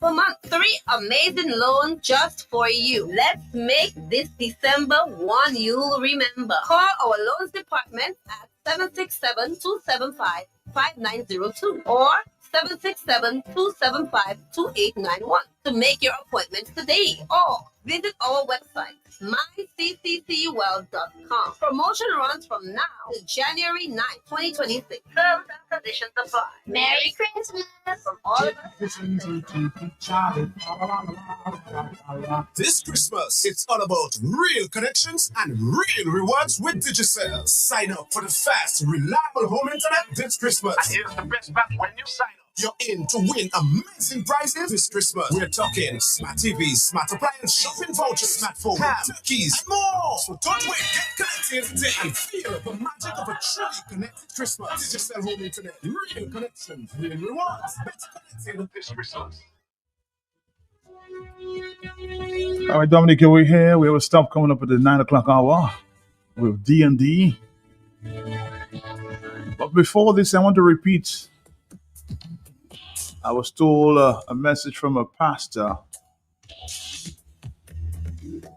per month. 3 amazing loans just for you. Let's make this December one you'll remember. Call our loans department at 767-275-5902 or 767-275-2891 to make your appointment today, or visit our website mycccuworld.com. Promotion runs from now to January 9, 2026. Terms and conditions apply. Merry Christmas from all of us. This Christmas, it's all about real connections and real rewards with Digicel. Sign up for the fast, reliable home internet this Christmas. And here's the best part: when you sign up, you're in to win amazing prizes this Christmas. We're talking smart TVs, smart appliances, shopping vouchers, smartphones, turkeys, and more. So don't wait, get connected today and feel the magic of a truly connected Christmas. Digicel home internet, real connections, real rewards. Better connected this Christmas. All right, Dominic, we're here. We have a stop coming up at the 9 o'clock hour with D&D. But before this, I want to repeat. I was told a message from a pastor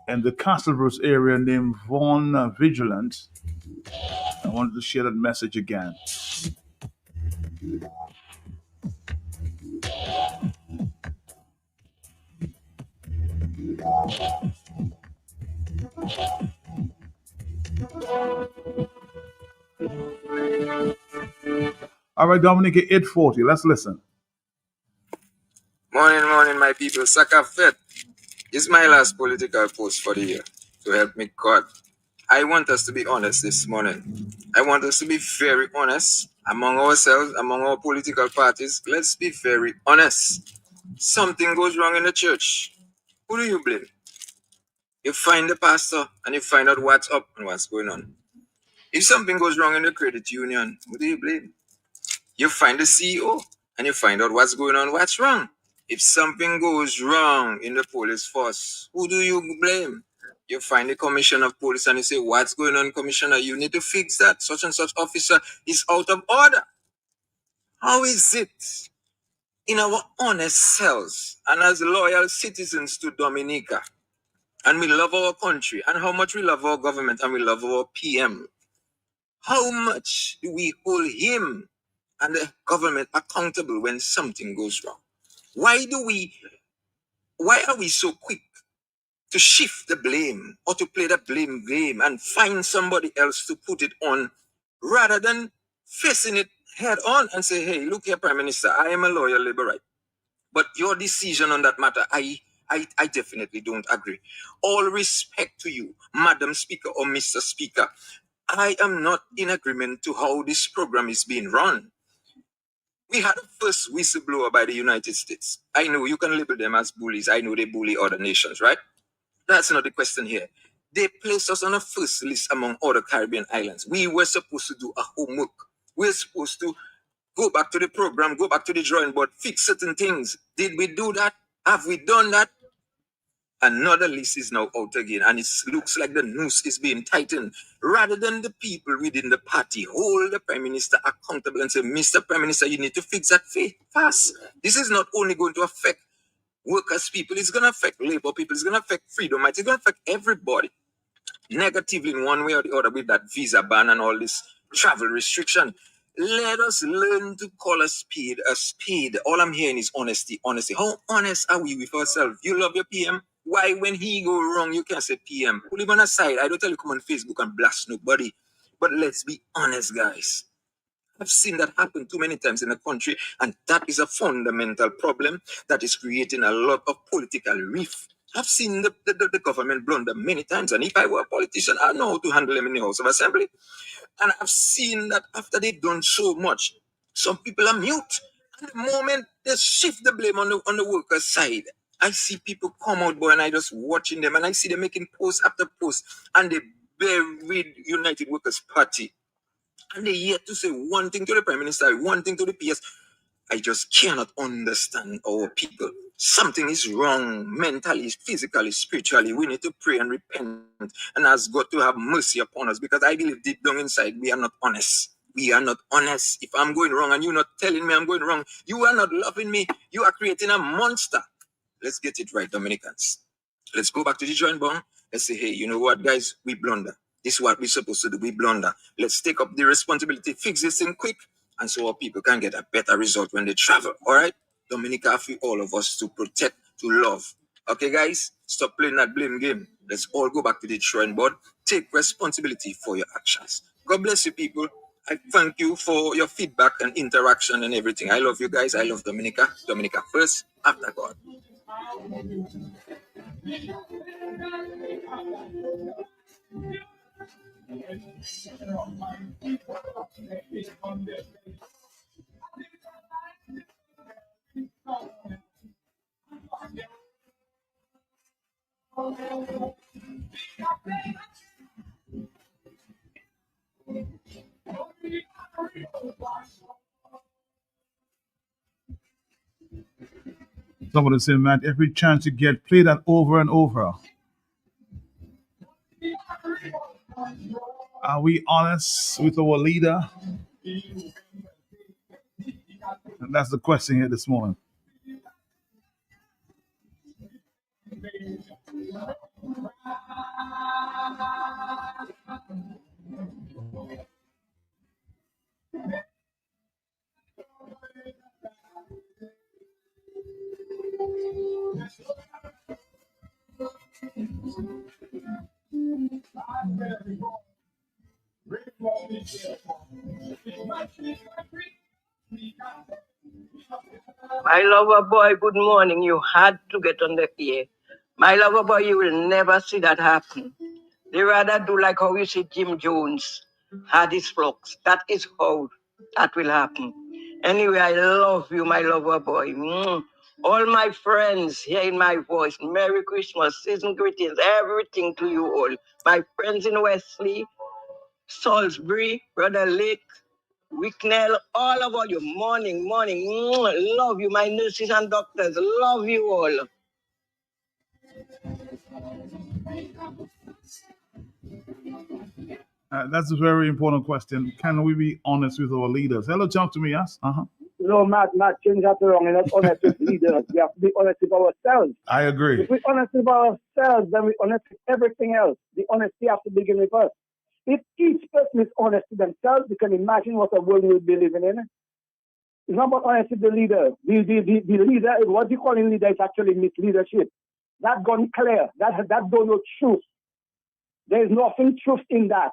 in the Castlebruce area named Vaughn Vigilant. I wanted to share that message again. All right, Dominic, at 8:40. Let's listen. Morning, my people. Saka Fet. This is my last political post for the year. To help me God. I want us to be honest this morning. I want us to be very honest among ourselves, among our political parties. Let's be very honest. Something goes wrong in the church. Who do you blame? You find the pastor and you find out what's up and what's going on. If something goes wrong in the credit union, who do you blame? You find the CEO and you find out what's going on, what's wrong. If something goes wrong in the police force, who do you blame? You find the commissioner of police and you say, what's going on, commissioner? You need to fix that. Such and such officer is out of order. How is it in our honest selves and as loyal citizens to Dominica, and we love our country and how much we love our government and we love our PM, how much do we hold him and the government accountable when something goes wrong? Why are we so quick to shift the blame or to play the blame game and find somebody else to put it on rather than facing it head on and say, hey, look here, Prime Minister, I am a loyal Labourite, but your decision on that matter, I definitely don't agree. All respect to you, Madam Speaker or Mr. Speaker. I am not in agreement to how this program is being run. We had a first whistleblower by the United States. I know you can label them as bullies. I know they bully other nations, right? That's not the question here. They placed us on a first list among other Caribbean islands. We were supposed to do a homework. We're supposed to go back to the program, go back to the drawing board, fix certain things. Did we do that? Have we done that? Another list is now out again, and it looks like the noose is being tightened. Rather than the people within the party hold the Prime Minister accountable and say, Mr. Prime Minister, you need to fix that fast. This is not only going to affect workers' people, it's going to affect labor people, it's going to affect freedom, it's going to affect everybody negatively in one way or the other with that visa ban and all this travel restriction. Let us learn to call a spade a spade. All I'm hearing is honesty. How honest are we with ourselves? You love your PM? Why, when he go wrong, you can't say PM? Put him on a side. I don't tell you come on Facebook and blast nobody. But let's be honest, guys. I've seen that happen too many times in the country, and that is a fundamental problem that is creating a lot of political rift. I've seen the government blunder many times, and if I were a politician, I know how to handle them in the House of Assembly. And I've seen that after they've done so much, some people are mute. And the moment they shift the blame on the workers' side, I see people come out, boy, and I just watching them, and I see them making post after post, and they buried United Workers' Party. And they yet to say one thing to the Prime Minister, one thing to the PS. I just cannot understand our people. Something is wrong mentally, physically, spiritually. We need to pray and repent and ask God to have mercy upon us, because I believe deep down inside we are not honest. We are not honest. If I'm going wrong and you're not telling me I'm going wrong, you are not loving me. You are creating a monster. Let's get it right, Dominicans. Let's go back to the drawing board. Let's say, hey, you know what, guys? We blunder. This is what we're supposed to do. We blunder. Let's take up the responsibility, fix this thing quick, and so our people can get a better result when they travel. All right? Dominica, for all of us to protect, to love. Okay, guys? Stop playing that blame game. Let's all go back to the drawing board. Take responsibility for your actions. God bless you, people. I thank you for your feedback and interaction and everything. I love you guys. I love Dominica. Dominica first, after God. Somebody say, man, every chance you get, play that over and over. Are we honest with our leader? And that's the question here this morning. My lover boy, good morning. You had to get on the air. My lover boy, you will never see that happen. They rather do like how you see Jim Jones had his flocks. That is how that will happen. Anyway, I love you, my lover boy. All my friends hearing my voice, Merry Christmas, season greetings, everything to you all. My friends in Wesley, Salisbury, Brother Lake, Wicknell, all about you. Morning. Love you, my nurses and doctors. Love you all. That's a very important question. Can we be honest with our leaders? Hello, talk to me, yes? No, Matt, change that wrong. We're not honest with leaders. We have to be honest with ourselves. I agree. If we're honest with ourselves, then we're honest with everything else. The honesty has to begin with us. If each person is honest to themselves, you can imagine what a world we'll be living in. It's not about honesty with the leader. The leader, what you call in leader is actually misleadership. That gone clear. That don't know truth. There is nothing truth in that.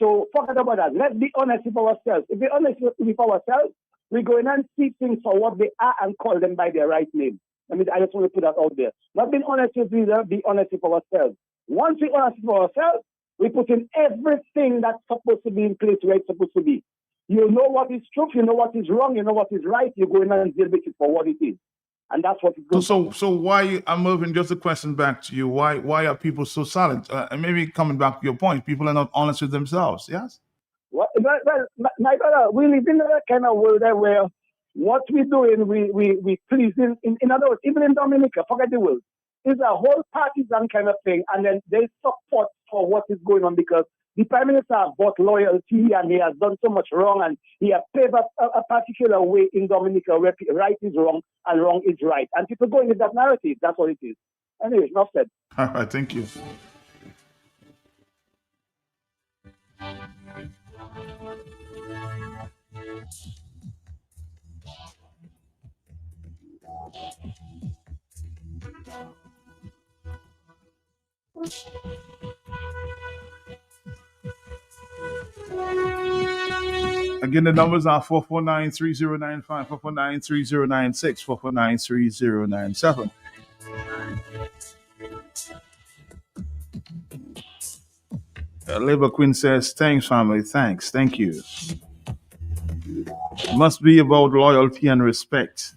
So forget about that. Let's be honest with ourselves. If we're honest with ourselves, we go in and see things for what they are and call them by their right name. I just want to put that out there. Not being honest with leader, be honest with ourselves. Once we're honest with ourselves, we put in everything that's supposed to be in place where it's supposed to be. You know what is truth, you know what is wrong, you know what is right, you go in and deal with it for what it is. And that's what it goes. So why, I'm moving just a question back to you. Why are people so silent? And maybe coming back to your point, people are not honest with themselves, yes? Well, my brother, we live in a kind of world there where what we're doing, we pleasing. In other words, even in Dominica, forget the world. It's a whole partisan kind of thing, and then there's support for what is going on because the Prime Minister has bought loyalty and he has done so much wrong and he has paved a particular way in Dominica where right is wrong and wrong is right. And people go into that narrative. That's what it is. Anyway, enough said. All right, thank you. Again, the numbers are 449-3095, 449-3096, 449-3097. Labor Queen says, thanks, family. Thanks. Thank you. It must be about loyalty and respect.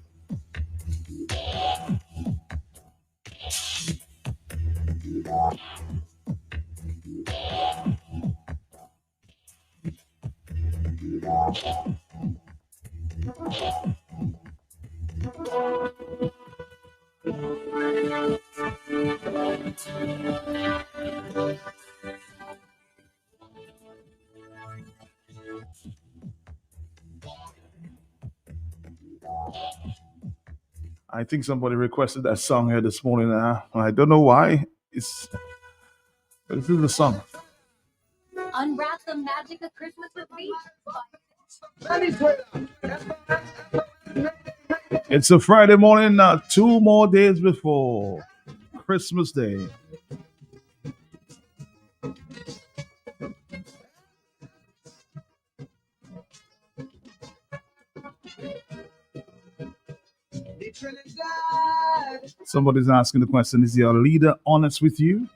I think somebody requested that song here this morning. I don't know why. This is the song. Unwrap the magic of Christmas with me. It's a Friday morning, 2 more days before Christmas Day. Somebody's asking the question, is your leader honest with you?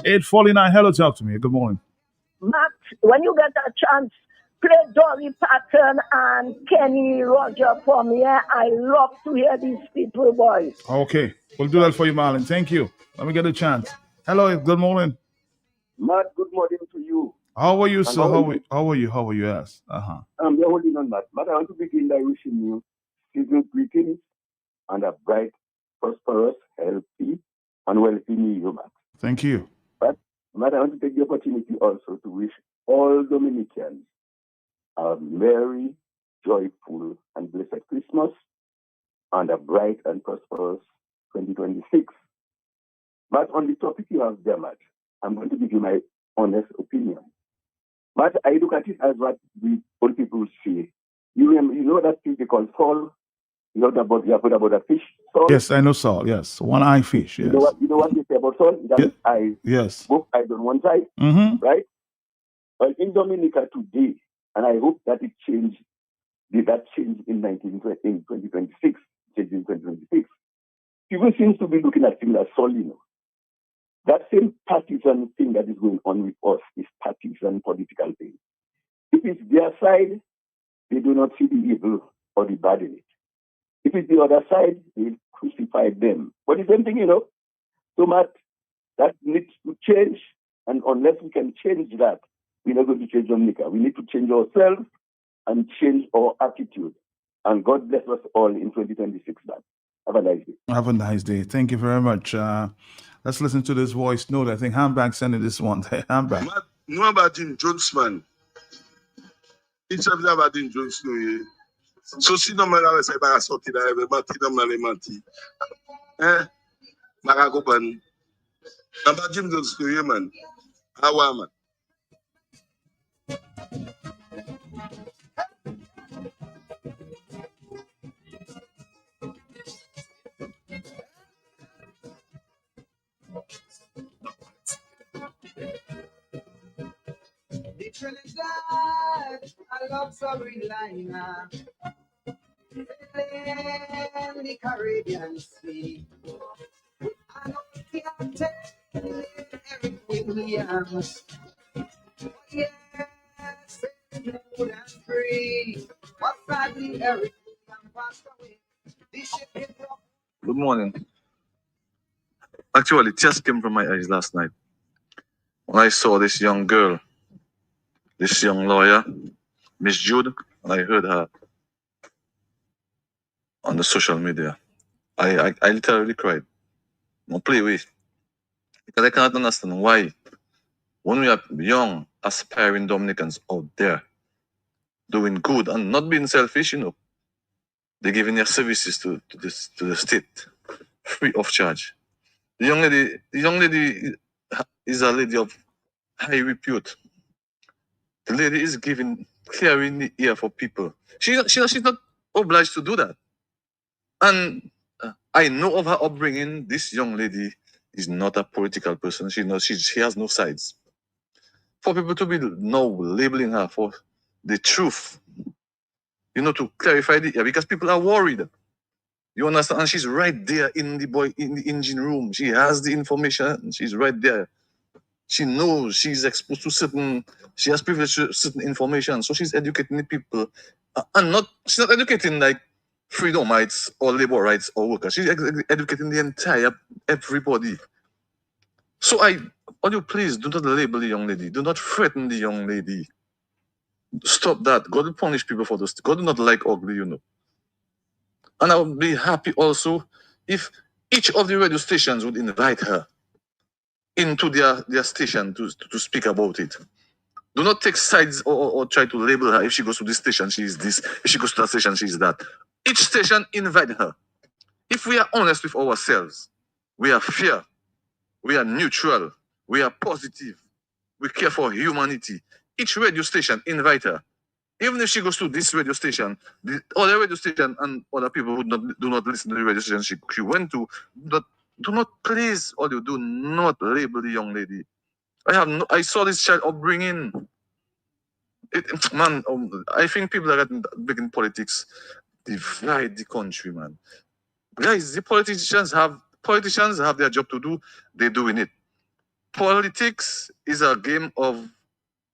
Eight 49. Hello, talk to me. Good morning. Matt, when you get a chance, play Dolly Parton and Kenny Roger for me. I love to hear these people, boys. Okay, we'll do that for you, Marlon. Thank you. Let me get a chance. Hello, good morning. Matt, good morning to you. How are you, sir? how How are you? How are you, yes? Uh-huh. I'm holding on, Matt. Matt, I want to begin by wishing you seasonal greetings and a bright, prosperous, healthy, and wealthy new year, Matt. Thank you. But, Matt, I want to take the opportunity also to wish all Dominicans a merry, joyful, and blessed Christmas and a bright and prosperous 2026. But on the topic you have there, Matt, I'm going to give you my honest opinion. But I look at it as what the old people say. You know that fish they call Saul? You know about that fish, Saul? Yes, I know Saul. Yes, one-eye fish. Yes. You know what they say about Saul? That eyes, yes. both eyes on one side, right? Well, in Dominica today, and I hope that it changed. Did that change in 2026? Change in 2026. People seems to be looking at things as Saul, you know. That same partisan thing that is going on with us is partisan political thing. If it's their side, they do not see the evil or the bad in it. If it's the other side, they crucify them. But the same thing, you know. So, Matt, that needs to change. And unless we can change that, we're not going to change Dominica. We need to change ourselves and change our attitude. And God bless us all in 2026, man. Have a nice day. Have a nice day. Thank you very much. Let's listen to this voice note. I think Handbag sent it this one. Handbag. No about Jim Jones, man. It's about Jim Jones. So, si non mwen se ba sorti la eve, mati nan mwen le manti. Maka kopan. About Jim Jones, man. Awa, man. The Trinidad, I love Carolina, in the Caribbean Sea. I know we can't take Williams. Yes, good and free. What's sadly Eric Williams passed away. This ship hit rock. Good morning. Actually, tears came from my eyes last night when I saw this young girl, this young lawyer, Miss Jude, and I heard her on the social media. I literally cried. No play with. Because I cannot understand why, when we have young, aspiring Dominicans out there doing good and not being selfish, you know, they're giving their services to the state free of charge. The young lady is a lady of high repute. The lady is clearing the ear for people. She's not obliged to do that. And I know of her upbringing. This young lady is not a political person. She has no sides. For people to be now labeling her for the truth, you know, to clarify the ear, because people are worried. You understand? And she's right there in the engine room. She has the information. She's right there. She knows she's exposed to she has privilege to certain information. So she's educating the people. And she's not educating like freedomites or labor rights or workers. She's educating the entire everybody. So please do not label the young lady. Do not threaten the young lady. Stop that. God will punish people for those. God do not like ugly, you know. And I would be happy also if each of the radio stations would invite her into their station to speak about it. Do not take sides or try to label her. If she goes to this station, she is this. If she goes to that station, she is that. Each station invite her. If we are honest with ourselves, we are fair, we are neutral, we are positive, we care for humanity. Each radio station invite her. Even if she goes to this radio station, the other radio station and other people who do not listen to the radio station she went to, do not please, or you do not label the young lady. I saw this child upbringing. I think people are getting big in politics divide the country, man. Guys, the politicians have their job to do. They're doing it. Politics is a game of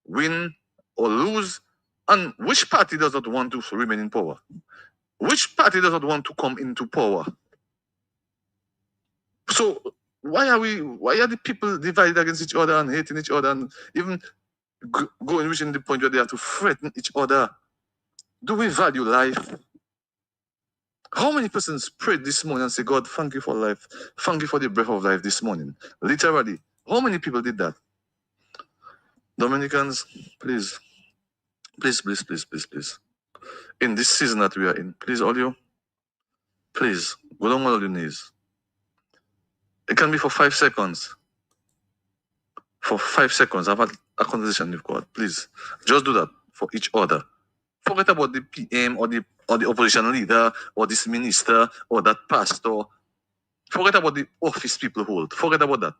win or lose. And which party does not want to remain in power? Which party does not want to come into power? So why are the people divided against each other and hating each other and even going reaching the point where they have to threaten each other? Do we value life? How many persons prayed this morning and say, God, thank you for life. Thank you for the breath of life this morning. Literally. How many people did that? Dominicans, please. Please. In this season that we are in, please, all you, please, go down on your knees. It can be for 5 seconds. For 5 seconds, have a conversation with God. Please, just do that for each other. Forget about the PM or the opposition leader or this minister or that pastor. Forget about the office people hold. Forget about that.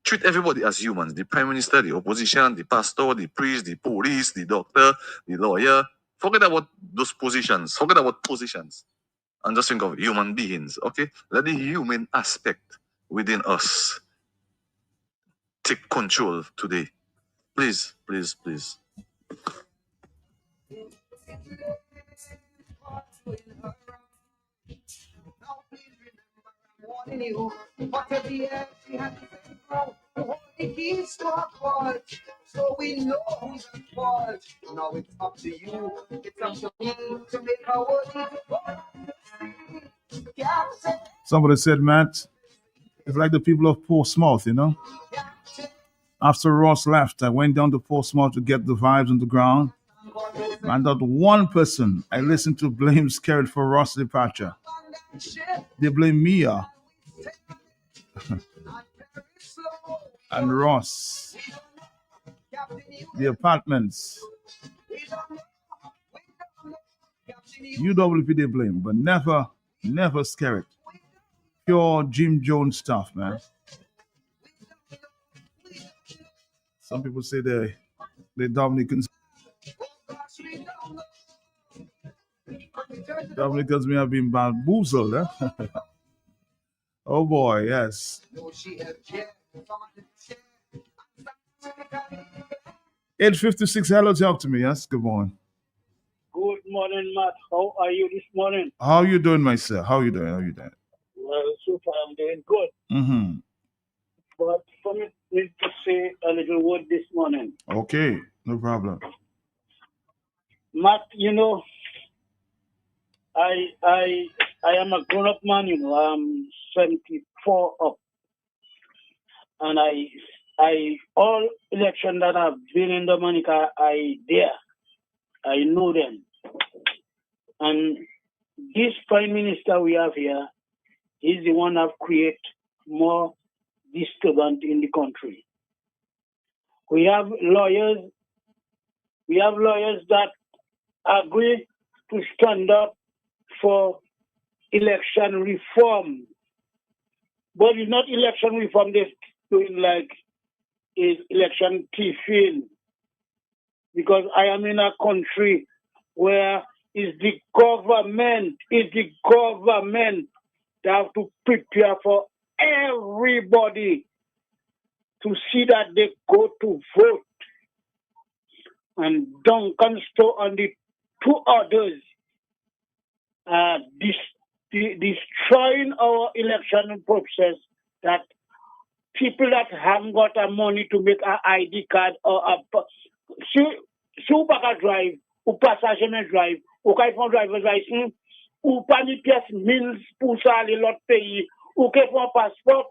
Treat everybody as humans. The prime minister, the opposition, the pastor, the priest, the police, the doctor, the lawyer. Forget about those positions. Forget about positions. And just think of human beings, okay? Let the human aspect within us take control today. Please. So we know who's at fault. Now it's up to you. It's up to me to make our Somebody said, Matt, it's like the people of Portsmouth, you know? After Ross left, I went down to Portsmouth to get the vibes on the ground. And not one person I listened to blames Skerrit for Ross' departure. They blame Mia and Ross, the apartments. UWP they blame, but never Skerrit. Pure Jim Jones stuff, man. Some people say they Dominicans. Dominicans may have been bamboozled, huh? Oh boy, yes. 8:56. Hello, talk to me. Yes, good morning. Good morning, Matt. How are you this morning? How you doing, myself? How you doing? Well, so far I'm doing good. Mm-hmm. But for me to say a little word this morning. Okay, no problem. Matt, you know, I am a grown-up man, you know. I'm 74 up. And I all election that I've been in Dominica, I know them. And this prime minister we have here is the one that create more disturbance in the country. We have lawyers that agree to stand up for election reform. But it's not election reform they're doing like is election tiffin. Because I am in a country where it's the government that have to prepare for everybody to see that they go to vote. And Duncan Stowe and the two others destroying our election process, that people that haven't got the money to make an ID card or si ou pas drive, ou passager mais drive, ou quand ils font driver's license, ou pas ni pièce 1000 pour ça aller l'autre pays, ou qu'ils font passeport,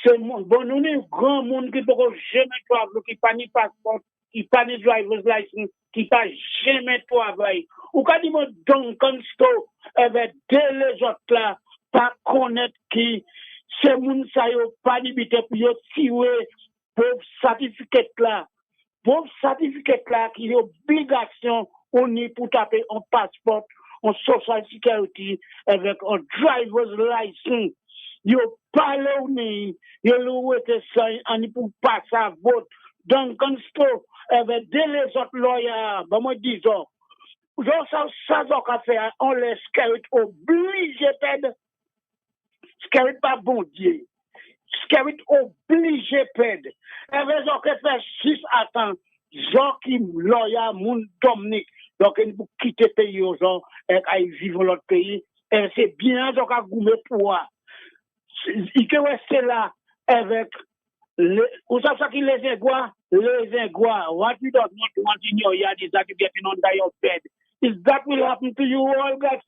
c'est bon, nous sommes grand monde qui peut jamais travailler, qui pas ni passeport, qui pas ni driver's license, qui pas jamais travailler. Ou quand ils vont Duncan Store, avec les autres là, pas connaître qui, c'est moun sa yo pas limité pour yo tirer pour certificat là. Pour certificat là qui est obligation on y pour taper un passeport, un social security avec un driver's license. Yo parle ou ni, yo loué ça en pour passer à vote. Donc quand sto avec les autres lawyers, ben moi disons, genre ça qu'a fait on les security obligé perdre. Security pas bon Dieu. Security obligé perdre. Et raison que fait 6 attends, gens qui lawyer moun Dominique, donc il faut quitter le pays aux gens et aller vivre dans l'autre pays. Et c'est bien donc à goumer pour il peut rester là avec vous savez ça qui les ingouas, what you don't want in your yard is that you getting under your bed. Is that will happen to you all, guys?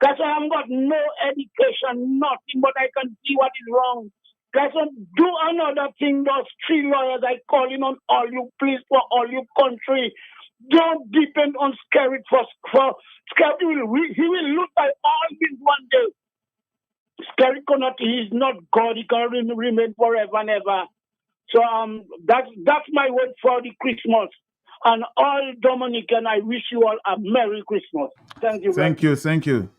Guys, I have got no education, nothing, but I can see what is wrong. Guys, do another thing, those 3 lawyers I calling on all you, please, for all you country. Don't depend on Skerrit for Skerrit he will look like all this one day. Skerrit cannot, he is not God, he can remain forever and ever. So that's my word for the Christmas. And all Dominican, I wish you all a Merry Christmas. Thank you. Thank you.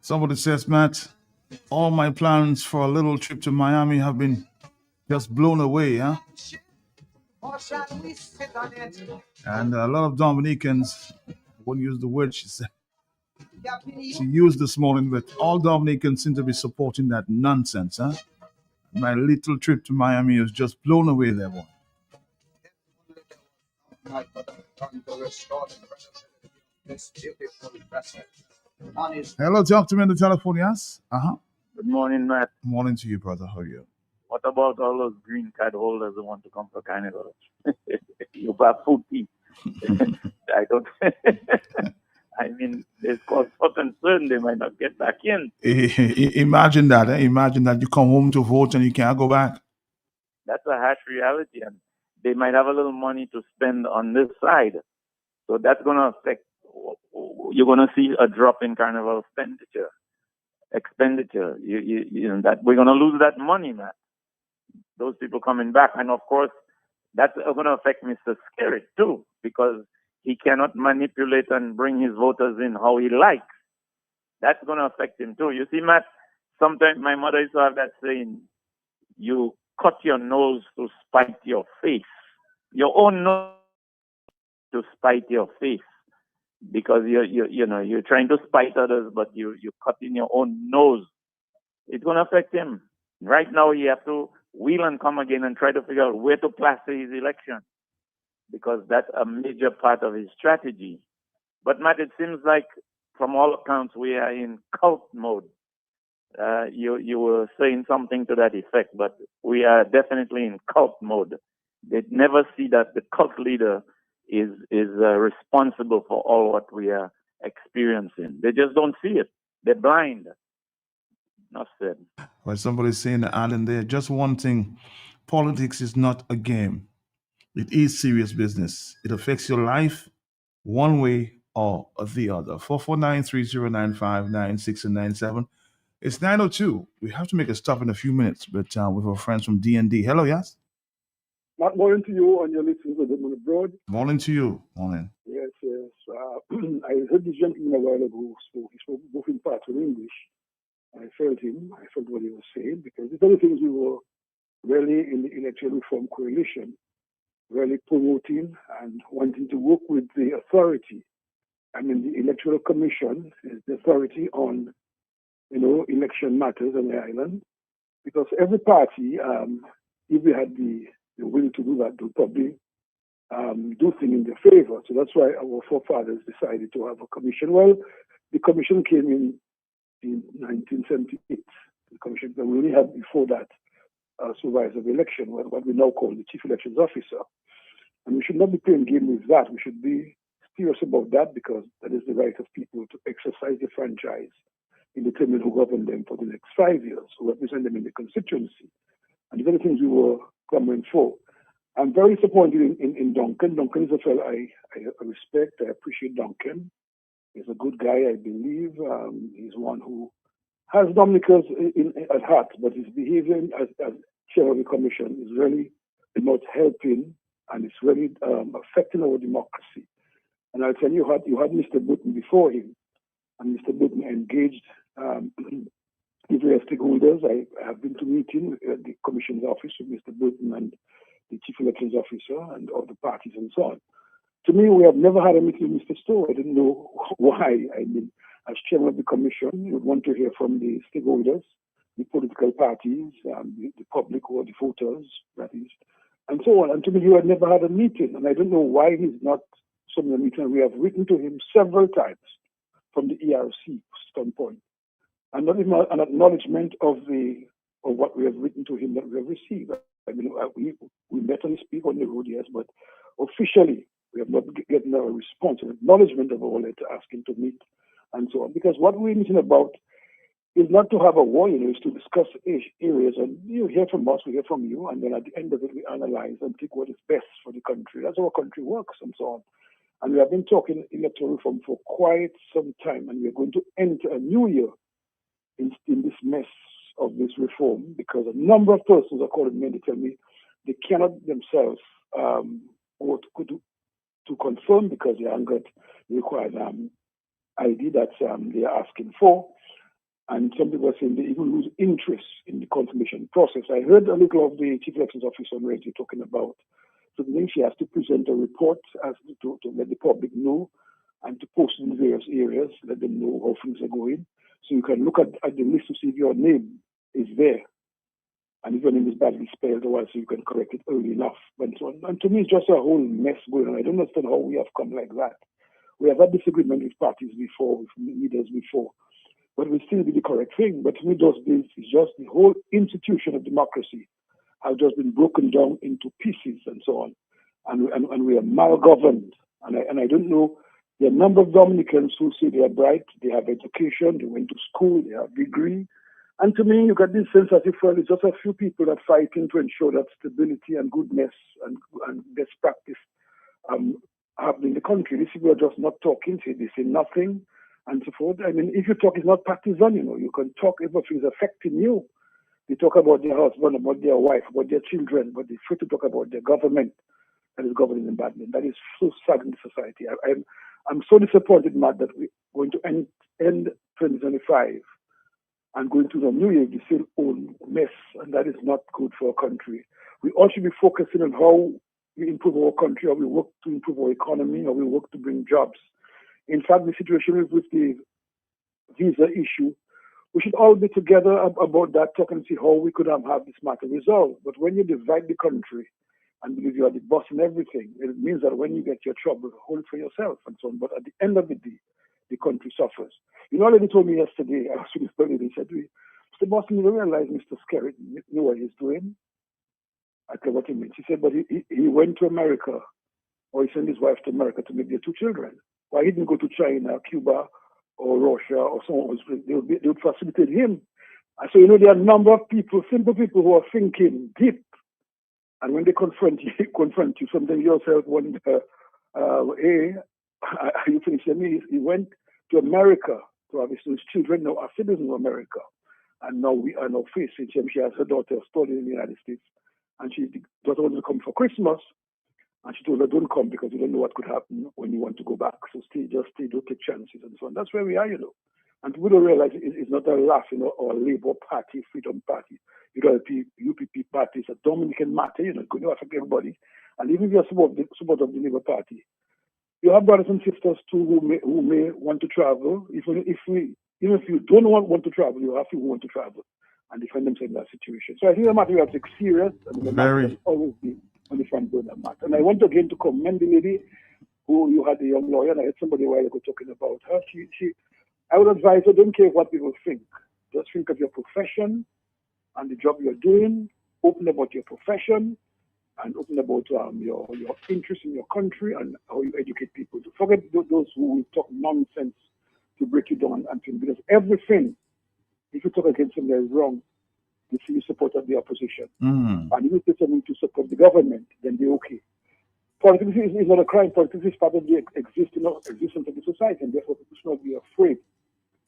Somebody says, Matt, all my plans for a little trip to Miami have been just blown away, huh? And a lot of Dominicans, I wouldn't use the word she said. She used this morning, but all Dominicans seem to be supporting that nonsense, huh? My little trip to Miami was just blown away there, boy. Hello, talk to me on the telephone, yes? Good morning, Matt. Morning to you, brother. How are you? What about all those green card holders who want to come for Carnival? You have footy. I don't. I mean, there's cause for concern they might not get back in. Imagine that. Imagine that you come home to vote and you can't go back. That's a harsh reality, and they might have a little money to spend on this side. So that's going to affect. You're going to see a drop in Carnival expenditure. You know that we're going to lose that money, man. Those people coming back, and of course, that's going to affect Mr. Skerrit too, because he cannot manipulate and bring his voters in how he likes. That's going to affect him too. You see, Matt, sometimes my mother used to have that saying, you cut your nose to spite your face. Your own nose to spite your face. Because you're trying to spite others, but you're cutting your own nose. It's going to affect him. Right now, he have to wheel and come again and try to figure out where to plaster his election, because that's a major part of his strategy. But Matt, it seems like from all accounts we are in cult mode. You were saying something to that effect, but we are definitely in cult mode. They never see that the cult leader is responsible for all what we are experiencing. They just don't see it. They're blind. Enough said. Well, somebody's saying, Alan, there, just one thing. Politics is not a game. It is serious business. It affects your life one way or the other. 449-3095-96 and 97. It's 9:02. We have to make a stop in a few minutes, but with our friends from D&D. Hello, yes? Morning to you and your listeners of the Abroad. Morning to you. Morning. Yes. I heard this gentleman a while ago who spoke. He spoke both in parts in English. I felt him. I felt what he was saying, because the other things we were really in the Electoral Reform Coalition, really promoting and wanting to work with the authority. I mean, the Electoral Commission is the authority on, election matters on the island, because every party, if we had the will to do that, would probably do things in their favor. So that's why our forefathers decided to have a commission. Well, the commission came in 1978. The commission that we only had before that supervisor of election, what we now call the chief elections officer. And we should not be playing game with that. We should be serious about that because that is the right of people to exercise the franchise in determining who govern them for the next 5 years, who represent them in the constituency. And these are the things we were clamoring for. I'm very disappointed in Duncan. Duncan is a fellow I respect. I appreciate Duncan. He's a good guy, I believe. He's one who has Dominicans at heart, but his behavior as chair of the commission is really not helping, and it's really affecting our democracy. And I'll tell you, you had Mr. Button before him, and Mr. Button engaged the various stakeholders. I have been to meeting at the commission's office with Mr. Button and the chief elections officer and all the parties and so on. To me, we have never had a meeting with Mr. Stowe. I didn't know why. I mean, as chairman of the commission, you would want to hear from the stakeholders, the political parties, the public or the voters, that is, and so on. And to me, you had never had a meeting, and I don't know why he's not summoning a meeting. We have written to him several times from the ERC standpoint, and not even an acknowledgement of what we have written to him that we have received. I mean, we met and speak on the road, yes, but officially, we have not gotten a response, an acknowledgement of our letter asking to meet and so on. Because what we're meeting about is not to have a war, it's to discuss areas, and you hear from us, we hear from you, and then at the end of it, we analyze and think what is best for the country. That's how our country works and so on. And we have been talking electoral reform for quite some time, and we're going to enter a new year in this mess of this reform because a number of persons are calling me to tell me they cannot themselves go to confirm because they haven't got the required ID that they are asking for. And some people are saying they even lose interest in the confirmation process. I heard a little of the chief elections officer on radio talking about something she has to present a report as to let the public know and to post in various areas, let them know how things are going. So you can look at the list to see if your name is there. And if your name is badly spelled, or so you can correct it early enough. And so on. And to me, it's just a whole mess going on. I don't understand how we have come like that. We have had disagreement with parties before, with leaders before, but we still do the correct thing. But to me, this is just the whole institution of democracy has just been broken down into pieces and so on. And we are malgoverned. And I don't know, there are a number of Dominicans who say they are bright, they have education, they went to school, they have degree. And to me, you get this sense as if, well, it's just a few people that fighting to ensure that stability and goodness and best practice happen in the country. These people are just not talking, they say nothing, and so forth. I mean, if you talk, it's not partisan, you can talk, everything's affecting you. They talk about their husband, about their wife, about their children, but they fail to talk about their government that is governing them badly. That is so sad in society. I'm so disappointed, Matt, that we're going to end 2025 and going to the new year, the same old mess, and that is not good for our country. We all should be focusing on how we improve our country, how we work to improve our economy, how we work to bring jobs. In fact, the situation with the visa issue, we should all be together about that, talk and see how we could have this matter resolved. But when you divide the country and believe you are the boss in everything, it means that when you get your trouble, hold it for yourself and so on. But at the end of the day, the country suffers. You know, a lady told me yesterday, I was with this lady, said to me, Mr. Boston, you don't realize Mr. Skerritt knew what he's doing? I said, what do you mean? She said, but he went to America, or he sent his wife to America to make their 2 children. Why he didn't go to China, Cuba, or Russia, or someone else? They would facilitate him. And so, there are a number of people, simple people who are thinking deep. And when they confront you, sometimes you yourself wonder, hey, you think he went to America to have his children now are citizens of America. And now we are now facing him. She has her daughter studying in the United States. And she daughter wanted to come for Christmas. And she told her, don't come because you don't know what could happen when you want to go back. So just stay, don't take chances and so on. That's where we are, And people don't realize it's not a laugh, or a Labour Party, Freedom Party. The UPP Party is a Dominican matter, it could affect everybody. And even if you're support of the Labour Party, you have brothers and sisters too who may want to travel. Even if you don't want to travel, you have people who want to travel and defend themselves in that situation. So I think the matter we have to take serious, and the matter has always been on the front burner matter. And I want again to commend the lady who you had, the young lawyer, and I had somebody a while ago talking about her. I would advise her, don't care what people think. Just think of your profession and the job you're doing, open about your profession, and open about your interest in your country and how you educate people. Forget those who will talk nonsense to break you down and think, because everything, if you talk against them, that is wrong, you see you support the opposition. And if you say something to support the government, then they're okay. Politics is not a crime. Politics is part of the existence of the society, and therefore people should not be afraid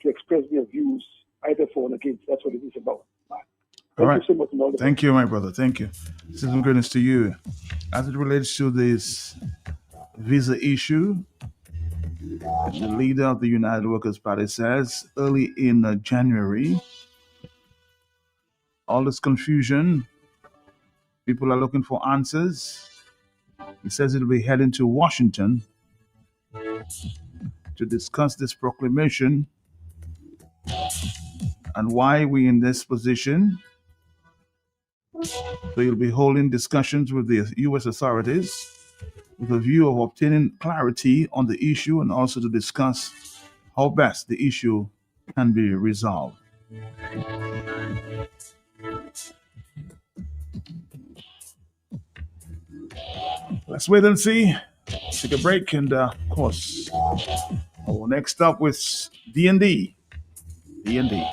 to express their views either for or against. That's what it is about. All right. Thank you so much. And all the Thank you, my brother. Thank you. Season greetings to you. As it relates to this visa issue, the leader of the United Workers' Party says early in January, all this confusion, people are looking for answers. He says he'll be heading to Washington to discuss this proclamation and why we're in this position. So he'll be holding discussions with the U.S. authorities with a view of obtaining clarity on the issue and also to discuss how best the issue can be resolved. Let's wait and see. Take a break, and of course, we'll next up with D&D. D&D.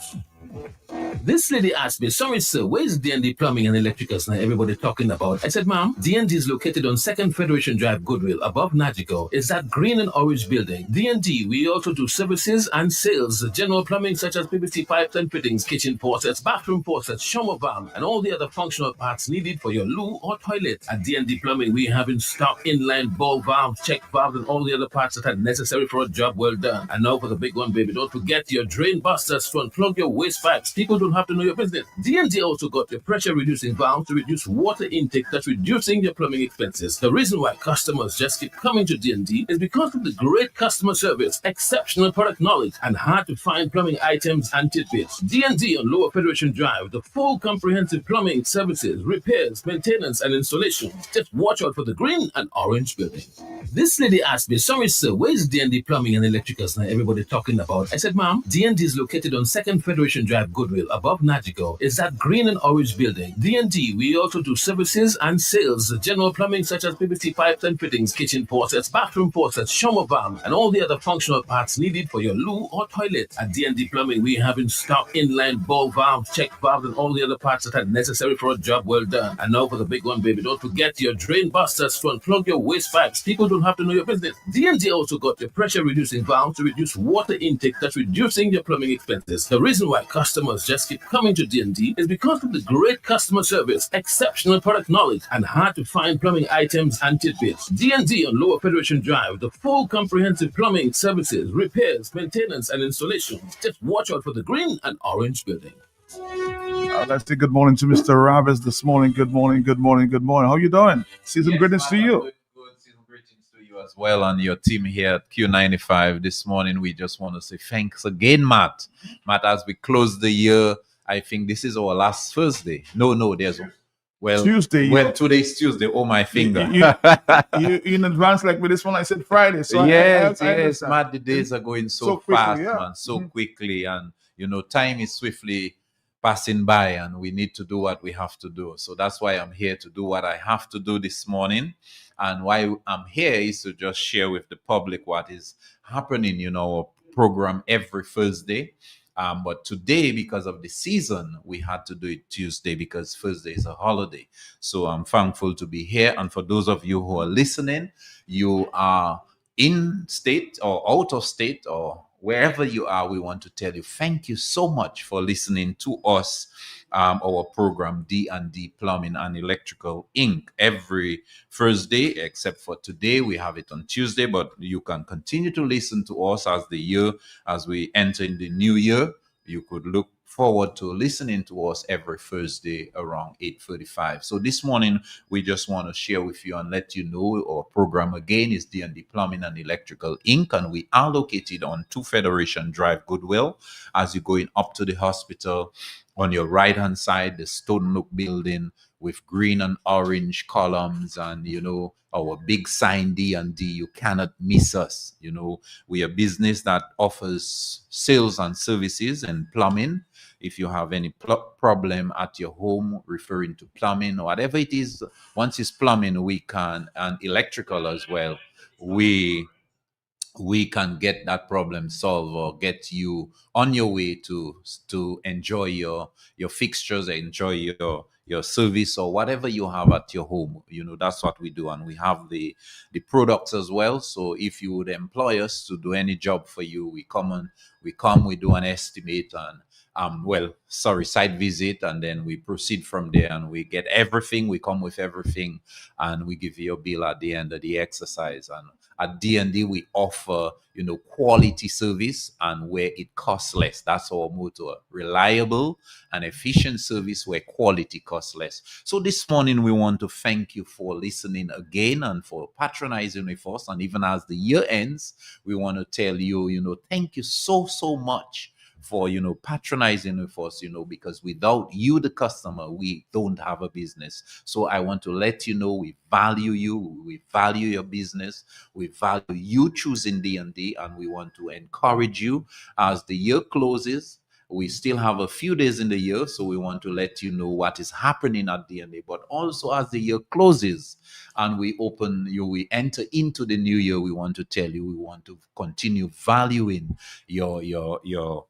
This lady asked me, sorry sir, where's D&D Plumbing and Electricals now everybody talking about? I said, ma'am, D&D is located on 2nd Federation Drive, Goodwill, above Nagico. It's that green and orange building. D&D, we also do services and sales, general plumbing such as PVC pipes and fittings, kitchen faucets, bathroom faucets, shower valve, and all the other functional parts needed for your loo or toilet. At D&D Plumbing, we have in stock inline ball valves, check valves, and all the other parts that are necessary for a job well done. And now for the big one, baby, don't forget your drain busters to unplug your waste pipes. People don't have to know your business. D&D also got your pressure reducing valve to reduce water intake, that's reducing your plumbing expenses. The reason why customers just keep coming to D&D is because of the great customer service, exceptional product knowledge, and hard to find plumbing items and tidbits. D&D on Lower Federation Drive, the full comprehensive plumbing services, repairs, maintenance, and installation. Just watch out for the green and orange building. This lady asked me, sorry sir, where's D&D Plumbing and Electricals now everybody talking about? I said, ma'am, D&D is located on 2nd Federation Drive, Goodwill, above Nagico. It's that green and orange building. D&D, we also do services and sales, general plumbing such as PVC pipes and fittings, kitchen faucets, bathroom faucets, shower valve, and all the other functional parts needed for your loo or toilet. At D&D Plumbing, we have in stock inline ball valves, check valves, and all the other parts that are necessary for a job well done. And now for the big one, baby, don't forget your drain busters to unplug your waste pipes. People don't have to know your business. D&D also got your pressure reducing valve to reduce water intake, that's reducing your plumbing expenses. The reason why customers just keep coming to D&D is because of the great customer service, exceptional product knowledge, and hard to find plumbing items and tidbits. D&D on Lower Federation Drive, the full comprehensive plumbing services, repairs, maintenance, and installation. Just watch out for the green and orange building. Let's say good morning to Mr. Ravis this morning. Good morning, good morning, good morning. How you doing? Season greetings to you. As well, and your team here at Q95 this morning. We just want to say thanks again, Matt. Matt, as we close the year, I think this is our last Thursday. No, there's Tuesday. Well, today's Tuesday. Oh, my finger. You in advance like with this one, I said Friday. So yes, I Matt, the days are going so quickly, fast, yeah. man, so quickly, and time is swiftly passing by, and we need to do what we have to do. So that's why I'm here to do what I have to do this morning. And why I'm here is to just share with the public what is happening in our program every Thursday. But today, because of the season, we had to do it Tuesday because Thursday is a holiday. So I'm thankful to be here. And for those of you who are listening, you are in state or out of state or wherever you are, we want to tell you thank you so much for listening to us, our program D&D Plumbing and Electrical Inc. every Thursday, except for today. We have it on Tuesday, but you can continue to listen to us as we enter in the new year. You could look forward to listening to us every Thursday around 8:35. So this morning, we just want to share with you and let you know our program again is D&D Plumbing and Electrical Inc. And we are located on 2 Federation Drive, Goodwill, as you're going up to the hospital. on your right hand side, the stone look building with green and orange columns, and our big sign D&D. You cannot miss us. We are a business that offers sales and services and plumbing. If you have any problem at your home referring to plumbing or whatever it is, once it's plumbing, we can, and electrical as well, we can get that problem solved or get you on your way to enjoy your fixtures, enjoy your service or whatever you have at your home. That's what we do, and we have the products as well. So if you would employ us to do any job for you, we do an estimate and site visit, and then we proceed from there, and we get everything. We come with everything, and we give you a bill at the end of the exercise. And at D&D, we offer, quality service and where it costs less. That's our motto: reliable and efficient service where quality costs less. So this morning, we want to thank you for listening again and for patronizing with us. And even as the year ends, we want to tell you, thank you so much for patronizing with us, because without you, the customer, we don't have a business. So I want to let you know we value you, we value your business, we value you choosing D&D, and we want to encourage you as the year closes. We still have a few days in the year, so we want to let you know what is happening at D&D. But also, as the year closes and we enter into the new year, we want to tell you we want to continue valuing your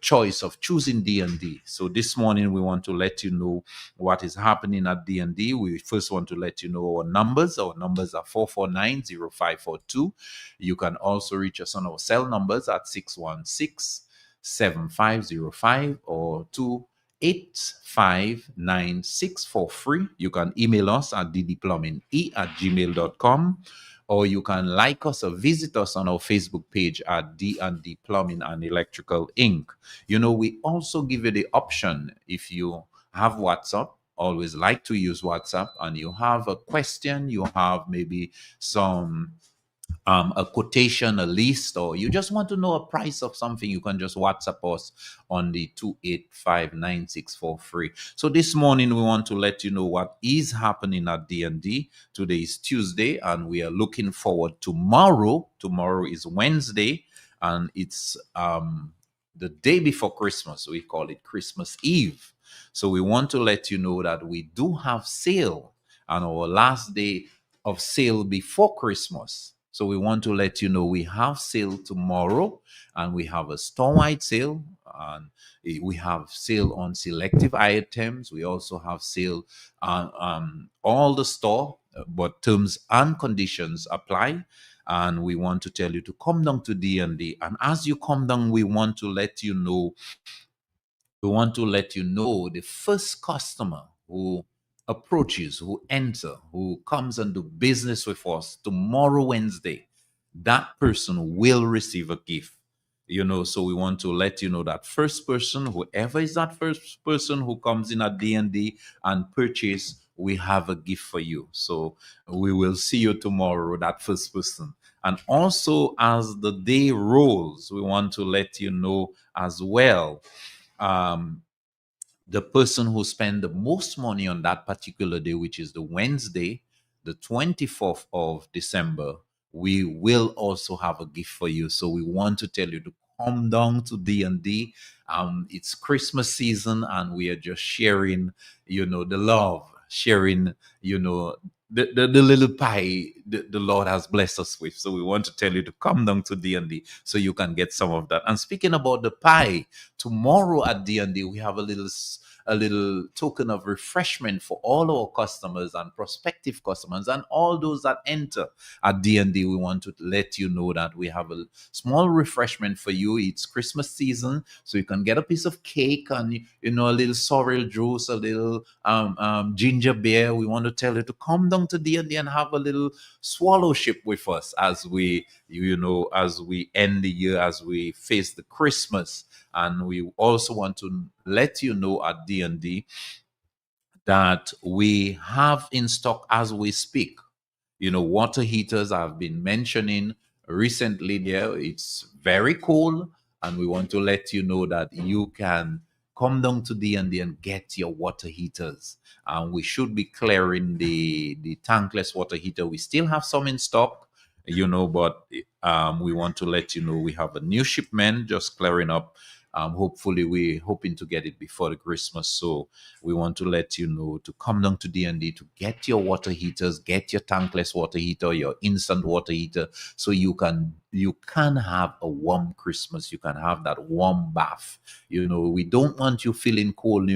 choice of choosing D&D. So this morning we want to let you know what is happening at D&D. We first want to let you know our numbers. Our numbers are 449-0542. You can also reach us on our cell numbers at 616-7505 or 28596 for free. You can email us at ddplumbinge@gmail.com, or you can like us or visit us on our Facebook page at D&D Plumbing and Electrical Inc. We also give you the option, if you have WhatsApp, always like to use WhatsApp, and you have a question, you have maybe some a quotation, a list, or you just want to know a price of something, you can just WhatsApp us on the 2859643. So this morning we want to let you know what is happening at D&D. Today is Tuesday, and we are looking forward tomorrow. Tomorrow is Wednesday, and it's the day before Christmas. We call it Christmas Eve. So we want to let you know that we do have sale on our last day of sale before Christmas. So we want to let you know we have sale tomorrow, and we have a store-wide sale, and we have sale on selective items. We also have sale on all the store, but terms and conditions apply. And we want to tell you to come down to D&D. And as you come down, we want to let you know the first customer who approaches, who comes and do business with us tomorrow, Wednesday, that person will receive a gift. So we want to let you know that first person, whoever is that first person who comes in at D&D and purchase, we have a gift for you. So we will see you tomorrow, that first person. And also, as the day rolls, we want to let you know as well, the person who spent the most money on that particular day, which is the Wednesday, the 24th of December, we will also have a gift for you. So we want to tell you to come down to D&D. It's Christmas season, and we are just sharing, the love, sharing, the little pie the Lord has blessed us with. So we want to tell you to come down to D&D so you can get some of that. And speaking about the pie, tomorrow at D&D we have a little token of refreshment for all our customers and prospective customers and all those that enter at D&D. We want to let you know that we have a small refreshment for you. It's Christmas season, so you can get a piece of cake and a little sorrel juice, a little ginger beer. We want to tell you to come down to D&D and have a little swallowship with us as we end the year, as we face the Christmas. And we also want to let you know at D&D that we have in stock as we speak. Water heaters I've been mentioning recently there. It's very cool, and we want to let you know that you can come down to D&D and get your water heaters. We should be clearing the tankless water heater. We still have some in stock, but we want to let you know we have a new shipment just clearing up. Hopefully, we're hoping to get it before the Christmas. So we want to let you know to come down to D&D to get your water heaters, get your tankless water heater, your instant water heater, so you can have a warm Christmas. You can have that warm bath. We don't want you feeling cold,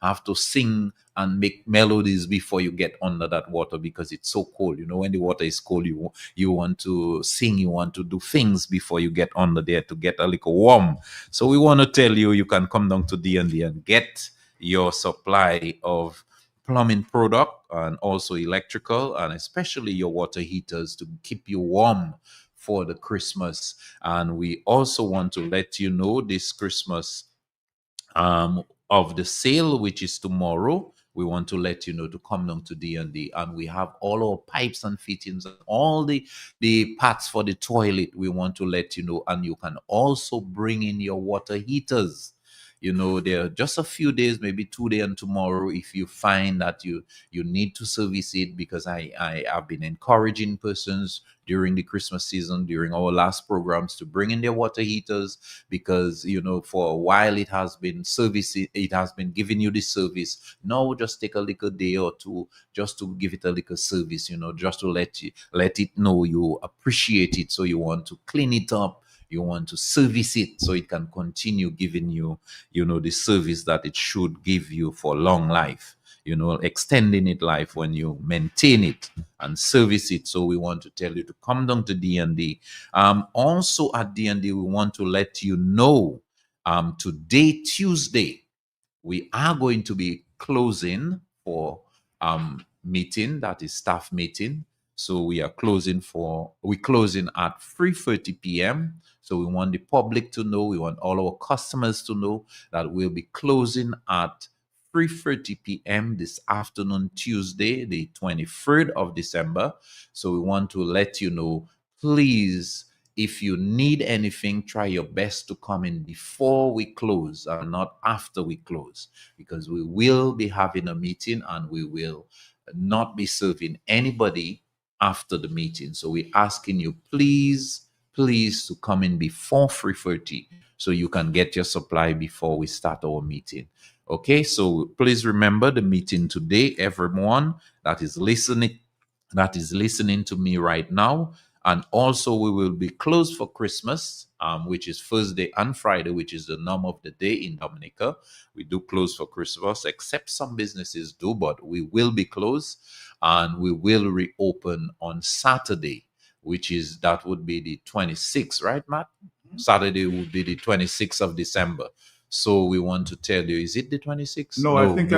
have to sing and make melodies before you get under that water because it's so cold. When the water is cold, you want to sing, you want to do things before you get under there to get a little warm. So we want to tell you can come down to D&D and get your supply of plumbing product and also electrical and especially your water heaters to keep you warm for the Christmas. And we also want to let you know this Christmas of the sale, which is tomorrow. We want to let you know to come down to D&D, and we have all our pipes and fittings and all the parts for the toilet. We want to let you know, and you can also bring in your water heaters. There are just a few days, maybe today and tomorrow, if you find that you need to service it, because I have been encouraging persons during the Christmas season, during our last programs, to bring in their water heaters, because for a while it has been giving you the service. Now just take a little day or two just to give it a little service, just to let it know you appreciate it. So you want to clean it up, you want to service it so it can continue giving you, the service that it should give you for long life, extending it life when you maintain it and service it. So we want to tell you to come down to D&D. Also at D&D, we want to let you know today, Tuesday, we are going to be closing for meeting, that is staff meeting. So we're closing at 3:30 p.m. So we want the public to know, we want all our customers to know that we'll be closing at 3:30 p.m. this afternoon, Tuesday, the 23rd of December. So we want to let you know, please, if you need anything, try your best to come in before we close and not after we close, because we will be having a meeting and we will not be serving anybody after the meeting. So we're asking you, please to come in before 3:30 so you can get your supply before we start our meeting. Okay, so please remember the meeting today, everyone that is listening to me right now. And also we will be closed for Christmas, which is Thursday and Friday, which is the norm of the day in Dominica. We do close for Christmas, except some businesses do, but we will be closed, and we will reopen on Saturday, that would be the 26th, right, Matt? Saturday would be the 26th of December. So we want to tell you, is it the 26th? No, I think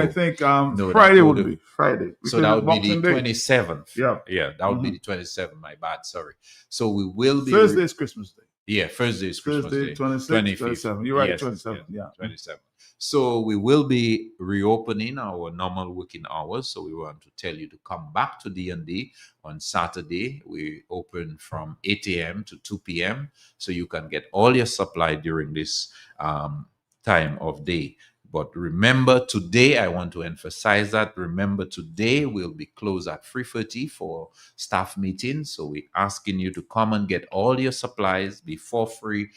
Friday would be Friday. So that would be the Day. 27th. Yeah, that would be the 27th. My bad, sorry. So we will be Thursday is Christmas Day. Yeah, Thursday is Christmas Day. 26th, 27th. You're right, yes, 27th. Yeah. 27th. So we will be reopening our normal working hours. So we want to tell you to come back to D&D on Saturday. We open from 8 a.m. to 2 p.m. so you can get all your supply during this time of day. But remember, today, I want to emphasize that. Remember, today we'll be closed at 3:30 for staff meetings. So we're asking you to come and get all your supplies before 3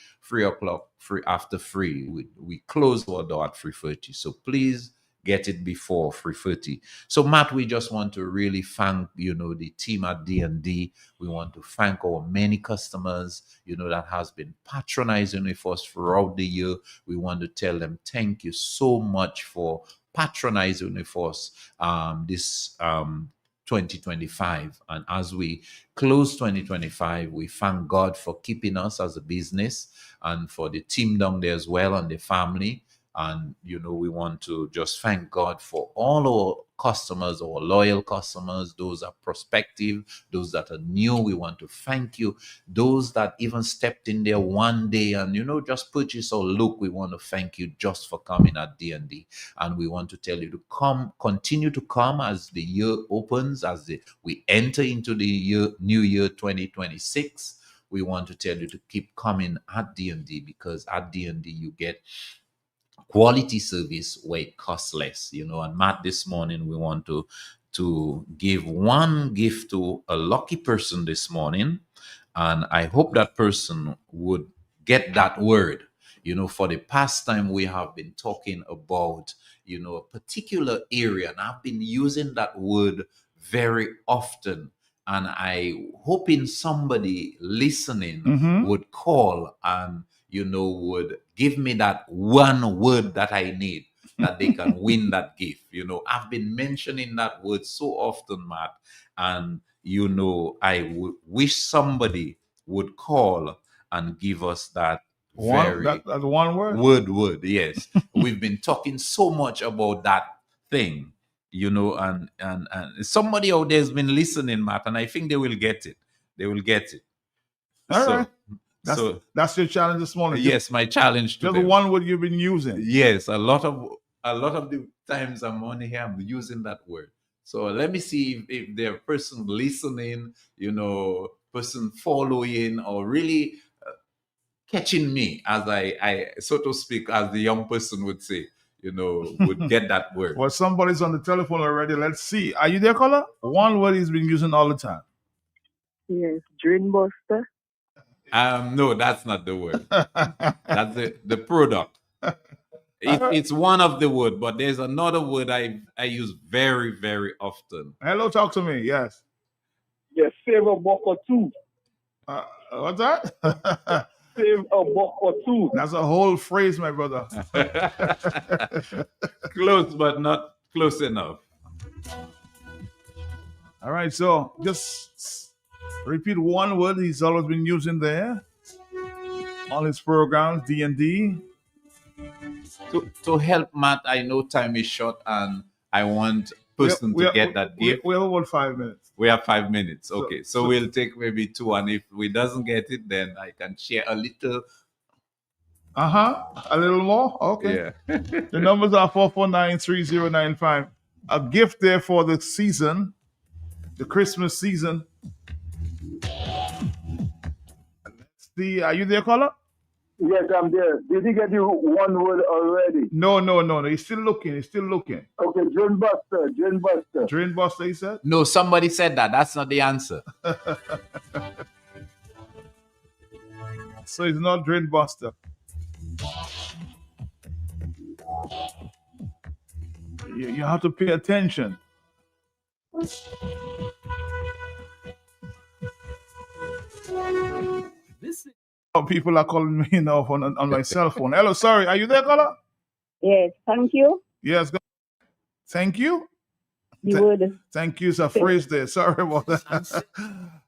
o'clock, after 3. We close our door at 3:30. So please get it before 3:30. So Matt, we just want to really thank, the team at D&D. We want to thank our many customers, that has been patronizing with us throughout the year. We want to tell them thank you so much for patronizing with us this 2025. And as we close 2025, we thank God for keeping us as a business and for the team down there as well and the family. And, we want to just thank God for all our customers, our loyal customers, those that are prospective, those that are new. We want to thank you. Those that even stepped in there one day and, just purchase or look, we want to thank you just for coming at D&D. And we want to tell you to continue to come as the year opens, we enter into the new year 2026. We want to tell you to keep coming at D&D, because at D&D you get quality service where it costs less, And Matt, this morning we want to give one gift to a lucky person this morning, and I hope that person would get that word. For the past time we have been talking about, a particular area, and I've been using that word very often. And I hoping somebody listening would call and, would give me that one word that I need, that they can win that gift. I've been mentioning that word so often, Matt, and, I wish somebody would call and give us that That's one word? word, yes. We've been talking so much about that thing, and somebody out there has been listening, Matt, and I think they will get it. They will get it. All right. That's your challenge this morning. Yes, my challenge to Just them. one word you've been using. Yes, a lot of the times I'm on here, I'm using that word. So let me see if there a person listening, person following, or really catching me as I so to speak, as the young person would say, would get that word. Well, somebody's on the telephone already. Let's see. Are you there, caller? One word he's been using all the time. Yes, Drain Buster. No, that's not the word. That's the product. It's one of the word, but there's another word I use very, very often. Hello, talk to me. Yes. Yes, save a buck or two. What's that? Save a buck or two. That's a whole phrase, my brother. Close, but not close enough. All right, so just repeat one word he's always been using there on his programs, D&D. To help Matt, I know time is short, and I want person to get that gift. We have about 5 minutes. We have 5 minutes. Okay, so we'll take maybe 2, and if we doesn't get it, then I can share a little. A little more? Okay. Yeah. The numbers are 449-3095. A gift there for the season, the Christmas season. Let's see. Are you there, caller? Yes, I'm there. Did he get you one word already? No. He's still looking. Okay, Drain Buster. Drain Buster, he said? No, somebody said that. That's not the answer. So it's not Drain Buster. You have to pay attention. People are calling me now on my cell phone. Hello, sorry. Are you there, caller? Yes, thank you. Yes. Thank you. You would. Thank you is a phrase there. Sorry about that.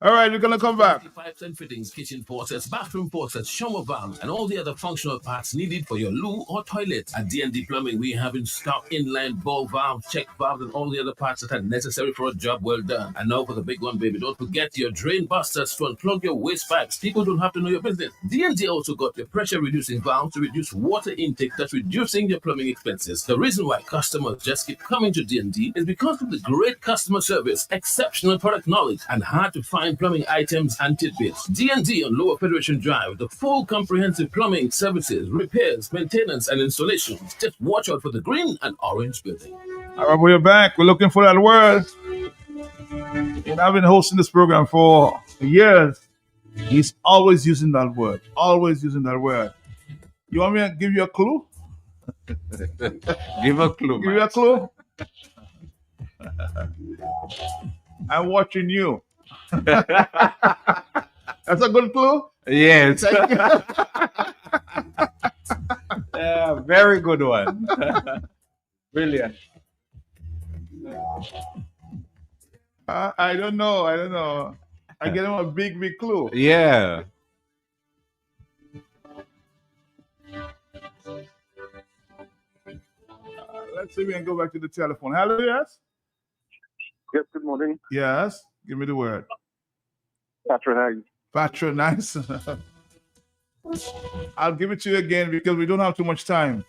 All right, we're going to come back. Pipes and fittings, kitchen faucets, bathroom faucets, shower valves, and all the other functional parts needed for your loo or toilet. At D&D Plumbing, we have in stock inline ball valves, check valves, and all the other parts that are necessary for a job well done. And now for the big one, baby, don't forget your drain busters to unplug your waste pipes. People don't have to know your business. D&D also got your pressure-reducing valves to reduce water intake, thus reducing your plumbing expenses. The reason why customers just keep coming to D&D is because of the great customer service, exceptional product knowledge, and hard-to-find plumbing items and tidbits. D&D on Lower Federation Drive, the full comprehensive plumbing services, repairs, maintenance, and installations. Just watch out for the green and orange building. All right, we're back. We're looking for that word. And I've been hosting this program for years. He's always using that word. You want me to give you a clue? Give a clue. Give you a clue? I'm watching you. That's a good clue? Yes. Yeah, very good one. Brilliant. I don't know. I get him a big clue. Yeah. Let's see if we can go back to the telephone. Hello, yes? Yes, good morning. Yes, give me the word. Patronize. Patronize. I'll give it to you again because we don't have too much time.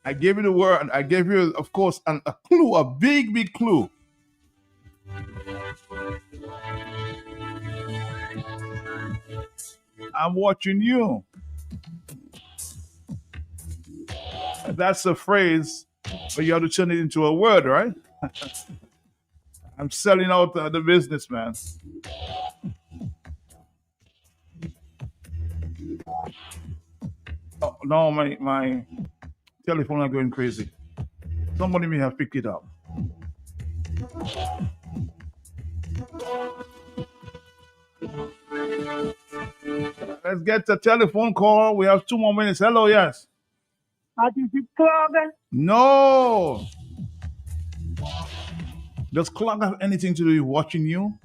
I gave you the word. I gave you, of course, a clue, a big clue. I'm watching you. That's a phrase, but you have to turn it into a word, right? I'm selling out the business, man. Oh, no, my telephone is going crazy. Somebody may have picked it up. Let's get the telephone call. We have 2 more minutes. Hello, yes. No. Does Clark have anything to do with watching you?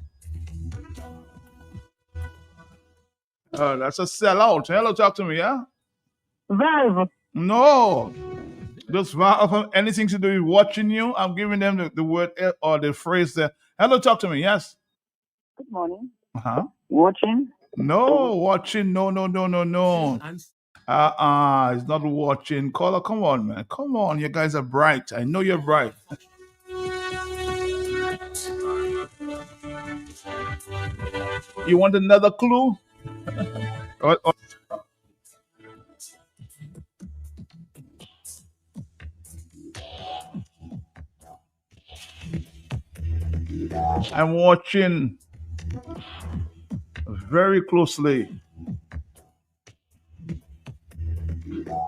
That's a sellout. Hello, talk to me, yeah? Valve. No. Does Valve have anything to do with watching you? I'm giving them the word or the phrase there. Hello, talk to me, yes? Good morning. Uh-huh. Watching. No, watching. No. It's not watching. Caller, come on, man. Come on. You guys are bright. I know you're bright. You want another clue? I'm watching very closely.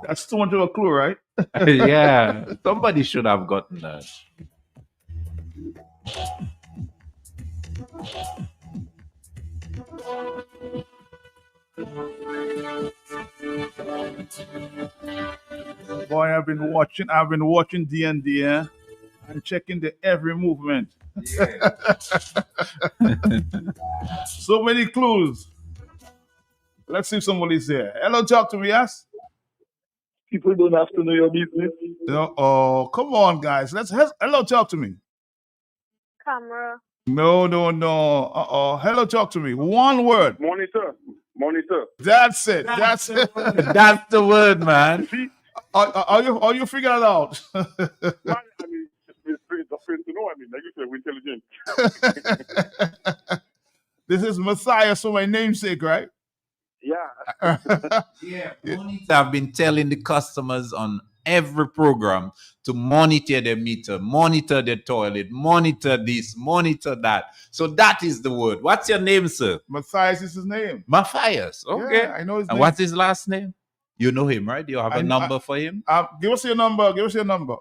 That's too much of a clue, right? Yeah, somebody should have gotten that. Boy, I've been watching D&D, and checking the every movement. Yeah. So many clues. Let's see if somebody's there. Hello, talk to me, yes? People don't have to know your business. Oh, come on, guys. Hello, talk to me. Camera. No. Hello, talk to me. One word. Monitor. That's it. That's it. That's the word, man. Are you figuring it out? Man, I mean, it's a friend to know. I mean, like you said, we're intelligent. This is Matthias for my namesake, right? Yeah. I've been telling the customers on every program to monitor their meter, monitor their toilet, monitor this, monitor that. So that is the word. What's your name, sir? Matthias is his name. Matthias. Okay. Yeah, I know his name. And what's his last name? You know him, right? You have a number for him? Give us your number. 295-4177.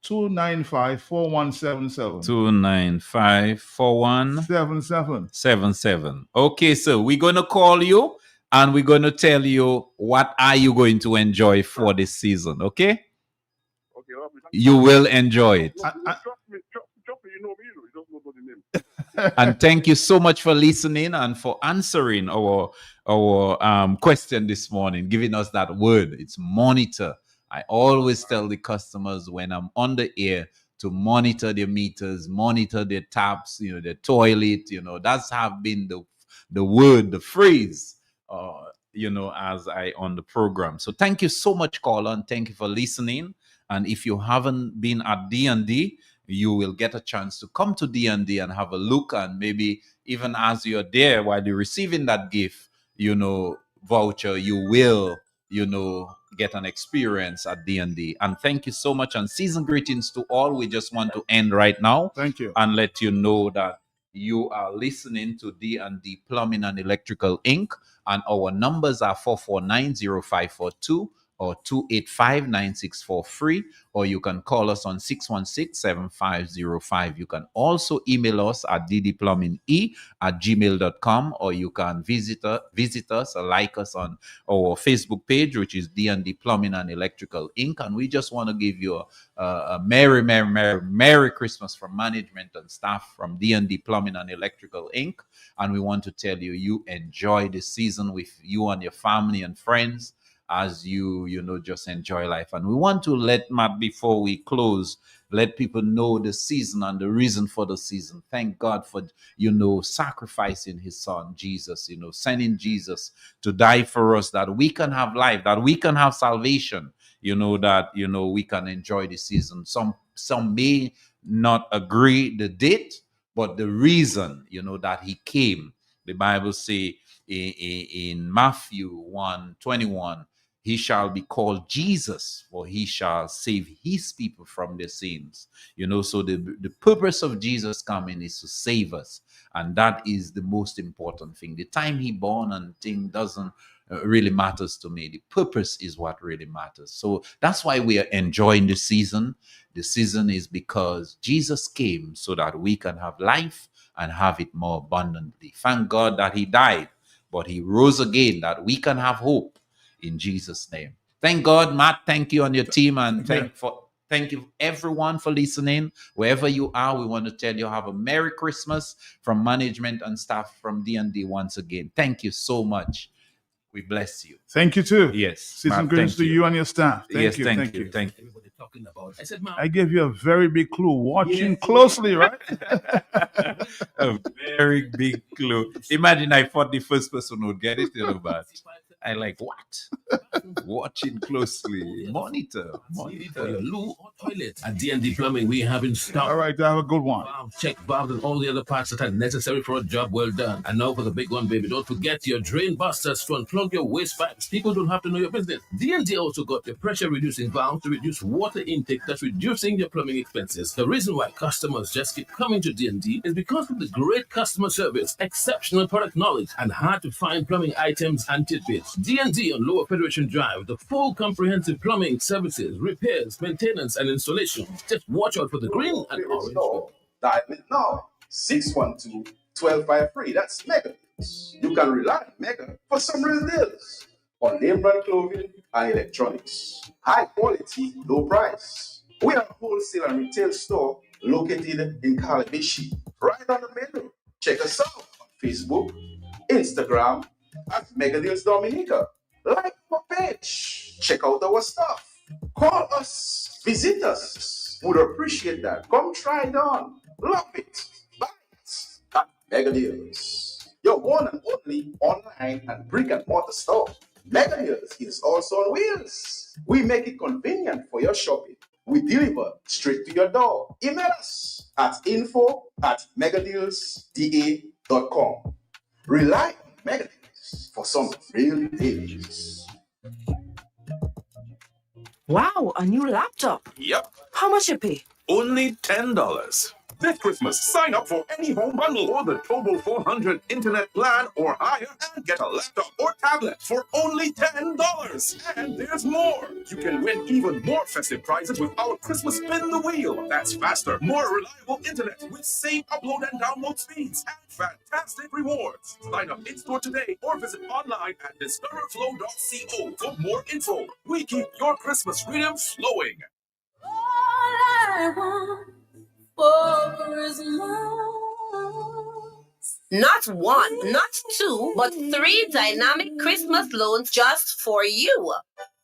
295-4177. 295-4177. Okay, so we're going to call you and we're going to tell you what are you going to enjoy for this season, okay? Okay, lovely. You will enjoy it. Trust me, you know me, you don't know the name. And thank you so much for listening and for answering our question this morning, giving us that word. It's monitor. I always tell the customers when I'm on the air to monitor their meters, monitor their taps, their toilet, that's have been the word, the phrase, as I on the program. So thank you so much, caller, and thank you for listening. And if you haven't been at D&D, you will get a chance to come to D&D and have a look, and maybe even as you're there while you're receiving that gift, voucher, you will, get an experience at D&D. And thank you so much, and season greetings to all. We just want to end right now. Thank you. And let you know that you are listening to D&D Plumbing and Electrical Inc. And our numbers are 449-0542 or 285-9643, or you can call us on 616-7505. You can also email us at ddplumbinge@gmail.com, or you can visit us or like us on our Facebook page, which is D&D Plumbing and Electrical Inc. And we just want to give you a Merry Christmas from management and staff from D&D Plumbing and Electrical Inc. And we want to tell you, you enjoy this season with you and your family and friends, as you just enjoy life. And we want to let Matt, before we close, let people know the season and the reason for the season. Thank God for sacrificing his son Jesus, sending Jesus to die for us, that we can have life, that we can have salvation, that we can enjoy the season. Some may not agree the date, but the reason that he came. The Bible say in Matthew 1:21, he shall be called Jesus, for he shall save his people from their sins. So the purpose of Jesus coming is to save us. And that is the most important thing. The time he born and thing doesn't really matters to me. The purpose is what really matters. So that's why we are enjoying the season. The season is because Jesus came so that we can have life and have it more abundantly. Thank God that he died, but he rose again that we can have hope in Jesus' name. Thank God, Matt. Thank you and your team, and thank you everyone for listening. Wherever you are, we want to tell you have a Merry Christmas from management and staff from D&D once again. Thank you so much. We bless you. Thank you too. Yes. Season greetings to you and your staff. Thank you. Thank you. Everybody talking about. I said, Mom. I gave you a very big clue. Watching closely, right? A very big clue. Imagine I thought the first person would get it, but I like, what? Watching closely. Monitor. For your loo or toilet. At D&D Plumbing, we have in stock. All right, have a good one. Check valves and all the other parts that are necessary for a job well done. And now for the big one, baby. Don't forget your drain busters to unplug your waste pipes. People don't have to know your business. D&D also got your pressure reducing valve to reduce water intake, thus reducing your plumbing expenses. The reason why customers just keep coming to D&D is because of the great customer service, exceptional product knowledge, and hard to find plumbing items and tidbits. D&D on Lower Federation Drive, the full comprehensive plumbing services, repairs, maintenance, and installation. Just watch out for the green and orange. Dial it now. 612-1253. That's Mega. You can rely on Mega for some real deals on name brand clothing and electronics. High quality, low price. We are a wholesale and retail store located in Calabishi, right on the menu. Check us out on Facebook, Instagram, at Mega Deals Dominica. Like our page. Check out our stuff. Call us. Visit us. Would appreciate that. Come try it on. Love it. Buy it. At Mega Deals. Your one and only online and brick and mortar store. Mega Deals is also on wheels. We make it convenient for your shopping. We deliver straight to your door. Email us at info@megadealsda.com. Rely on Mega Deals for some real deals. Wow, a new laptop. Yep. How much you pay? Only $10. This Christmas, sign up for any home bundle or the Tobo 400 internet plan or higher and get a laptop or tablet for only $10. And there's more. You can win even more festive prizes with our Christmas Spin the Wheel. That's faster, more reliable internet with same upload and download speeds and fantastic rewards. Sign up in-store today or visit online at discoverflow.co for more info. We keep your Christmas rhythm flowing. All I want for Christmas. Not one, not two, but 3 dynamic Christmas loans just for you.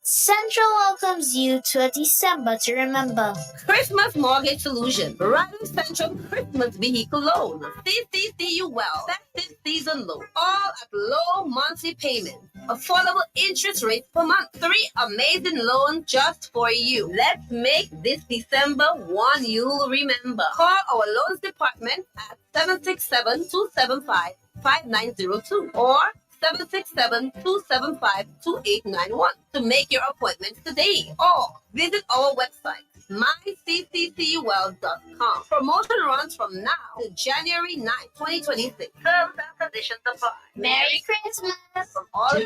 Central welcomes you to a December to remember. Christmas Mortgage Solution. Raleigh Central Christmas Vehicle Loan. CCCU Well. Festive Season Loan. All at low monthly payments. Affordable interest rates per month. 3 amazing loans just for you. Let's make this December one you'll remember. Call our loans department at 767-275-5902 or 767-275-2891 to make your appointment today, or visit our website, mycccuwell.com. Promotion runs from now to January 9, 2026. Terms and conditions apply. Merry Christmas! From all of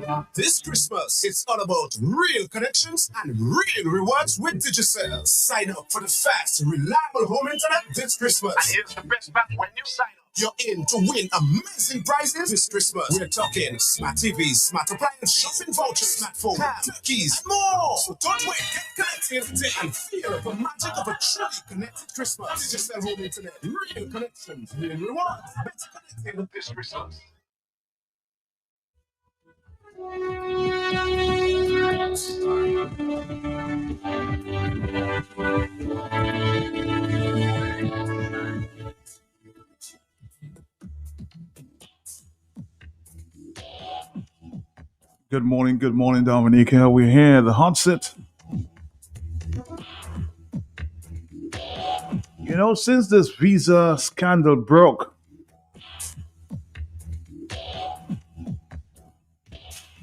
us. This Christmas, it's all about real connections and real rewards with Digicel. Sign up for the fast, reliable home internet this Christmas. And here's the best part: when you sign up, you're in to win amazing prizes this Christmas. We're talking smart TVs, smart appliance, shopping vouchers, smartphone, turkeys, and more. So don't wait, get connected today and feel the magic of a truly connected Christmas. Digicel home internet, real connections, real rewards, better connected this Christmas. Good morning, Dominica. We're here, the hot seat. You know, since this visa scandal broke,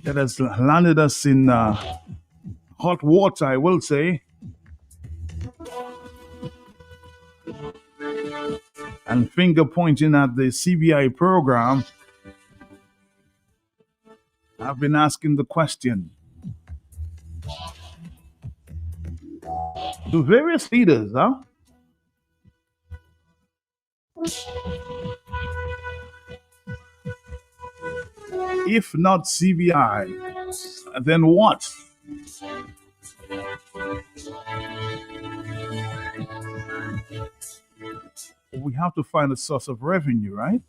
that has landed us in hot water, I will say. And finger pointing at the CBI program, I've been asking the question, to various leaders, if not CBI, then what? We have to find a source of revenue, right?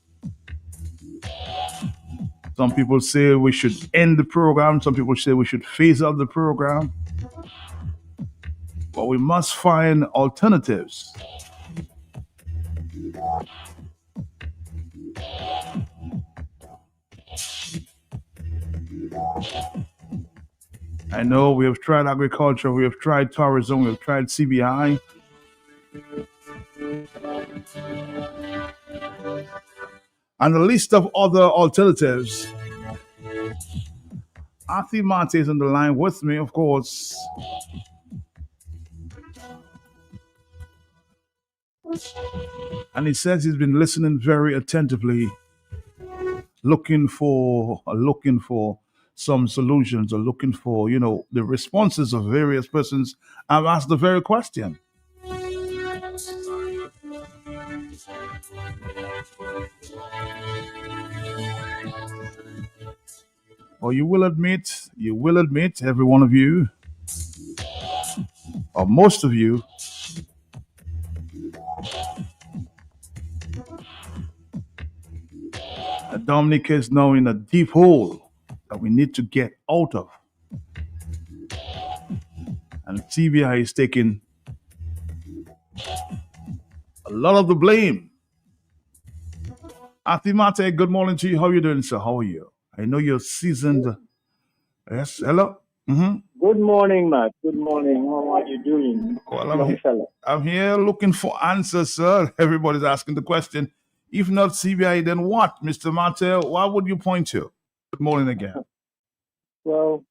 Some people say we should end the program. Some people say we should phase out the program. But we must find alternatives. I know we have tried agriculture, we have tried tourism, we have tried CBI. And a list of other alternatives. Arthur Mate is on the line with me, of course. And he says he's been listening very attentively, looking for some solutions, or looking for, the responses of various persons. I've asked the very question. Well, you will admit, every one of you, or most of you, that Dominic is now in a deep hole that we need to get out of. And CBI is taking a lot of the blame. Athimate, good morning to you. How are you doing, sir? How are you? I know you're seasoned. Yes, hello? Mm-hmm. Good morning, Matt. Good morning. How are you doing? Well, I'm here looking for answers, sir. Everybody's asking the question. If not CBI, then what? Mr. Mate, what would you point to? Good morning again. Well,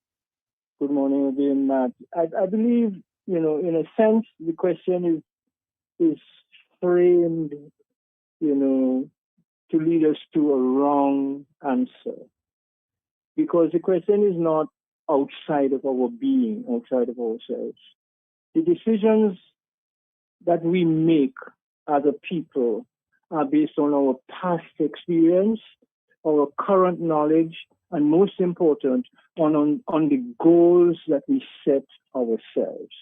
good morning again, Matt. I believe, in a sense, the question is framed, to lead us to a wrong answer. Because the question is not outside of our being, outside of ourselves. The decisions that we make as a people are based on our past experience, our current knowledge, and most important, on the goals that we set ourselves.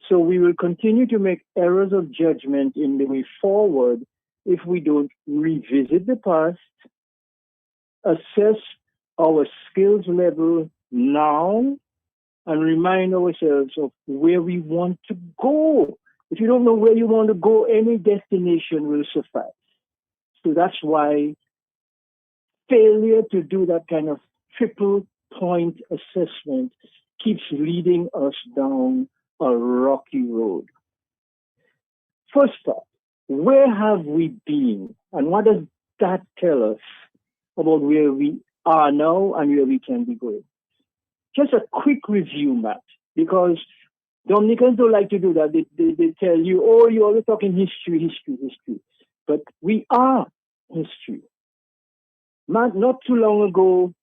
So we will continue to make errors of judgment in the way forward if we don't revisit the past, assess our skills level now, and remind ourselves of where we want to go. If you don't know where you want to go, any destination will suffice. So that's why failure to do that kind of triple point assessment keeps leading us down a rocky road. First off, where have we been? And what does that tell us about where we are now and where we can be going? Just a quick review, Matt, because Dominicans don't like to do that. They tell you, oh, you're always talking history. But we are history. Matt, not too long ago,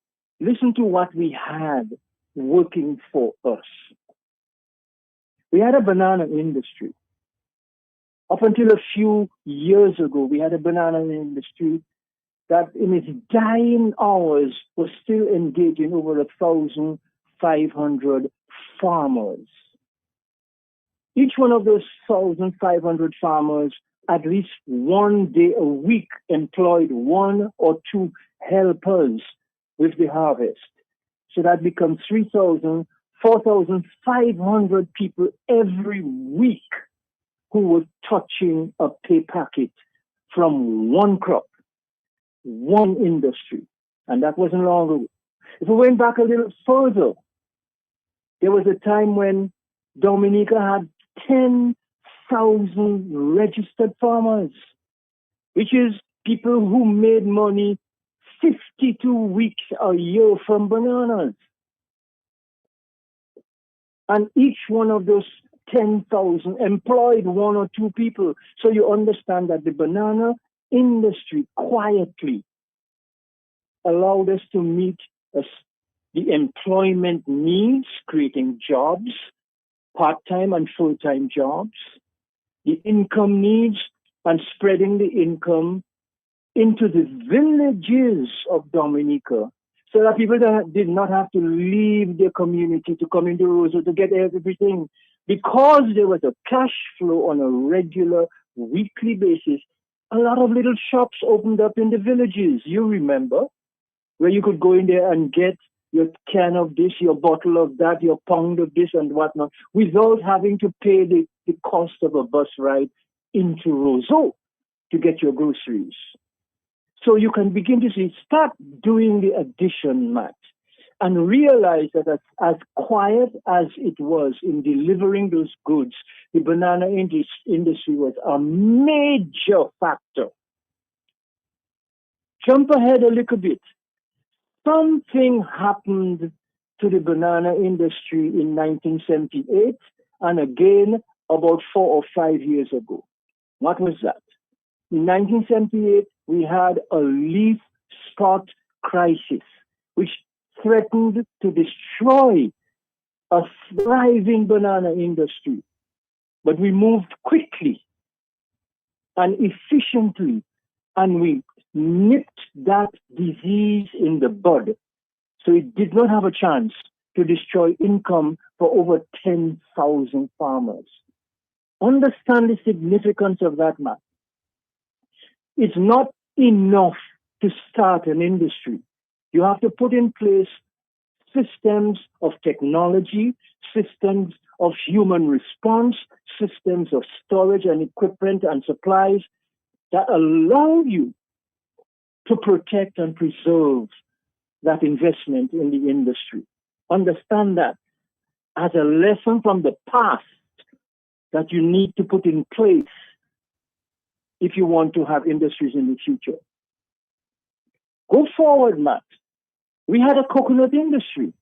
listen to what we had working for us. We had a banana industry. Up until a few years ago, we had a banana industry that in its dying hours was still engaging over 1,500 farmers. Each one of those 1,500 farmers, at least one day a week, employed one or two helpers with the harvest. So that becomes 3,000, 4,500 people every week who were touching a pay packet from one crop, one industry. And that wasn't long ago. If we went back a little further, there was a time when Dominica had 10,000 registered farmers, which is people who made money 52 weeks a year from bananas. And each one of those 10,000 employed one or two people. So you understand that the banana industry quietly allowed us to meet the employment needs, creating jobs, part-time and full-time jobs, the income needs, and spreading the income into the villages of Dominica, so that people did not have to leave their community to come into Roseau to get everything. Because there was a cash flow on a regular, weekly basis, a lot of little shops opened up in the villages. You remember, where you could go in there and get your can of this, your bottle of that, your pound of this and whatnot, without having to pay the cost of a bus ride into Roseau to get your groceries. So you can begin to see, start doing the addition, Matt, and realize that as quiet as it was in delivering those goods, the banana industry was a major factor. Jump ahead a little bit. Something happened to the banana industry in 1978 and again about 4 or 5 years ago. What was that? In 1978, we had a leaf spot crisis, which threatened to destroy a thriving banana industry. But we moved quickly and efficiently, and we nipped that disease in the bud. So it did not have a chance to destroy income for over 10,000 farmers. Understand the significance of that, Matt. It's not enough to start an industry. You have to put in place systems of technology, systems of human response, systems of storage and equipment and supplies that allow you to protect and preserve that investment in the industry. Understand that as a lesson from the past that you need to put in place if you want to have industries in the future. Go forward, Matt. We had a coconut industry.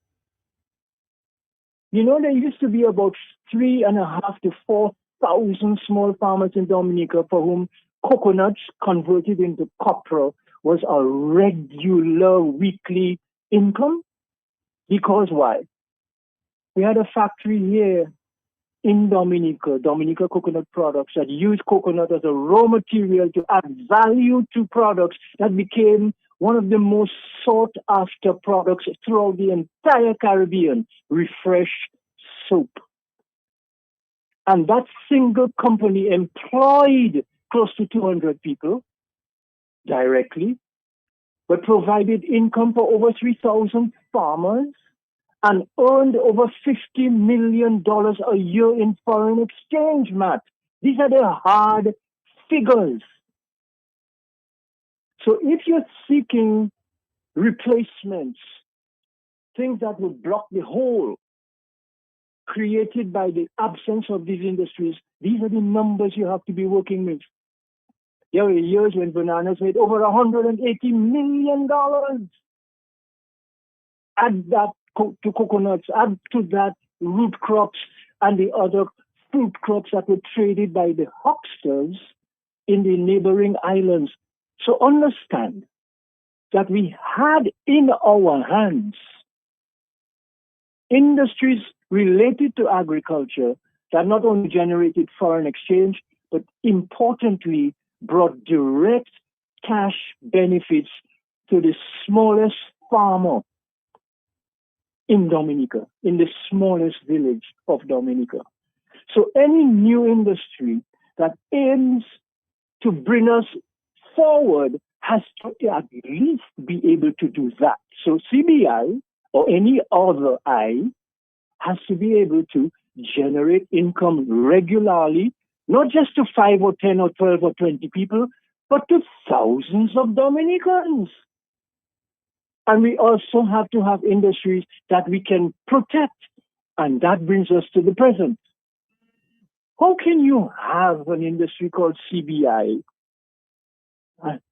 You know, there used to be about 3,500 to 4,000 small farmers in Dominica for whom coconuts converted into copra was a regular weekly income. Because why? We had a factory here in Dominica, Dominica Coconut Products, that used coconut as a raw material to add value to products that became one of the most sought after products throughout the entire Caribbean, Refresh soap. And that single company employed close to 200 people directly, but provided income for over 3,000 farmers and earned over $50 million a year in foreign exchange, Matt. These are the hard figures. So if you're seeking replacements, things that would block the hole created by the absence of these industries, these are the numbers you have to be working with. There were years when bananas made over $180 million. Add that to coconuts, add to that root crops and the other fruit crops that were traded by the hucksters in the neighboring islands. So understand that we had in our hands industries related to agriculture that not only generated foreign exchange, but importantly brought direct cash benefits to the smallest farmer in Dominica, in the smallest village of Dominica. So any new industry that aims to bring us forward has to at least be able to do that. So CBI or any other I has to be able to generate income regularly, not just to 5 or 10 or 12 or 20 people, but to thousands of Dominicans. And we also have to have industries that we can protect. And that brings us to the present. How can you have an industry called CBI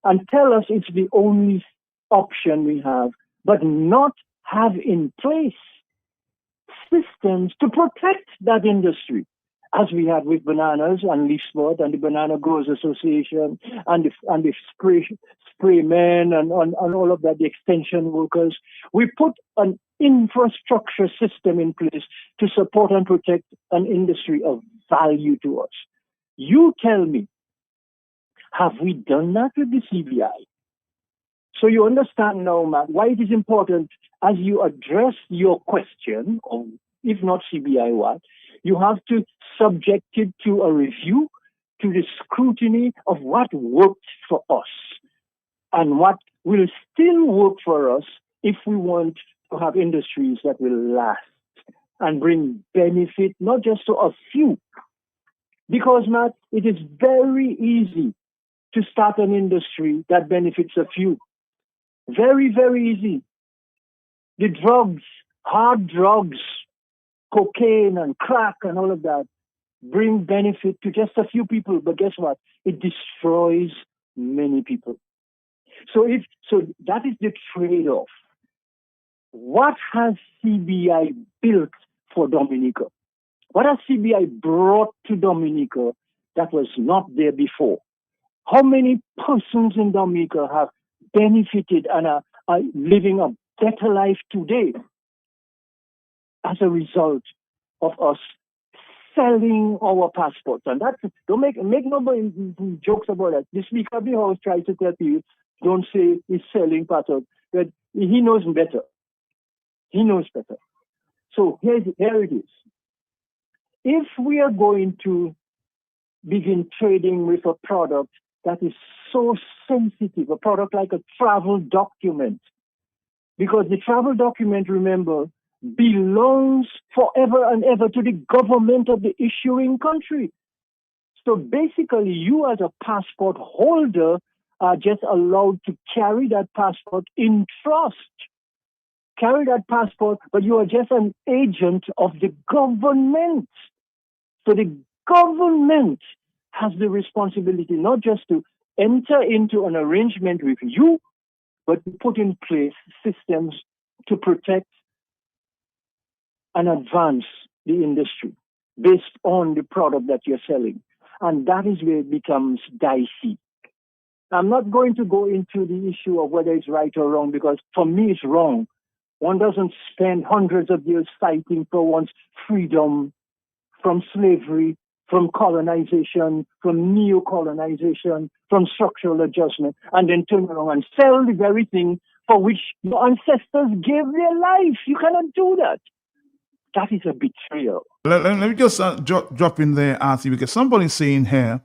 and tell us it's the only option we have, but not have in place systems to protect that industry, as we had with bananas and leaf spot and the Banana Growers Association and the spray men and all of that, the extension workers. We put an infrastructure system in place to support and protect an industry of value to us. You tell me, have we done that with the CBI? So you understand now, Matt, why it is important as you address your question, or if not CBI, what? You have to subject it to a review, to the scrutiny of what worked for us and what will still work for us if we want to have industries that will last and bring benefit not just to a few. Because, Matt, it is very easy to start an industry that benefits a few. Very, very easy. The drugs, hard drugs, cocaine and crack and all of that bring benefit to just a few people. But guess what? It destroys many people. So that is the trade-off. What has CBI built for Dominica? What has CBI brought to Dominica that was not there before? How many persons in Dominica have benefited and are living a better life today as a result of us selling our passports? And that's, don't make nobody jokes about that. The Speaker of the House tries to tell you, don't say he's selling passports, but he knows better. He knows better. So here it is. If we are going to begin trading with a product that is so sensitive, a product like a travel document, because the travel document, remember, belongs forever and ever to the government of the issuing country. So basically, you as a passport holder are just allowed to carry that passport in trust. Carry that passport, but you are just an agent of the government. So the government has the responsibility not just to enter into an arrangement with you, but to put in place systems to protect and advance the industry based on the product that you're selling. And that is where it becomes dicey. I'm not going to go into the issue of whether it's right or wrong, because for me it's wrong. One doesn't spend hundreds of years fighting for one's freedom from slavery, from colonization, from neo-colonization, from structural adjustment, and then turn around and sell the very thing for which your ancestors gave their life. You cannot do that. That is a betrayal. Let me just drop in there, Arthur, because somebody's saying here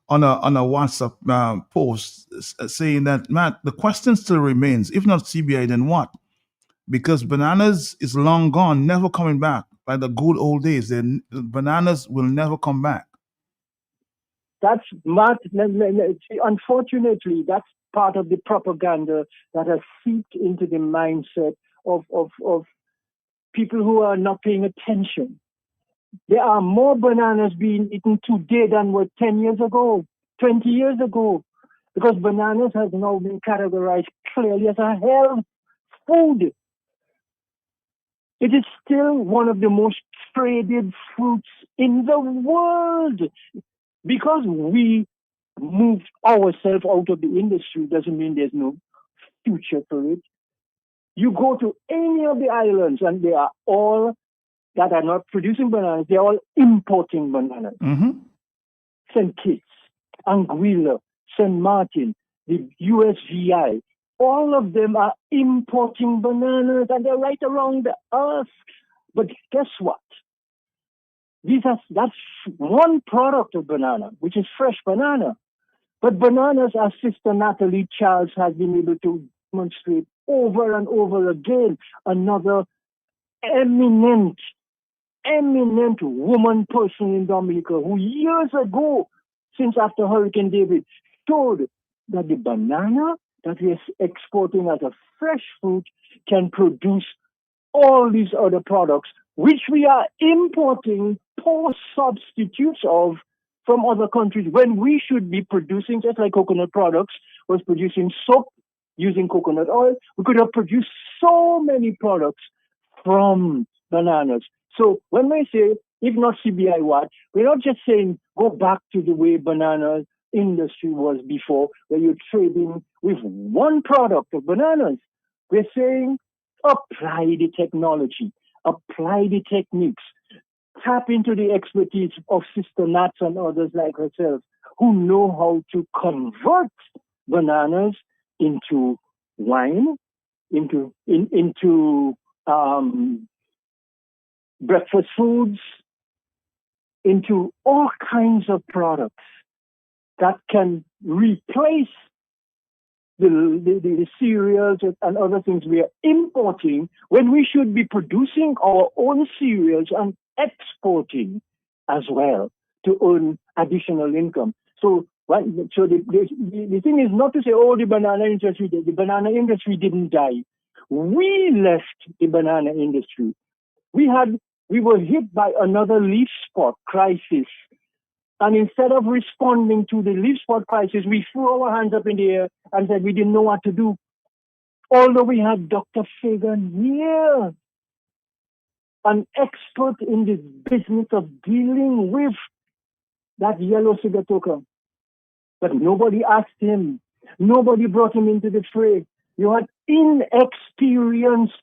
on a WhatsApp post saying that, Matt, the question still remains, if not CBI, then what? Because bananas is long gone, never coming back. Like the good old days, the bananas will never come back. That's not, unfortunately, that's part of the propaganda that has seeped into the mindset of people who are not paying attention. There are more bananas being eaten today than were 10 years ago, 20 years ago, because bananas has now been categorized clearly as a health food. It is still one of the most traded fruits in the world. Because we moved ourselves out of the industry doesn't mean there's no future for it. You go to any of the islands and they are all that are not producing bananas, they're all importing bananas. Mm-hmm. St. Kitts, Anguilla, St. Martin, the USVI, all of them are importing bananas and they're right around the earth. But guess what? That's one product of banana, which is fresh banana. But bananas, as Sister Natalie Charles has been able to demonstrate over and over again, another eminent woman person in Dominica who years ago, since after Hurricane David, showed that the banana that we are exporting as a fresh fruit can produce all these other products, which we are importing poor substitutes of from other countries when we should be producing, just like coconut products was producing soap, using coconut oil. We could have produced so many products from bananas. So when we say, if not CBI what, we're not just saying go back to the way banana industry was before, where you're trading with one product of bananas. We're saying apply the technology, apply the techniques, tap into the expertise of Sister Nats and others like herself who know how to convert bananas into wine, into breakfast foods, into all kinds of products that can replace the cereals and other things we are importing when we should be producing our own cereals and exporting as well to earn additional income. So the thing is not to say, oh, the banana industry did. The banana industry didn't die. We left the banana industry. We were hit by another leaf spot crisis. And instead of responding to the leaf spot crisis, we threw our hands up in the air and said we didn't know what to do. Although we had Dr. Fagan here, an expert in the business of dealing with that yellow sigatoka. But nobody asked him. Nobody brought him into the fray. You had inexperienced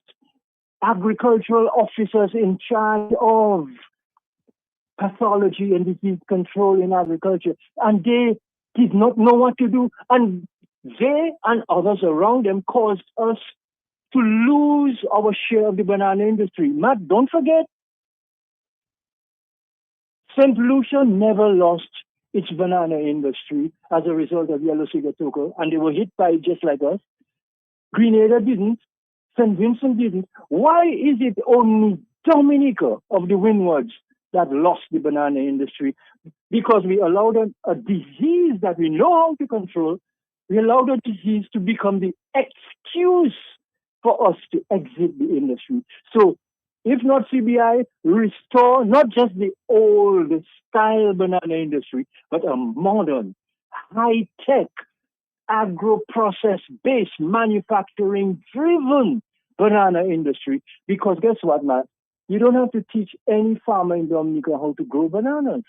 agricultural officers in charge of pathology and disease control in agriculture, and they did not know what to do. And they and others around them caused us to lose our share of the banana industry. Matt, don't forget, St. Lucia never lost its banana industry as a result of yellow sigatoka, and they were hit by it just like us. Grenada didn't. St. Vincent didn't. Why is it only Dominica of the Windwards that lost the banana industry? Because we allowed a disease that we know how to control, we allowed a disease to become the excuse for us to exit the industry. So, if not CBI, restore not just the old style banana industry, but a modern, high-tech, agro-process-based, manufacturing-driven banana industry. Because guess what, Matt? You don't have to teach any farmer in Dominica how to grow bananas.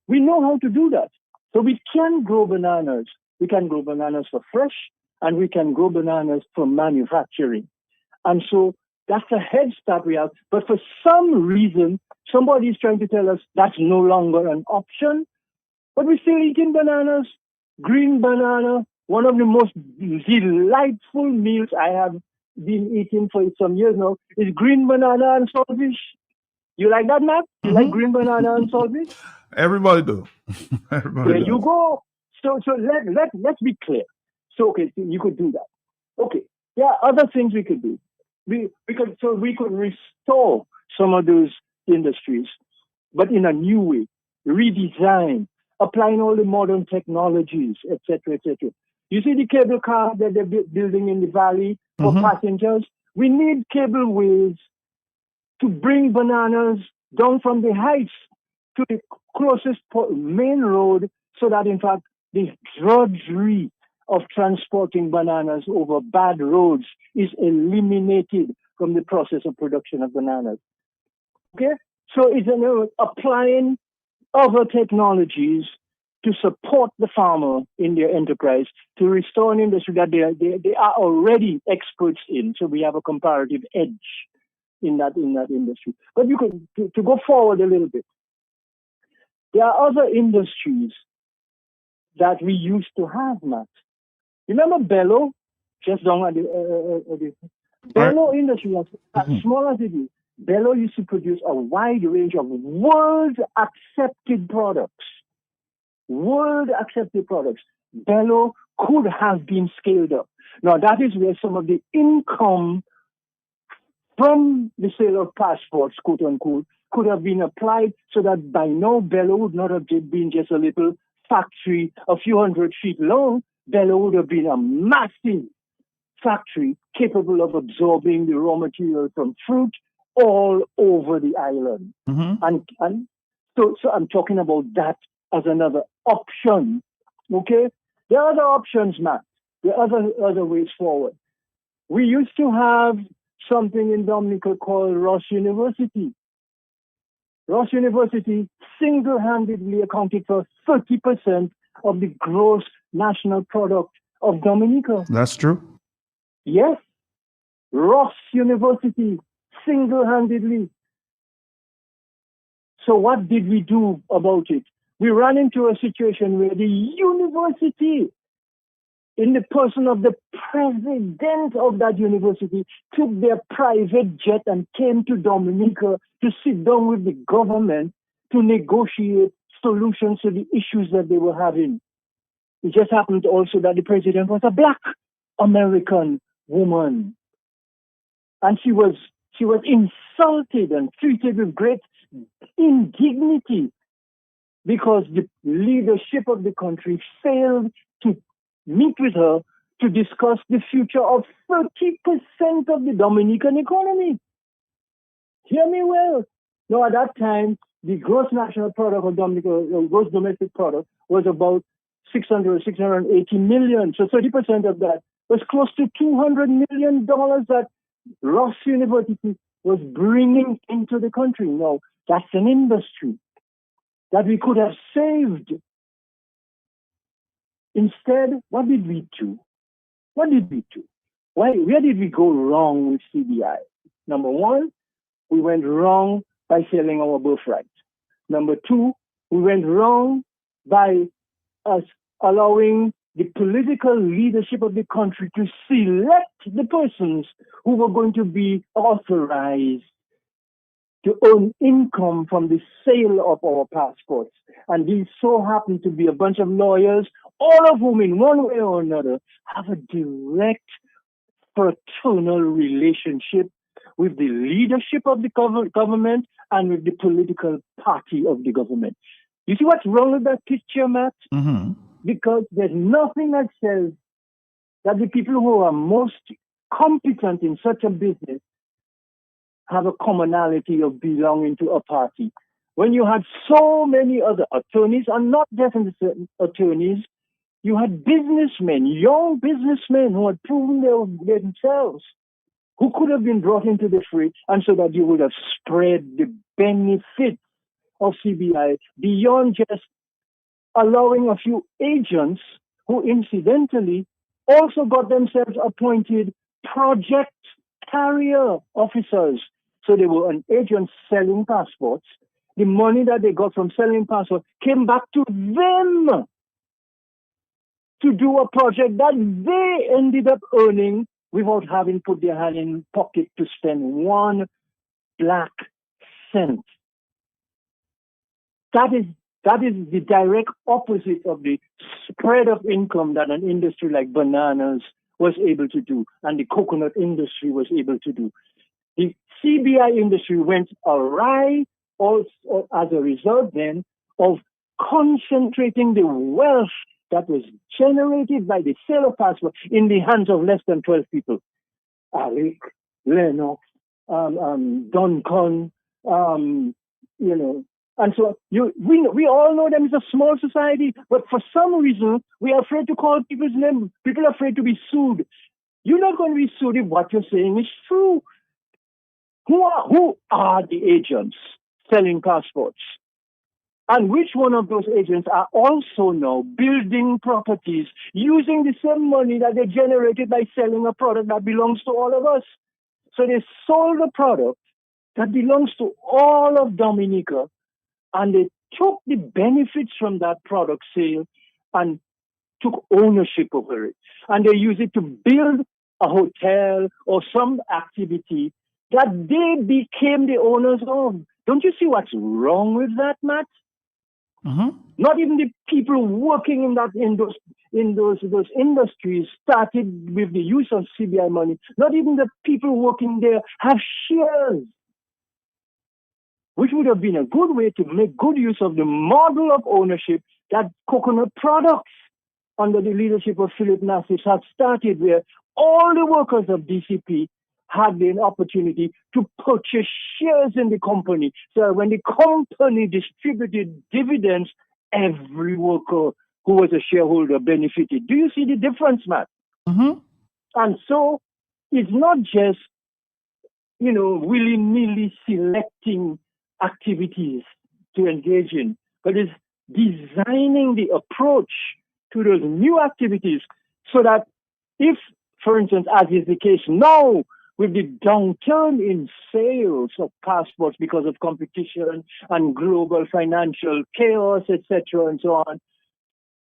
We know how to do that. So we can grow bananas. We can grow bananas for fresh, and we can grow bananas for manufacturing. And so that's a head start we have. But for some reason, somebody is trying to tell us that's no longer an option. But we're still eating bananas. Green banana, one of the most delightful meals I have been eating for some years now, is green banana and saltfish. You like that, Matt? You like green banana and saltfish? Everybody do. Everybody There does. you go. So let's be clear. So okay, so you could do that. Okay, there are other things we could do. We could restore some of those industries, but in a new way, redesign, applying all the modern technologies, etc., etc. You see the cable car that they're building in the valley for passengers? We need cableways to bring bananas down from the heights to the closest main road so that, in fact, the drudgery of transporting bananas over bad roads is eliminated from the process of production of bananas. Okay? So it's applying other technologies to support the farmer in their enterprise, to restore an industry that they are already experts in. So we have a comparative edge in that industry. But you could, to go forward a little bit, there are other industries that we used to have, Matt. Remember Bello? Just down at the Bello industry, as small as it is, Bello used to produce a wide range of world-accepted products. World-accepted products. Bello could have been scaled up. Now, that is where some of the income from the sale of passports, quote-unquote, could have been applied so that by now Bello would not have been just a little factory a few hundred feet long. Bello would have been a massive factory capable of absorbing the raw material from fruit all over the island. And so I'm talking about that as another option. Okay? There are other options, Matt. There are other ways forward. We used to have something in Dominica called Ross University. Ross University single-handedly accounted for 30% of the gross national product of Dominica. That's true. Yes, Ross University, single-handedly. So what did we do about it? We ran into a situation where the university, in the person of the president of that university, took their private jet and came to Dominica to sit down with the government to negotiate solutions to the issues that they were having. It just happened also that the president was a Black American woman. And she was insulted and treated with great indignity because the leadership of the country failed to meet with her to discuss the future of 30% of the Dominican economy. Hear me well. Now, at that time, the gross national product of Dominica, gross domestic product, was about 680 million. So 30% of that was close to $200 million that Ross University was bringing into the country. Now, that's an industry that we could have saved. Instead, what did we do? Where did we go wrong with CBI? Number one, we went wrong by selling our birthright. Number two, we went wrong by us allowing the political leadership of the country to select the persons who were going to be authorized to earn income from the sale of our passports. And these so happen to be a bunch of lawyers, all of whom in one way or another have a direct fraternal relationship with the leadership of the government and with the political party of the government. You see what's wrong with that picture, Matt? Mm-hmm. Because there's nothing that says that the people who are most competent in such a business have a commonality of belonging to a party. When you had so many other attorneys, and not definitely attorneys, you had businessmen, young businessmen who had proven themselves, who could have been brought into the fray, and so that you would have spread the benefits of CBI beyond just allowing a few agents who incidentally also got themselves appointed project carrier officers. So they were an agent selling passports. The money that they got from selling passports came back to them to do a project that they ended up earning without having put their hand in pocket to spend one black cent. That is the direct opposite of the spread of income that an industry like bananas was able to do and the coconut industry was able to do. The CBI industry went awry also as a result then of concentrating the wealth that was generated by the sale of passports in the hands of less than 12 people. Alec, Lennox, Duncan, and so we all know them as a small society, but for some reason, we are afraid to call people's names. People are afraid to be sued. You're not going to be sued if what you're saying is true. Who are the agents selling passports? And which one of those agents are also now building properties using the same money that they generated by selling a product that belongs to all of us? So they sold a product that belongs to all of Dominica, and they took the benefits from that product sale and took ownership over it. And they use it to build a hotel or some activity that they became the owners of. Don't you see what's wrong with that, Matt? Mm-hmm. Not even the people working in those industries started with the use of CBI money. Not even the people working there have shares, which would have been a good way to make good use of the model of ownership that coconut products under the leadership of Philip Nassif have started, where all the workers of DCP had the opportunity to purchase shares in the company. So when the company distributed dividends, every worker who was a shareholder benefited. Do you see the difference, Matt? Mm-hmm. And so it's not just, willy-nilly selecting activities to engage in, but it's designing the approach to those new activities so that if, for instance, as is the case now, with the downturn in sales of passports because of competition and global financial chaos, etc., and so on,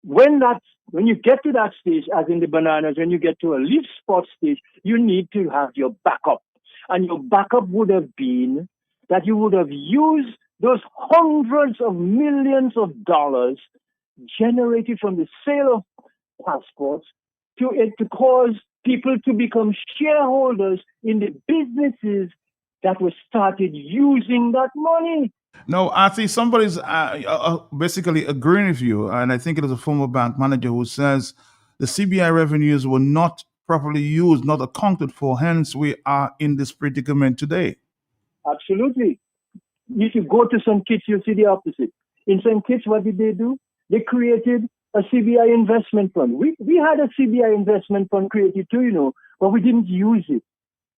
when you get to that stage, as in the bananas, when you get to a leaf spot stage, you need to have your backup. And your backup would have been that you would have used those hundreds of millions of dollars generated from the sale of passports to cause people to become shareholders in the businesses that were started using that money. No, I think somebody's basically agreeing with you, and I think it is a former bank manager who says the CBI revenues were not properly used, not accounted for. Hence, we are in this predicament today. Absolutely. If you go to St. Kitts, you'll see the opposite. In St. Kitts, what did they do? They created a CBI investment fund. We had a CBI investment fund created too, but we didn't use it.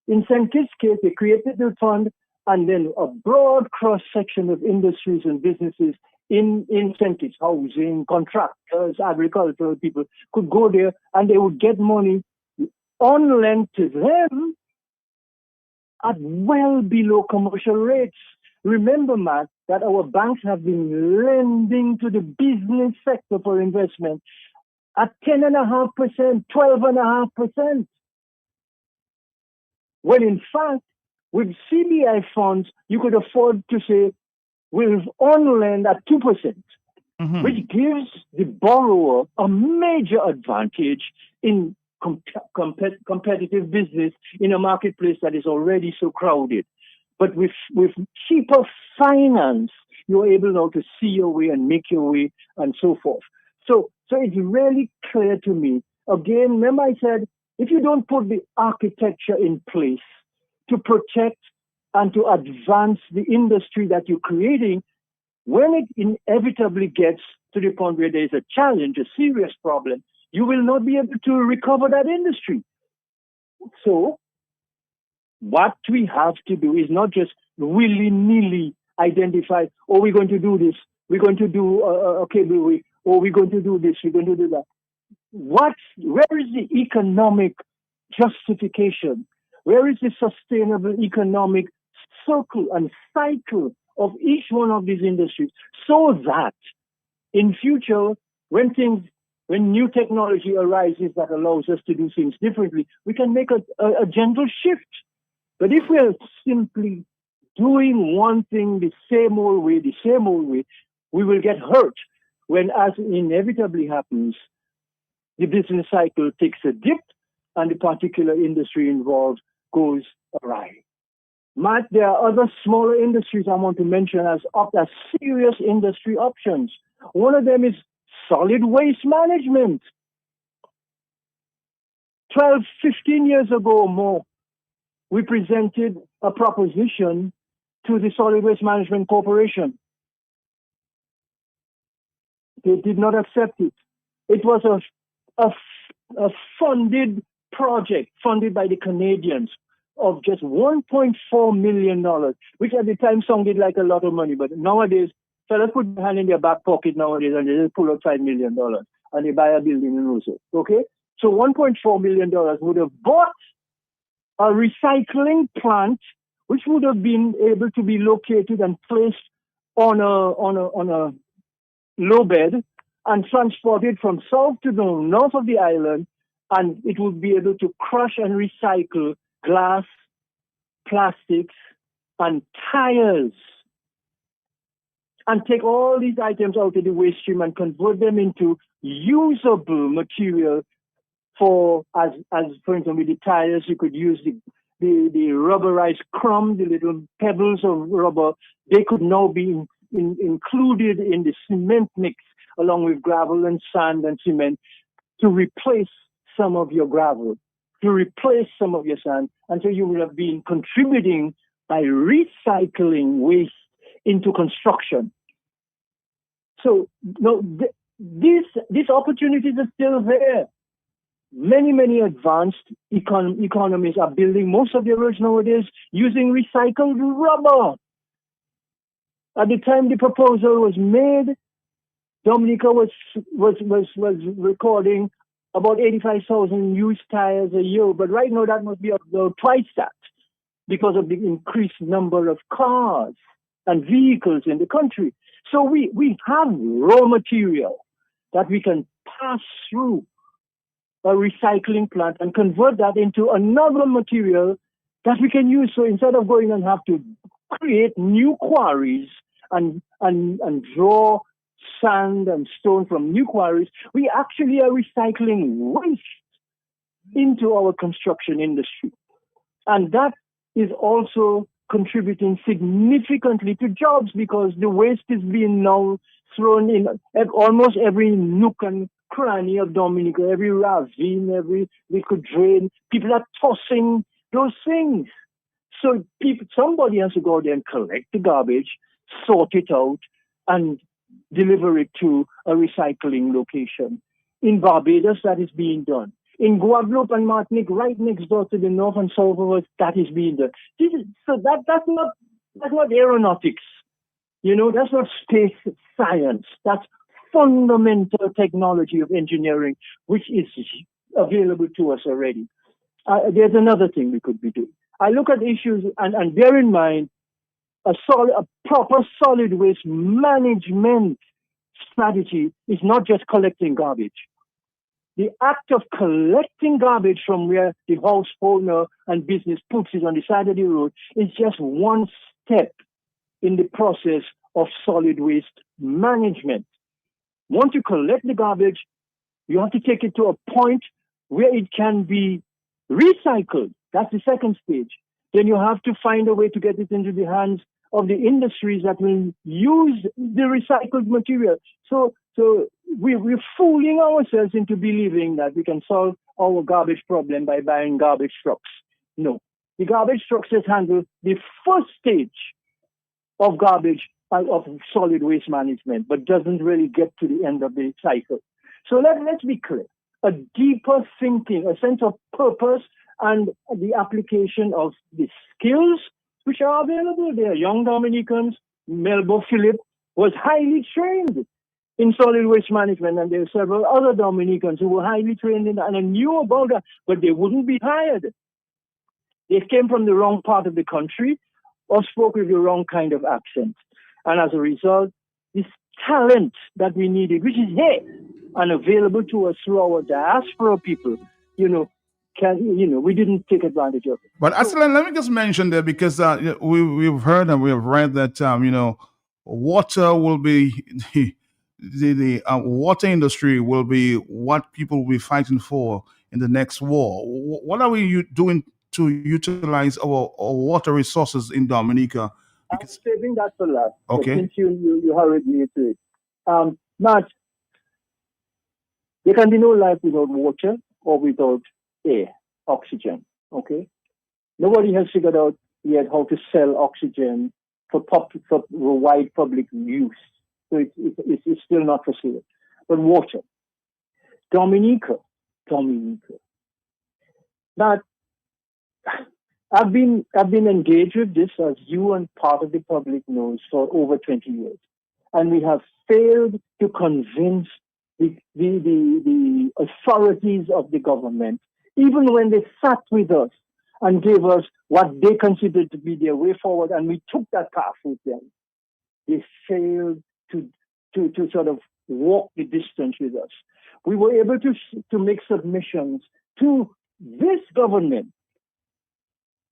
In St. Kitts' case, they created the fund, and then a broad cross-section of industries and businesses in St. Kitts, housing, contractors, agricultural people, could go there and they would get money on lent to them at well below commercial rates. Remember, Matt, that our banks have been lending to the business sector for investment at 10.5%, 12.5%. When in fact, with CBI funds, you could afford to say, we'll on lend at 2%, which gives the borrower a major advantage in competitive business in a marketplace that is already so crowded. But with cheaper finance, you're able now to see your way and make your way and so forth. So it's really clear to me. Again, remember I said, if you don't put the architecture in place to protect and to advance the industry that you're creating, when it inevitably gets to the point where there's a challenge, a serious problem, you will not be able to recover that industry. So what we have to do is not just willy-nilly identify, we're going to do this, we're going to do a cableway, we're going to do this, we're going to do that. Where is the economic justification? Where is the sustainable economic circle and cycle of each one of these industries so that in future, when new technology arises that allows us to do things differently, we can make a gentle shift. But if we're simply doing one thing the same old way, we will get hurt when, as inevitably happens, the business cycle takes a dip and the particular industry involved goes awry. Matt, there are other smaller industries I want to mention as serious industry options. One of them is solid waste management. 12, 15 years ago or more, we presented a proposition to the Solid Waste Management Corporation. They did not accept it. It was a funded project, funded by the Canadians, of just $1.4 million, which at the time sounded like a lot of money. But nowadays, fellas put their hand in their back pocket nowadays and they just pull out $5 million and they buy a building in Roseau. Okay? So $1.4 million would have bought a recycling plant, which would have been able to be located and placed on a low bed and transported from south to the north of the island, and it would be able to crush and recycle glass, plastics, and tires, and take all these items out of the waste stream and convert them into usable material for for instance, with the tires, you could use the rubberized crumb, the little pebbles of rubber. They could now be included in the cement mix along with gravel and sand and cement to replace some of your gravel, to replace some of your sand. And so you will have been contributing by recycling waste into construction. So these opportunities are still there. many advanced economies are building most of their roads nowadays using recycled rubber. At the time the proposal was made, Dominica was recording about 85,000 used tires a year, but right now that must be about twice that because of the increased number of cars and vehicles in the country. So we have raw material that we can pass through a recycling plant and convert that into another material that we can use. So instead of going and have to create new quarries and draw sand and stone from new quarries, we actually are recycling waste into our construction industry. And that is also contributing significantly to jobs because the waste is being now thrown in almost every nook and cranny of Dominica, every ravine, every liquid drain. People are tossing those things. So somebody has to go there and collect the garbage, sort it out, and deliver it to a recycling location. In Barbados, that is being done. In Guadeloupe and Martinique, right next door to the north and south of us, that is being done. That's not aeronautics. That's not space science. That's fundamental technology of engineering, which is available to us already. There's another thing we could be doing. I look at issues and bear in mind a proper solid waste management strategy is not just collecting garbage. The act of collecting garbage from where the house owner and business puts it on the side of the road is just one step in the process of solid waste management. Once you collect the garbage, you have to take it to a point where it can be recycled. That's the second stage. Then you have to find a way to get it into the hands of the industries that will use the recycled material. So we're fooling ourselves into believing that we can solve our garbage problem by buying garbage trucks. No. The garbage trucks just handle the first stage of garbage of solid waste management, but doesn't really get to the end of the cycle. So let's be clear. A deeper thinking, a sense of purpose, and the application of the skills which are available. There are young Dominicans. Melbo Philip was highly trained in solid waste management, and there are several other Dominicans who were highly trained in that and knew about that, but they wouldn't be hired. They came from the wrong part of the country or spoke with the wrong kind of accent. And as a result, this talent that we needed, which is here and available to us through our diaspora people, we didn't take advantage of it. But Aslan, let me just mention there because we've heard and we have read that water will be the water industry will be what people will be fighting for in the next war. What are we doing to utilize our water resources in Dominica? I'm saving that for last. Okay. Since you hurried me to it, Matt, there can be no life without water or without air, oxygen. Okay. Nobody has figured out yet how to sell oxygen for wide public use. So it's still not for sale. But water, Dominica. Now, I've been engaged with this, as you and part of the public knows, for over 20 years, and we have failed to convince the authorities of the government, even when they sat with us and gave us what they considered to be their way forward, and we took that path with them. They failed to sort of walk the distance with us. We were able to make submissions to this government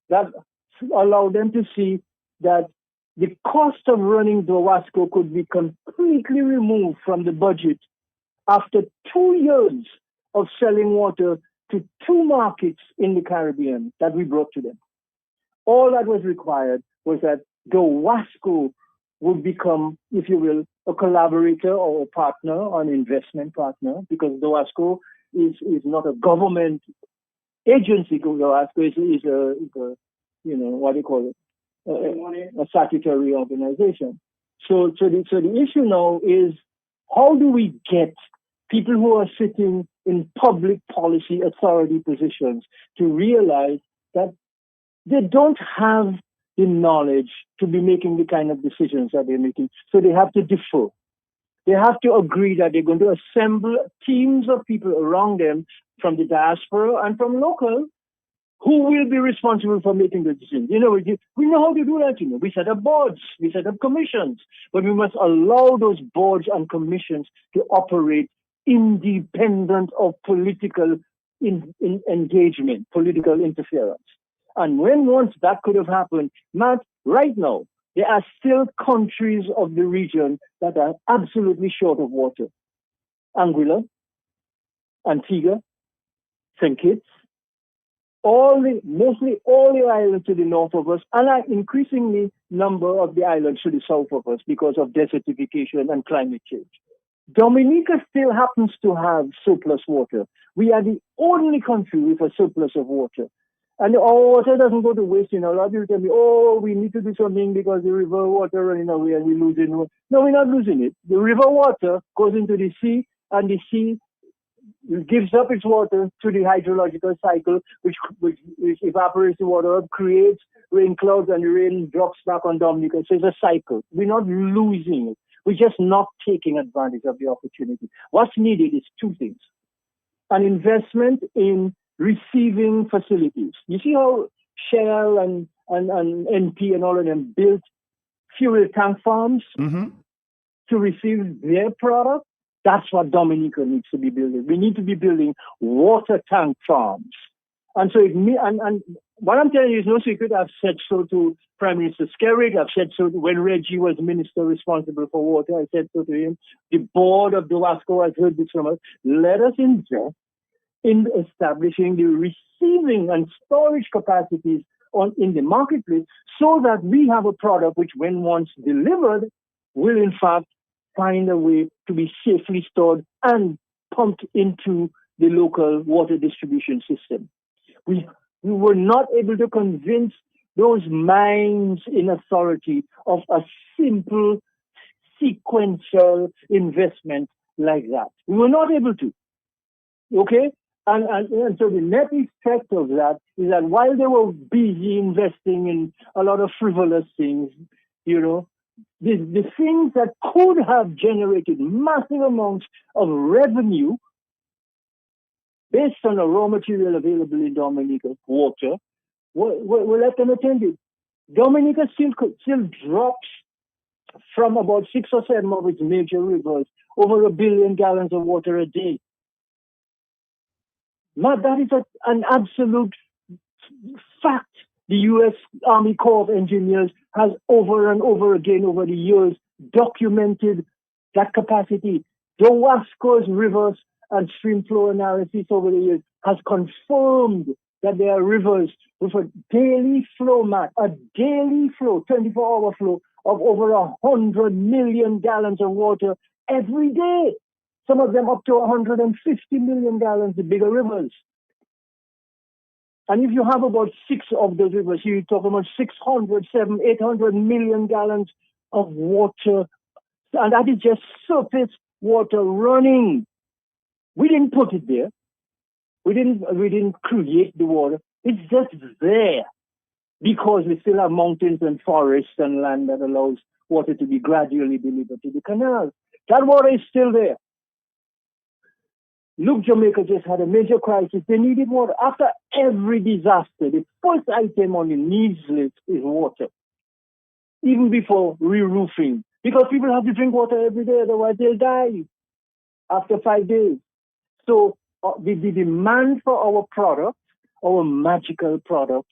that allowed them to see that the cost of running DOWASCO could be completely removed from the budget after 2 years of selling water to 2 markets in the Caribbean that we brought to them. All that was required was that DOWASCO would become, if you will, a collaborator or a partner or an investment partner, because DOWASCO is not a government agency. DOWASCO is a what do you call it? A statutory organization. So the issue now is, how do we get people who are sitting in public policy authority positions to realize that they don't have the knowledge to be making the kind of decisions that they're making. So they have to defer. They have to agree that they're going to assemble teams of people around them from the diaspora and from local who will be responsible for making the decisions. You know, we know how to do that. You know, we set up boards, we set up commissions, but we must allow those boards and commissions to operate independent of political engagement, political interference. And once that could have happened, Matt, right now, there are still countries of the region that are absolutely short of water. Anguilla, Antigua, St. Kitts, mostly all the islands to the north of us, and an increasingly number of the islands to the south of us because of desertification and climate change. Dominica still happens to have surplus water. We are the only country with a surplus of water. And our water doesn't go to waste. You know, a lot of people tell me, oh, we need to do something because the river water running away and we're losing it. No, we're not losing it. The river water goes into the sea, and the sea gives up its water to the hydrological cycle, which evaporates the water up, creates rain clouds, and the rain drops back on Dominica. So it's a cycle. We're not losing it. We're just not taking advantage of the opportunity. What's needed is two things. An investment in receiving facilities. You see how Shell and NP and all of them built fuel tank farms to receive their product? That's what Dominica needs to be building. We need to be building water tank farms. And so, and what I'm telling you is no secret. I've said so to Prime Minister Skerritt. I've said so when Reggie was minister responsible for water. I said so to him. The board of DOWASCO has heard this from us. Let us invest in establishing the receiving and storage capacities in the marketplace so that we have a product which, when once delivered, will in fact find a way to be safely stored and pumped into the local water distribution system. We were not able to convince those minds in authority of a simple sequential investment like that. We were not able to. Okay? And so the net effect of that is that while they were busy investing in a lot of frivolous things, you know, the things that could have generated massive amounts of revenue based on the raw material available in Dominica, water, we'll let them attend it. Dominica still drops from about 6 or 7 of its major rivers over 1 billion gallons of water a day. Now, that is an absolute fact. The U.S. Army Corps of Engineers has over and over again over the years documented that capacity. DOWASCO's rivers and stream flow analysis over the years has confirmed that there are rivers with a daily flow, 24-hour flow of over 100 million gallons of water every day. Some of them up to 150 million gallons, the bigger rivers. And if you have about 6 of those rivers, you're talking about 600, 700, 800 million gallons of water. And that is just surface water running. We didn't put it there. We didn't create the water. It's just there because we still have mountains and forests and land that allows water to be gradually delivered to the canals. That water is still there. Look, Jamaica just had a major crisis. They needed water. After every disaster, the first item on the needs list is water. Even before re-roofing. Because people have to drink water every day, otherwise they'll die after 5 days. So the demand for our product, our magical product,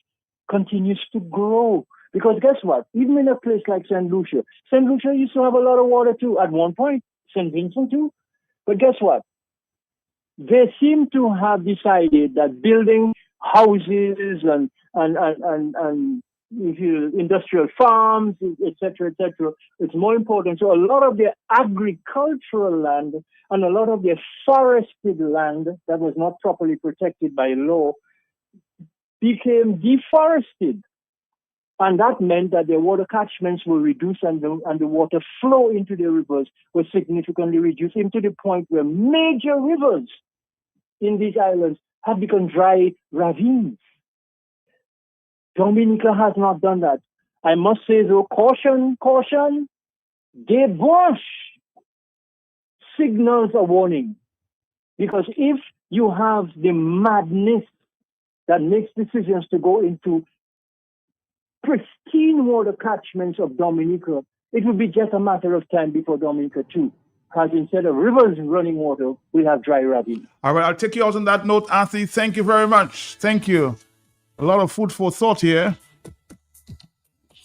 continues to grow. Because guess what? Even in a place like St. Lucia used to have a lot of water too at one point. St. Vincent too. But guess what? They seem to have decided that building houses and industrial farms, etc., it's more important. So a lot of their agricultural land and a lot of their forested land that was not properly protected by law became deforested. And that meant that their water catchments were reduced and the water flow into the rivers was significantly reduced, into the point where major rivers in these islands have become dry ravines. Dominica has not done that. I must say, though, caution, caution. Debauch signals a warning. Because if you have the madness that makes decisions to go into pristine water catchments of Dominica, it will be just a matter of time before Dominica too. Because instead of rivers running water, we have dry ravines. All right, I'll take you out on that note, Anthony. Thank you very much. Thank you. A lot of food for thought here.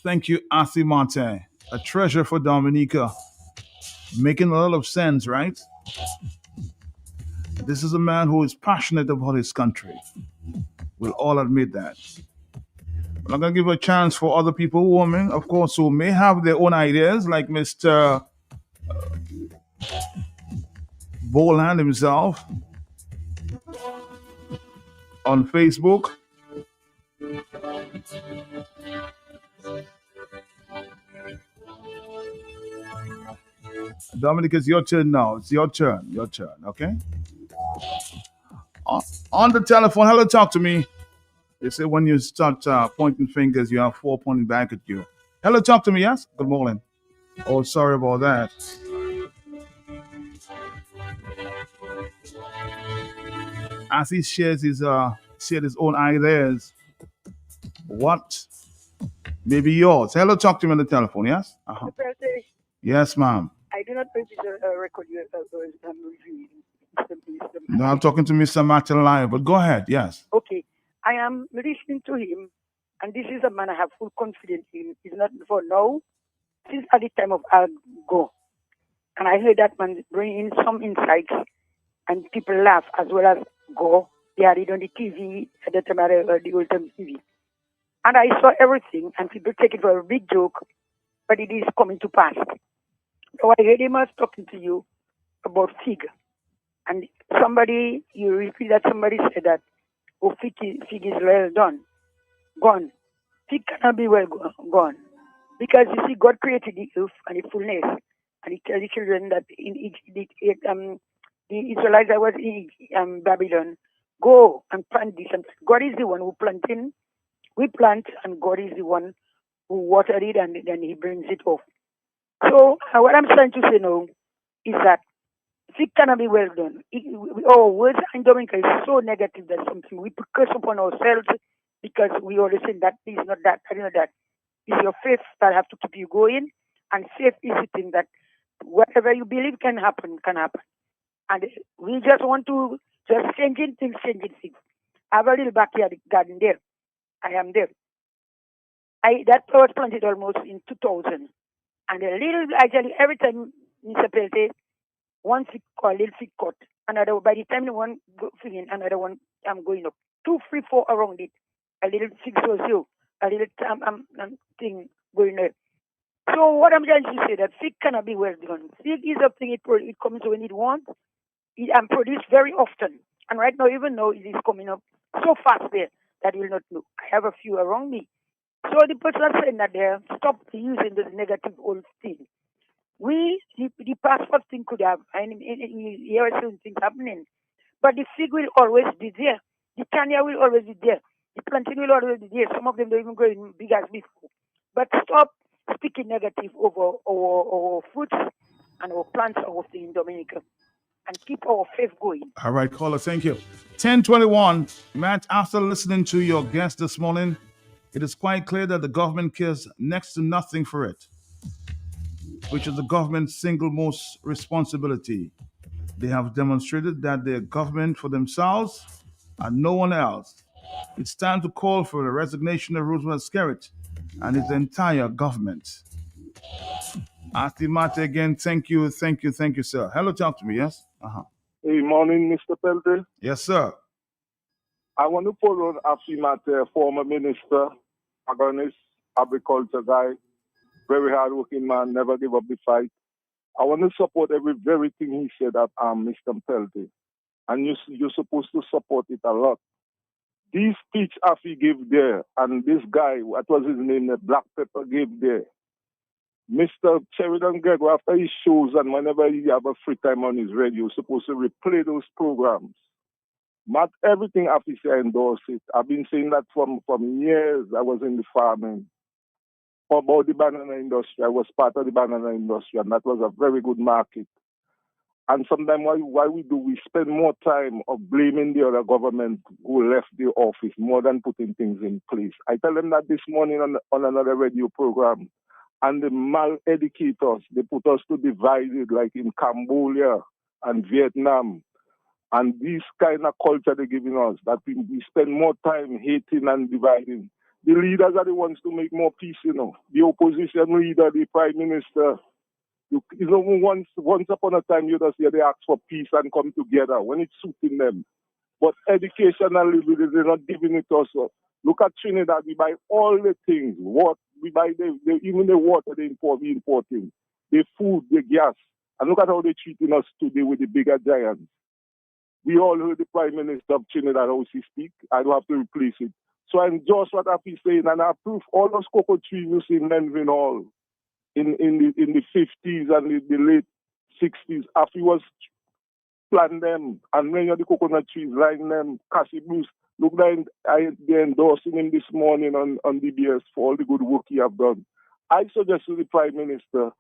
Thank you, Anthony Martin, a treasure for Dominica. Making a lot of sense, right? This is a man who is passionate about his country. We'll all admit that. But I'm going to give a chance for other people, women, of course, who may have their own ideas, like Mr. Boland himself on Facebook. Dominic, it's your turn now. It's your turn. Your turn, okay? On the telephone, hello, talk to me. They say when you start pointing fingers, you have 4 pointing back at you. Hello, talk to me, yes? Good morning. Oh, sorry about that. As he shared his own ideas, what may be yours? Hello, talk to me on the telephone, yes? Uh-huh. Yes, ma'am. I do not know if it's a record you're reviewing. No, I'm talking to Mr. Martin Live, but go ahead, yes. Okay. I am listening to him, and this is a man I have full confidence in. It's not for now, since at the time of Al Gore. And I heard that man bring in some insights, and people laugh as well as Gore. They had it on the TV at the time of the old time TV. And I saw everything, and people take it for a big joke, but it is coming to pass. So I heard him was talking to you about fig. And you repeat that somebody said that, oh, fig is well done, gone. Fig cannot be well gone. Because you see, God created the earth and the fullness. And he tells the children that the Israelites that was in Babylon, go and plant this. And God is the one who planting. We plant, and God is the one who watered it, and then he brings it off. So what I'm trying to say now is that fig cannot be well done. Our words in Dominica is so negative that something we curse upon ourselves because we always say that is not that, I know that. It's your faith that have to keep you going, and faith is the thing that whatever you believe can happen, can happen. And we just want to just changing things. I have a little backyard garden there. I am there. That was planted almost in 2000. And actually, every time Mr. Pelte, one fig cut, little fig cut, another, by the time one fig in, another one, I'm going up. 2, 3, 4 around it. A little fig so, a little thing going there. So what I'm trying to say that fig cannot be well done. Fig is a thing, it comes when it wants, and produced very often. And right now, even though it is coming up so fast there that you will not know. I have a few around me. So the person saying that they stop using this negative old thing. The passport thing could have, and here are certain things happening. But the fig will always be there. The Kenya will always be there. The plantain will always be there. Some of them don't even grow in big as before. But stop speaking negative over our fruits and our plants of the in Dominica. And keep our faith going. All right, caller, thank you. 1021, Matt, after listening to your guest this morning, it is quite clear that the government cares next to nothing for it, which is the government's single most responsibility. They have demonstrated that they're government for themselves and no one else. It's time to call for the resignation of Roosevelt Skerrit and his entire government. Ati Mate again, thank you, sir. Hello, talk to me, yes? Uh-huh. Hey, morning, Mr. Pelte. Yes, sir. I want to follow Afimate, former minister, agonist, agriculture guy, very hard-working man, never give up the fight. I want to support everything he said at Mr. Pelte. And you're supposed to support it a lot. This speech Afi gave there, and this guy, what was his name, the Black Pepper gave there. Mr. Sheridan Gregory, after his shows and whenever he have a free time on his radio, you're supposed to replay those programs. Not everything officer endorse it. I've been saying that from years. I was in the farming. About the banana industry, I was part of the banana industry, and that was a very good market. And sometimes why we spend more time of blaming the other government who left the office more than putting things in place. I tell them that this morning on another radio program. And the mal-educators, they put us to divide it like in Cambodia and Vietnam. And this kind of culture they're giving us, that we spend more time hating and dividing. The leaders are the ones to make more peace, you know. The opposition leader, the prime minister. You know, once upon a time, you just hear they ask for peace and come together when it's suiting them. But educationally, they're not giving it to us. Look at Trinidad, we buy all the things. What we buy, even the water we importing, the food, the gas. And look at how they're treating us today with the bigger giants. We all heard the Prime Minister of Trinidad how he speak. I don't have to replace it. So I endorse what Afi saying, and I approve all those cocoa trees you see in Menvin Hall in the 50s and the late 60s. Afi was planting them, and many of the coconut trees, line them, Cassie Bruce. Look, they're endorsing him this morning on DBS for all the good work he have done. I suggest to the Prime Minister,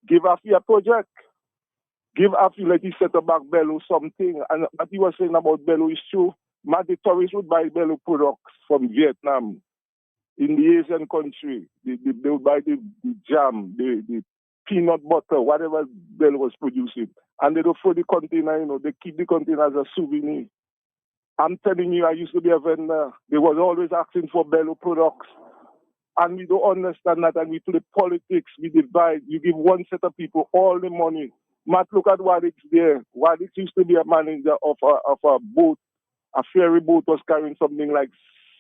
give Afi a project. Give Afi, let he set up back Bello something. And what he was saying about Bello is true. The tourists would buy Bello products from Vietnam. In the Asian country, they would buy the jam, the peanut butter, whatever Bello was producing. And they don't throw the container, you know, they keep the container as a souvenir. I'm telling you, I used to be a vendor. They was always asking for Bello products. And we don't understand that, and we play politics, we divide. You give one set of people all the money. Matt, look at Wadix there. Wadix used to be a manager of a boat. A ferry boat was carrying something like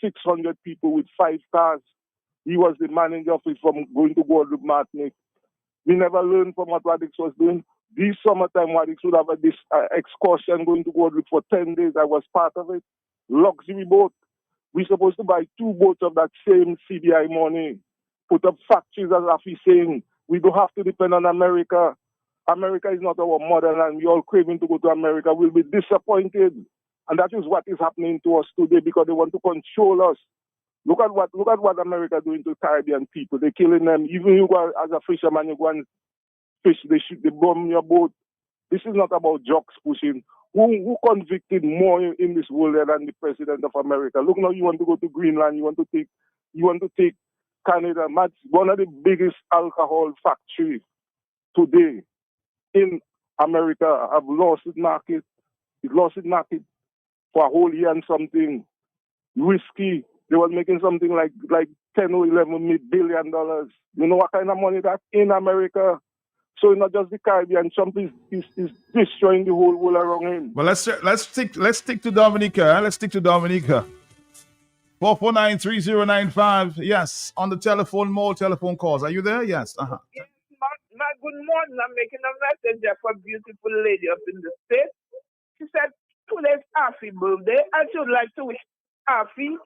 600 people with 5 cars. He was the manager of it from going to Guadeloupe, Martinique. We never learned from what Wadix was doing. This summertime, Wadix would have this excursion going to Guadeloupe for 10 days. I was part of it. Luxury boat. We're supposed to buy 2 boats of that same CBI money. Put up factories, as Afi saying. We don't have to depend on America. America is not our motherland. We're all craving to go to America. We'll be disappointed. And that is what is happening to us today because they want to control us. Look at what America doing to Caribbean people. They're killing them. Even you go as a fisherman, you go and fish, they bomb your boat. This is not about jokes pushing. Who convicted more in this world than the president of America? Look now, you want to go to Greenland, you want to take Canada. That's one of the biggest alcohol factories today in America. Have lost its market. It lost its market for a whole year and something. Whiskey, they were making something like 10 or 11 billion dollars. You know what kind of money that's in America? So it's not just the Caribbean. Trump is destroying the whole world around him. Well, let's stick to Dominica. Let's stick to Dominica. 449-3095. Yes, on the telephone, more telephone calls. Are you there? Yes. Yes, my good morning. I'm making a messenger for a beautiful lady up in the States. She said, today's Afi birthday. I should like to wish Afi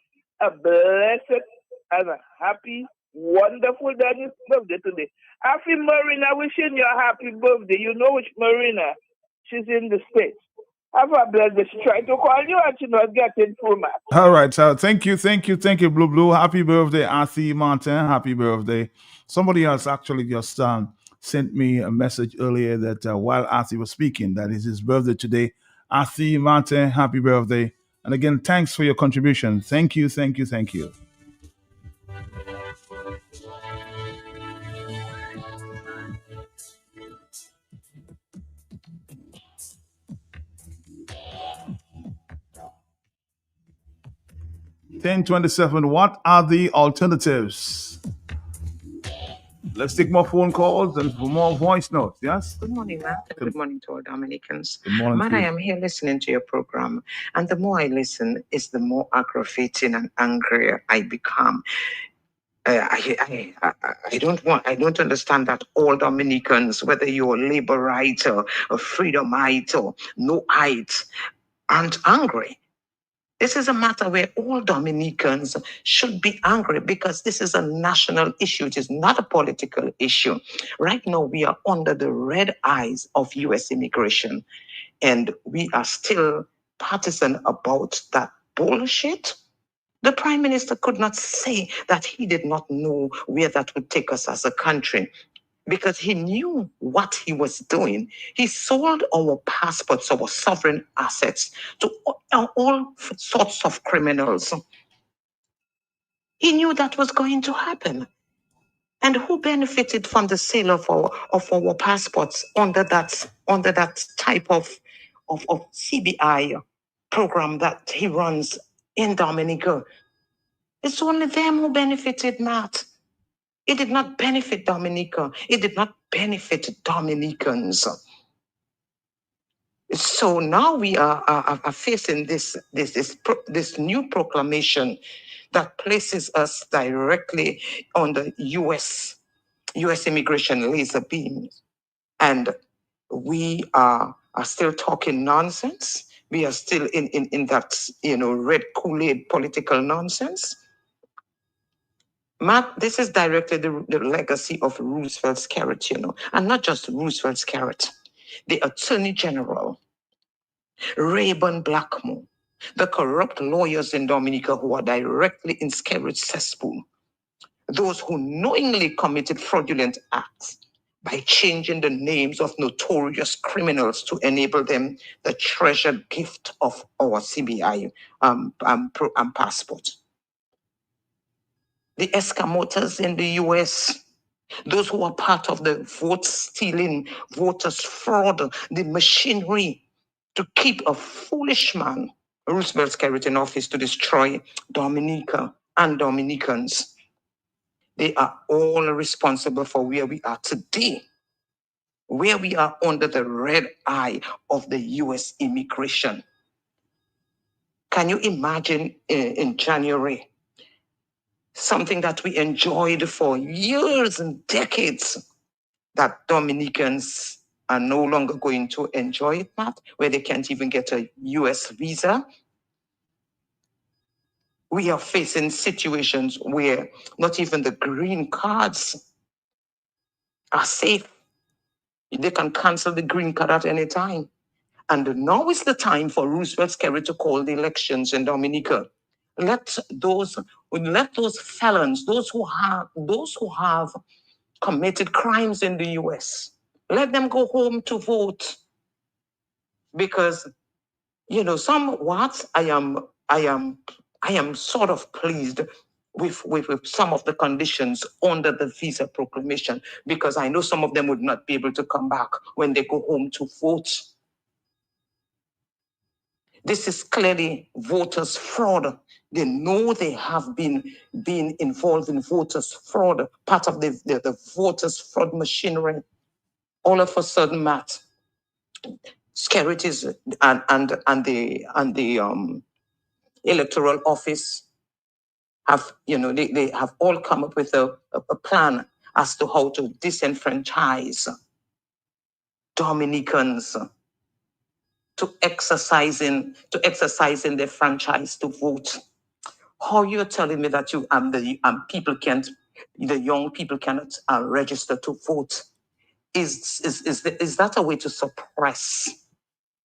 a blessed and a happy, wonderful birthday today. Afi Marina, wishing you a happy birthday. You know which Marina? She's in the States. Have a blessed day. She tried to call you and she's not getting through, man. All right. So thank you, Blue. Happy birthday, Athi Martin. Happy birthday. Somebody else actually just sent me a message earlier that while Athi was speaking, that is his birthday today. Athi Martin, happy birthday. And again, thanks for your contribution. Thank you. 10:27. What are the alternatives? Let's take more phone calls and more voice notes. Yes? Good morning, Matt. Good morning to all Dominicans. Good morning. Matt, I am here listening to your program, and the more I listen, is the more aggravating and angrier I become. I don't understand that all Dominicans, whether you're a Labourite or a Freedomite or Noite, aren't angry. This is a matter where all Dominicans should be angry because this is a national issue. It is not a political issue. Right now, we are under the red eyes of U.S. immigration, and we are still partisan about that bullshit. The Prime Minister could not say that he did not know where that would take us as a country because he knew what he was doing. He sold our passports, our sovereign assets to all sorts of criminals. He knew that was going to happen. And who benefited from the sale of our passports under that type of CBI program that he runs in Dominica? It's only them who benefited, Matt. It did not benefit Dominica. It did not benefit Dominicans. So now we are facing this new proclamation that places us directly on the U.S. immigration laser beam. And we are still talking nonsense. We are still in that, red Kool-Aid political nonsense. Matt, this is directly the legacy of Roosevelt's carrot, and not just Roosevelt's carrot. The Attorney General, Rayburn Blackmore, the corrupt lawyers in Dominica who are directly in Skerritt's cesspool, those who knowingly committed fraudulent acts by changing the names of notorious criminals to enable them the treasured gift of our CBI passport. The escamotas in the US, those who are part of the vote stealing, voters fraud, the machinery to keep a foolish man, Roosevelt Skerritt, in office to destroy Dominica and Dominicans. They are all responsible for where we are today, where we are under the red eye of the US immigration. Can you imagine in January, something that we enjoyed for years and decades, that Dominicans are no longer going to enjoy it, Matt, where they can't even get a US visa? We are facing situations where not even the green cards are safe. They can cancel the green card at any time. And now is the time for Roosevelt Skerritt to call the elections in Dominica. Let those felons, those who have committed crimes in the US, let them go home to vote. Because, somewhat I am sort of pleased with some of the conditions under the visa proclamation, because I know some of them would not be able to come back when they go home to vote. This is clearly voters' fraud. They know they have been involved in voters' fraud, part of the voters' fraud machinery. All of a sudden, Matt, Skerritt is and the electoral office have, they have all come up with a plan as to how to disenfranchise Dominicans to exercising their franchise to vote. How you're telling me that the young people cannot register to vote? Is that a way to suppress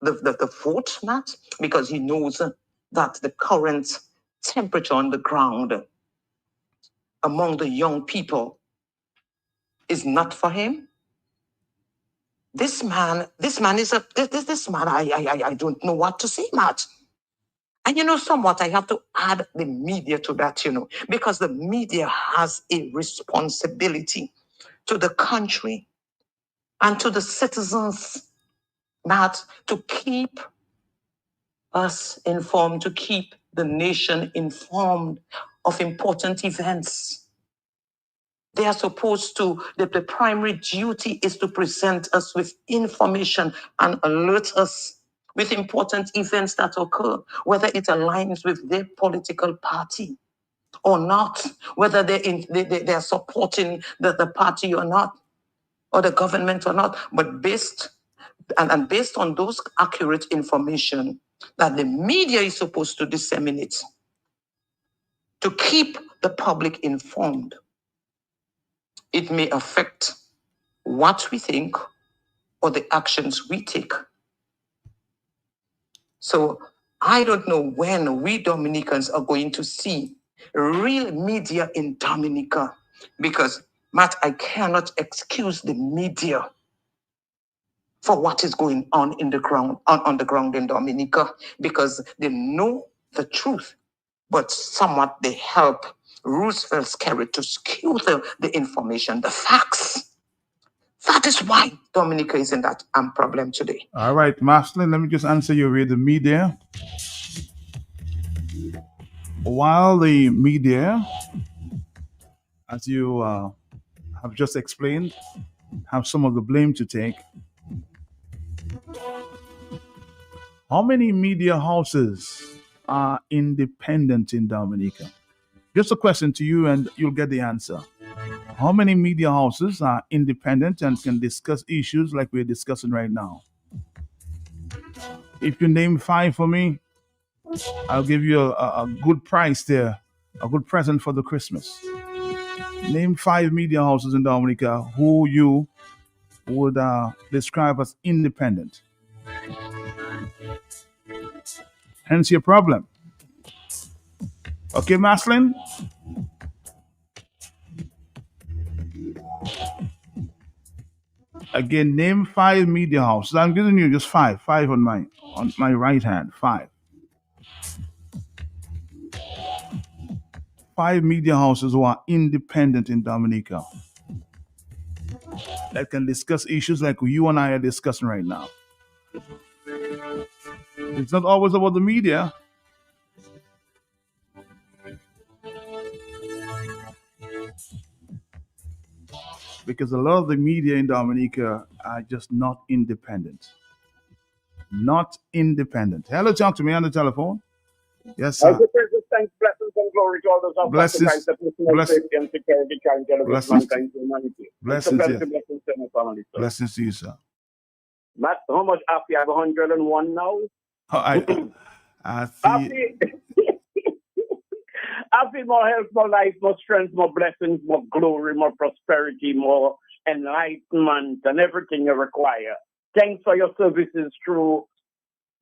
the vote, Matt? Because he knows that the current temperature on the ground among the young people is not for him. This man, I don't know what to say, Matt. And somewhat I have to add the media to that, because the media has a responsibility to the country and to the citizens, Matt, to keep us informed, to keep the nation informed of important events. They are supposed to, the primary duty is to present us with information and alert us with important events that occur, whether it aligns with their political party or not, whether they're supporting the party or not, or the government or not, but based on those accurate information that the media is supposed to disseminate to keep the public informed. It may affect what we think or the actions we take. So I don't know when we Dominicans are going to see real media in Dominica, because, Matt, I cannot excuse the media for what is going on in the ground, on the ground in Dominica, because they know the truth, but somewhat they help Roosevelt Skerrit to skew the information, the facts. That is why Dominica is in that problem today. All right, Maslin, let me just answer you with the media. While the media, as you have just explained, have some of the blame to take, how many media houses are independent in Dominica? Just a question to you and you'll get the answer. How many media houses are independent and can discuss issues like we're discussing right now? If you name 5 for me, I'll give you a good price there, a good present for the Christmas. Name 5 media houses in Dominica who you would describe as independent. Hence your problem. Okay, Maslin? Again, name 5 media houses. I'm giving you just 5 on my right hand. 5 media houses who are independent in Dominica that can discuss issues like you and I are discussing right now. It's not always about the media. Because a lot of the media in Dominica are just not independent. Not independent. Hello, talk to me on the telephone. Yes, sir. Thanks, blessings and glory to all those of Blessings. the personal safety and security trying to elevate Blessings. mankind to humanity. Blessings, It's a yeah. blessing to my family, sir. Blessings to you, sir. Matt, how much after you have 101 now? I see. Happy, more health, more life, more strength, more blessings, more glory, more prosperity, more enlightenment, and everything you require. Thanks for your services through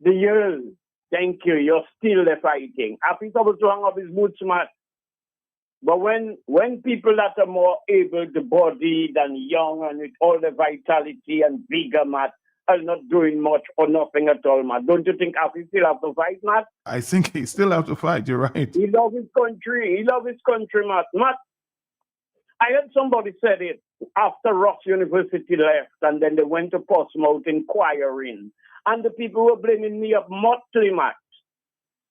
the years. Thank you. You're still there fighting. Happy to hang up his boots, Matt. But when people that are more able-bodied and young and with all the vitality and vigor, Matt, are not doing much or nothing at all, Matt. Don't you think Happy still have to fight, Matt? I think he still have to fight. You're right. He loves his country. He loves his country, Matt. Matt, I heard somebody said it after Ross University left, and then they went to Portsmouth inquiring. And the people were blaming me up mostly, Matt.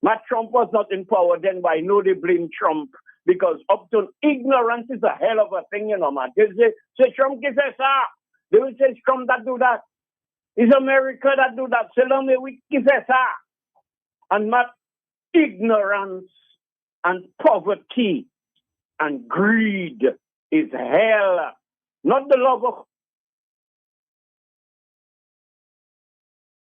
Matt, Trump was not in power then, but I know they blame Trump because up to ignorance is a hell of a thing, you know, Matt. They say Trump gives us that. They will say it's Trump that do that. It's America that do that. So long we give us that. And Matt, ignorance and poverty and greed is hell. Not the love of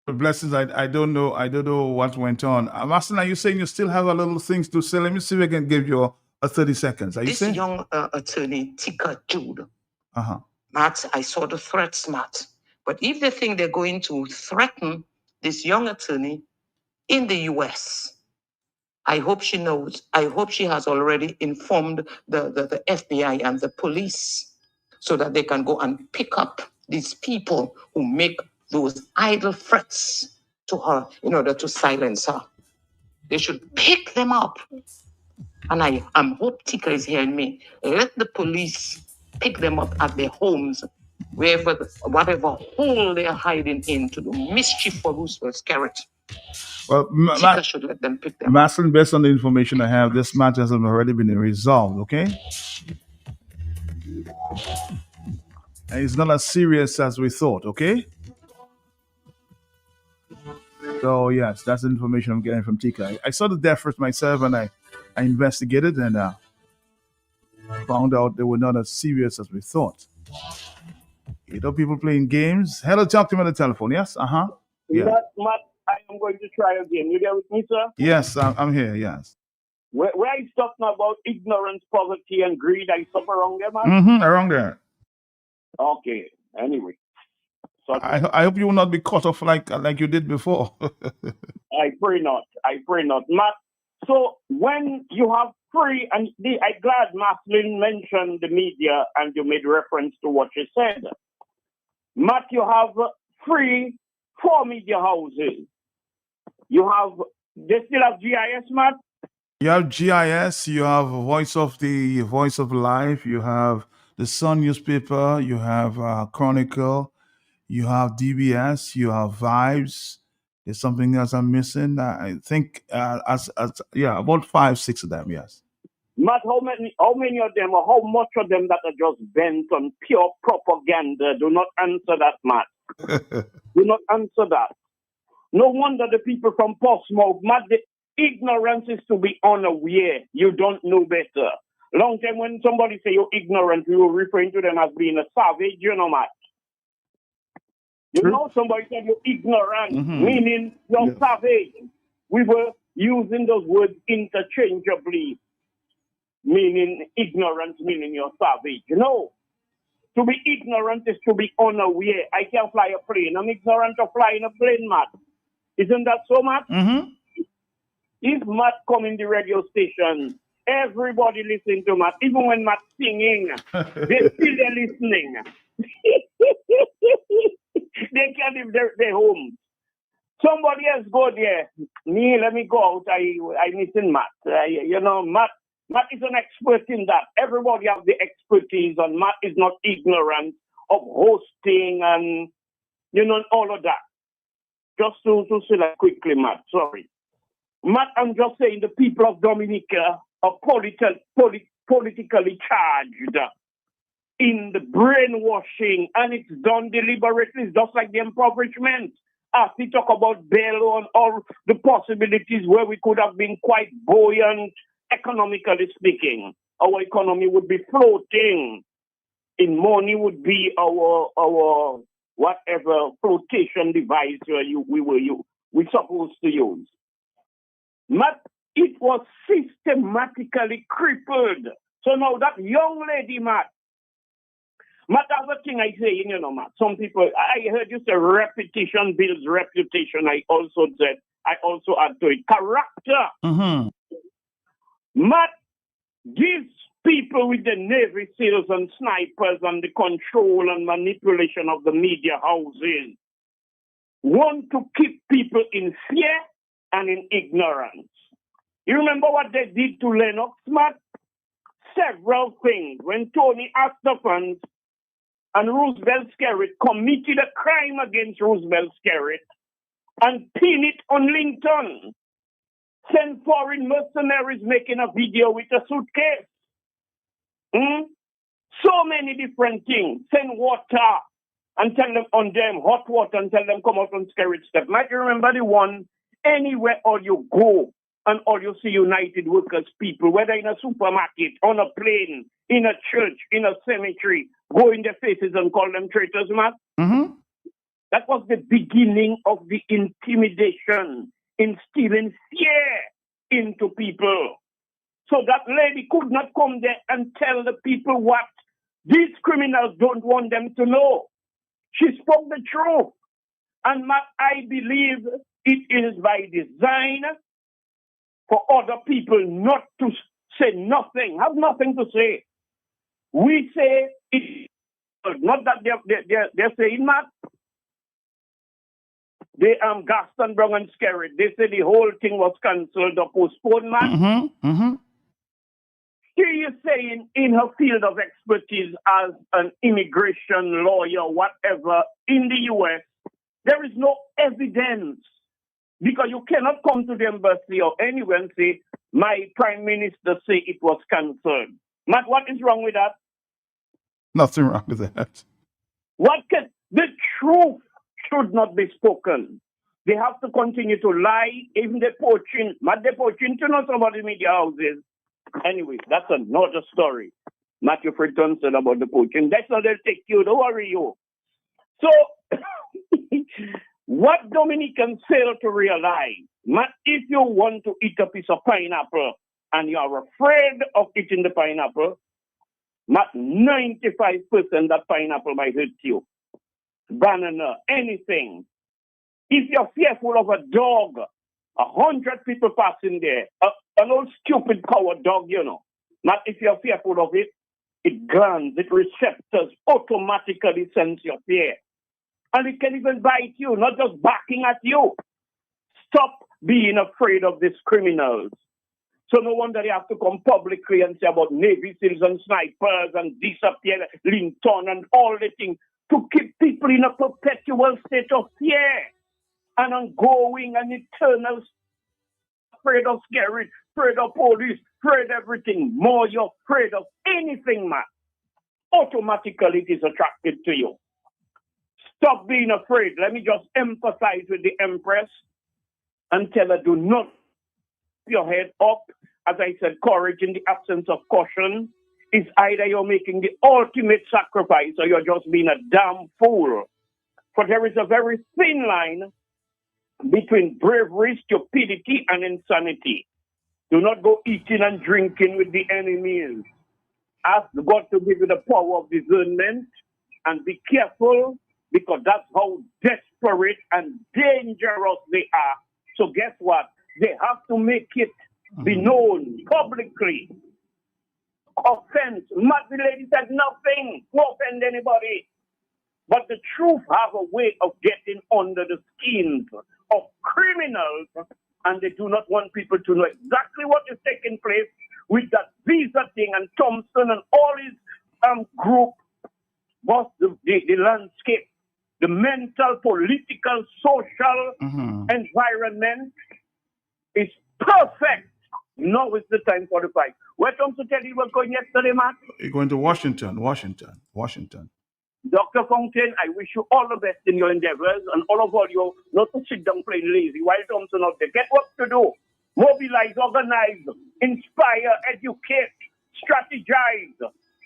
Blessings, I don't know what went on. Master, are you saying you still have a little things to say? Let me see if I can give you a 30 seconds. Are you This saying? young attorney, Tika Jude, Uh-huh. Matt, I saw the threats, Matt. But if they think they're going to threaten this young attorney in the U.S., I hope she knows. I hope she has already informed the FBI and the police so that they can go and pick up these people who make those idle threats to her in order to silence her. They should pick them up. And I hope Tika is hearing me. Let the police pick them up at their homes, whatever hole they are hiding in to do mischief for Roosevelt Skerrit. Well, Tika should let them pick them up. Maslin, based on the information I have, this matter has already been resolved, okay? And it's not as serious as we thought, okay? So, yes, that's the information I'm getting from Tika. I saw the death first myself and I investigated and found out they were not as serious as we thought. You know, people playing games. Hello, talk to me on the telephone, yes? Uh-huh. Yeah. Matt, I am going to try again. You there with me, sir? Yes, I'm here, yes. Where I stop now about ignorance, poverty, and greed, I stop around there, man? Mm-hmm, around there. Okay, anyway. I hope you will not be cut off like you did before. I pray not. I pray not. Matt, so when you have free, and I'm glad Maslin mentioned the media and you made reference to what she said. Matt, you have free 4 media houses. You have, they still have GIS, Matt? You have GIS, you have Voice of Life, you have the Sun newspaper, you have Chronicle, you have DBS, you have Vibes. There's something else I'm missing. I think about 5-6 of them. Yes. Matt, how many of them, or how much of them that are just bent on pure propaganda? Do not answer that, Matt. Do not answer that. No wonder the people from Portsmouth, Matt, the ignorance is to be unaware. You don't know better. Long time when somebody say you're ignorant, we were referring to them as being a savage, you know, Matt. You know, somebody said you're ignorant, meaning you're savage. We were using those words interchangeably, meaning ignorance, meaning you're savage. No. To be ignorant is to be unaware. I can't fly a plane. I'm ignorant of flying a plane, Matt. Isn't that so, Matt? If Matt come in the radio station, everybody listening to Matt, even when Matt's singing, they're still listening. They can't leave their homes. Somebody else go there. Me, let me go out. I missing Matt. Matt is an expert in that. Everybody has the expertise, and Matt is not ignorant of hosting and, all of that. Just to say that quickly, Matt. Sorry. Matt, I'm just saying the people of Dominica are politically charged in the brainwashing, and it's done deliberately. It's just like the impoverishment. As we talk about Bello and all the possibilities where we could have been quite buoyant, economically speaking. Our economy would be floating. In money would be our whatever flotation device we supposed to use. Matt, it was systematically crippled. So now that young lady, Matt, that's the thing I say, Matt. Some people, I heard you say repetition builds reputation. I also add to it character. Matt, these people with the Navy SEALs and snipers and the control and manipulation of the media houses want to keep people in fear and in ignorance. You remember what they did to Lennox, Matt? Several things. When Tony Astafans and Roosevelt Skerritt committed a crime against Roosevelt Skerritt and pinned it on LinkedIn. Send foreign mercenaries making a video with a suitcase. So many different things. Send water and tell them on them, hot water, and tell them come out on Skerritt step. Might you remember the one, anywhere all you go and all you see United Workers people, whether in a supermarket, on a plane, in a church, in a cemetery, go in their faces and call them traitors, Matt? That was the beginning of the intimidation, instilling fear into people. So that lady could not come there and tell the people what these criminals don't want them to know. She spoke the truth. And Matt, I believe it is by design for other people not to say nothing, have nothing to say. We say it, not that they're saying, Matt. They Gaston Brown and Skerritt, they say the whole thing was cancelled or postponed, Matt. She is saying in her field of expertise as an immigration lawyer, whatever, in the U.S., there is no evidence. Because you cannot come to the embassy or anywhere and say, my prime minister say it was cancelled. Matt, what is wrong with that? Nothing wrong with that. The truth should not be spoken. They have to continue to lie, even they're poaching to know some of the media houses. Anyway, that's another story. Matthew Fritton said about the poaching. That's how they'll take you, don't worry you. So, what Dominicans fail to realize, Matt, if you want to eat a piece of pineapple and you are afraid of eating the pineapple, Matt, 95% that pineapple might hurt you. banana, anything. If you're fearful of a dog, 100 people passing there, an old stupid coward dog, you know. But if you're fearful of it, it glands, it receptors automatically sense your fear. And it can even bite you, not just barking at you. Stop being afraid of these criminals. So no wonder they have to come publicly and say about Navy SEALs and snipers and disappear Linton and all the things to keep people in a perpetual state of fear and ongoing and eternal, afraid of scary, afraid of police, afraid of everything. More you're afraid of anything, man. Automatically it is attracted to you. Stop being afraid. Let me just emphasize with the Empress and tell her, do not keep your head up. As I said, courage in the absence of caution is either you're making the ultimate sacrifice or you're just being a damn fool. For there is a very thin line between bravery, stupidity, and insanity. Do not go eating and drinking with the enemies. Ask God to give you the power of discernment and be careful because that's how desperate and dangerous they are. So guess what? They have to make it be known publicly. Offense. Madly lady said nothing to offend anybody. But the truth have a way of getting under the skins of criminals, and they do not want people to know exactly what is taking place with that visa thing and Thompson and all his group. But the landscape, the mental, political, social environment is perfect. Now is the time for the fight. Where Thompson tell you was going yesterday, man? You're going to Washington. Dr. Fountain, I wish you all the best in your endeavors and all of you not to sit down playing lazy while Thompson out there. Get work to do. Mobilize, organize, inspire, educate, strategize.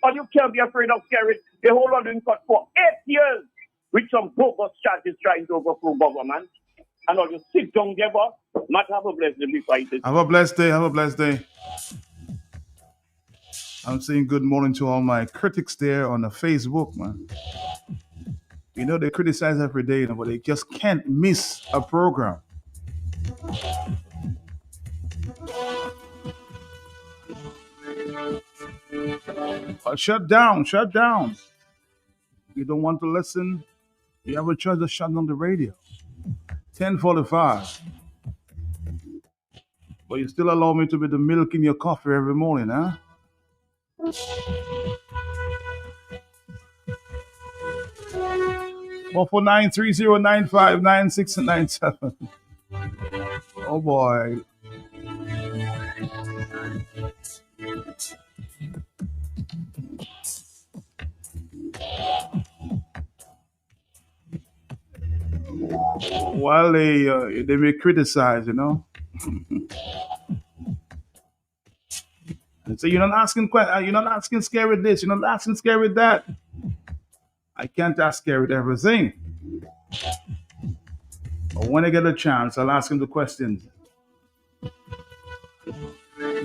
Or you can't be afraid of scary. The whole lot in court for 8 years with some bogus charges trying to overthrow government. And all you sit down there, boss. Matt, have a blessed day before I say. Have a blessed day. I'm saying good morning to all my critics there on the Facebook, man. You know, they criticize every day, but they just can't miss a program. Shut down. You don't want to listen? You have a choice to shut down the radio. 10:45. But you still allow me to be the milk in your coffee every morning, huh? Well, for 930959697. Oh boy. While they may criticize, you know. And say you're not asking scary this, you're not asking scary that. I can't ask scary everything. But when I get a chance, I'll ask him the questions.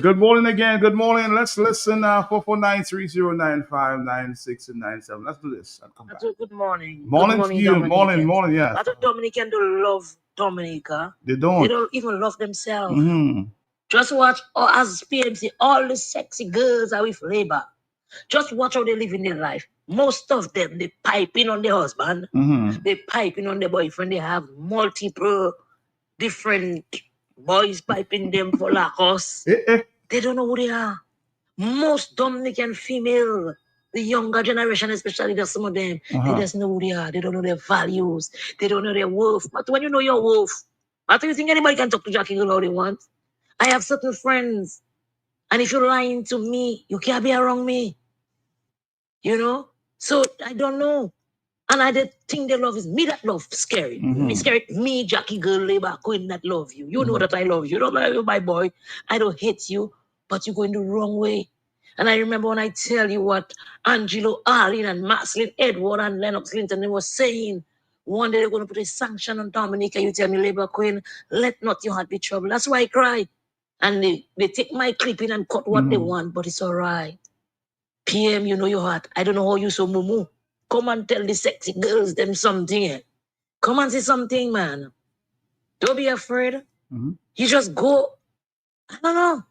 Good morning again. Good morning. Let's listen 44930959697. Let's do this. I'll come back. Good morning. Morning to you. Morning, yes. That's what Dominican don't love Dominica. They don't. They don't even love themselves. Mm-hmm. Just watch, as PMC, all the sexy girls are with labor. Just watch how they live in their life. Most of them, they piping on their husband. Mm-hmm. They piping on their boyfriend. They have multiple different boys piping them for Lacos. They don't know who they are. Most Dominican female, the younger generation, especially some of them, they just know who they are. They don't know their values. They don't know their worth. But when you know your worth, I don't think anybody can talk to Jackie Girl all they want. I have certain friends, and if you're lying to me, you can't be around me. You know? So I don't know. And I did think they love is me that love scary. Me, Jackie Girl, Labor Queen that love you. You know that I love you. You don't love you, my boy. I don't hate you, but you're going the wrong way. And I remember when I tell you what Angelo Arlene and Maxlin Edward and Lennox Linton, they were saying, one day they're going to put a sanction on Dominica. You tell me, Labor Queen, let not your heart be troubled. That's why I cried. And they take my clipping and cut what they want, but it's all right. PM, you know your heart. I don't know how you so mumu. Come and tell the sexy girls them something. Come and say something, man. Don't be afraid. You just go. I don't know.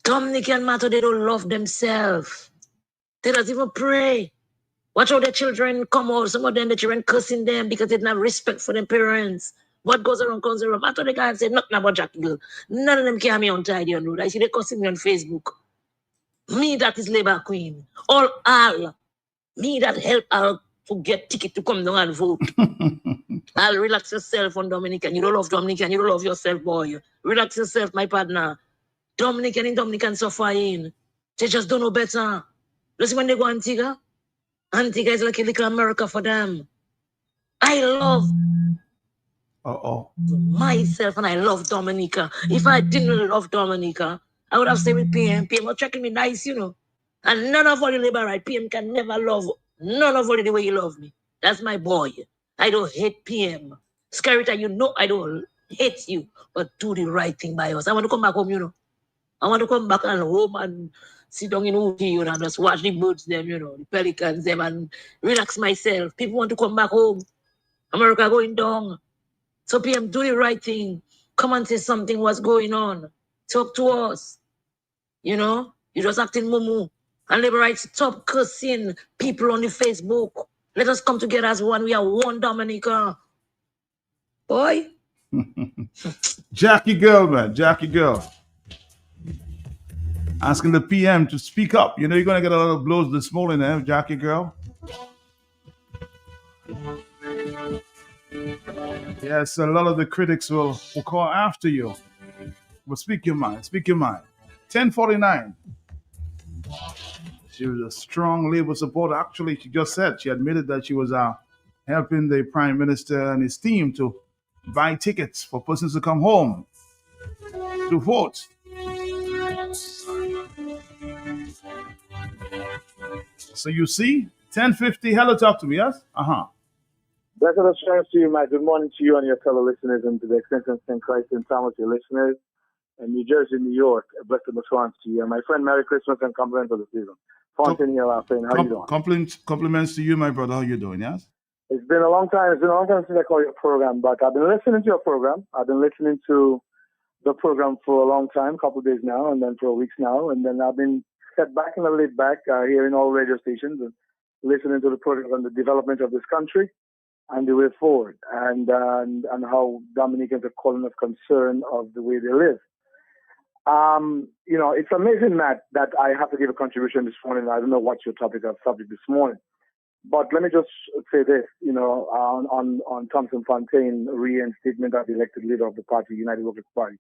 Dominican matter, they don't love themselves. They don't even pray. Watch how their children come out. Some of them, the children cursing them because they don't have respect for their parents. What goes around comes around. I told the guy and said nothing about Jackie Girl. None of them can me untidy on road. I see they cussing me on Facebook. Me that is Labour Queen. All. Me that help Al to get ticket to come down and vote. I'll relax yourself on Dominican. You don't love Dominican. You don't love yourself, boy. Relax yourself, my partner. Dominican suffering. They just don't know better. Listen, when they go Antigua is like a little America for them. I love myself and I love Dominica. If I didn't love Dominica, I would have stayed with PM. PM was checking me nice, you know. And none of all the labor right. PM can never love none of all the way you love me. That's my boy. I don't hate PM. Scarita, you know I don't hate you, but do the right thing by us. I want to come back home, you know. I want to come back and home and sit down in Uti, you know, and just watch the birds them, you know, the pelicans them, and relax myself. People want to come back home. America going down. So PM, do the right thing. Come and say something what's going on. Talk to us. You know, you just acting mumu. And liberate, stop cursing people on the Facebook. Let us come together as one. We are one Dominica. Boy. Jackie Girl, man. Jackie Girl. Asking the PM to speak up. You know you're going to get a lot of blows this morning, Jackie Girl? Yes, a lot of the critics will call after you. But speak your mind. Speak your mind. 1049. She was a strong Labour supporter. Actually, she just said, she admitted that she was helping the Prime Minister and his team to buy tickets for persons to come home to vote. So you see, 1050, hello, talk to me, yes? Blessed assurance to you, my good morning to you and your fellow listeners, and to the extension of St. Christ and Thomas, your listeners, and New Jersey, New York, a blessed assurance to you. And my friend, Merry Christmas and compliments of the season. Fontaine here, our friend, how you doing? Compliments to you, my brother, how you doing, yes? It's been a long time. It's been a long time since I called your program, but I've been listening to your program. I've been listening to the program for a long time, a couple of days now, and then for weeks now, and then I've been set back and laid back here in all radio stations and listening to the program on the development of this country and the way forward, and how Dominicans are calling of concern of the way they live. You know, it's amazing, Matt, that I have to give a contribution this morning. I don't know what's your subject this morning, but let me just say this, you know, on Thompson Fontaine reinstatement as elected leader of the party, United Workers' Party.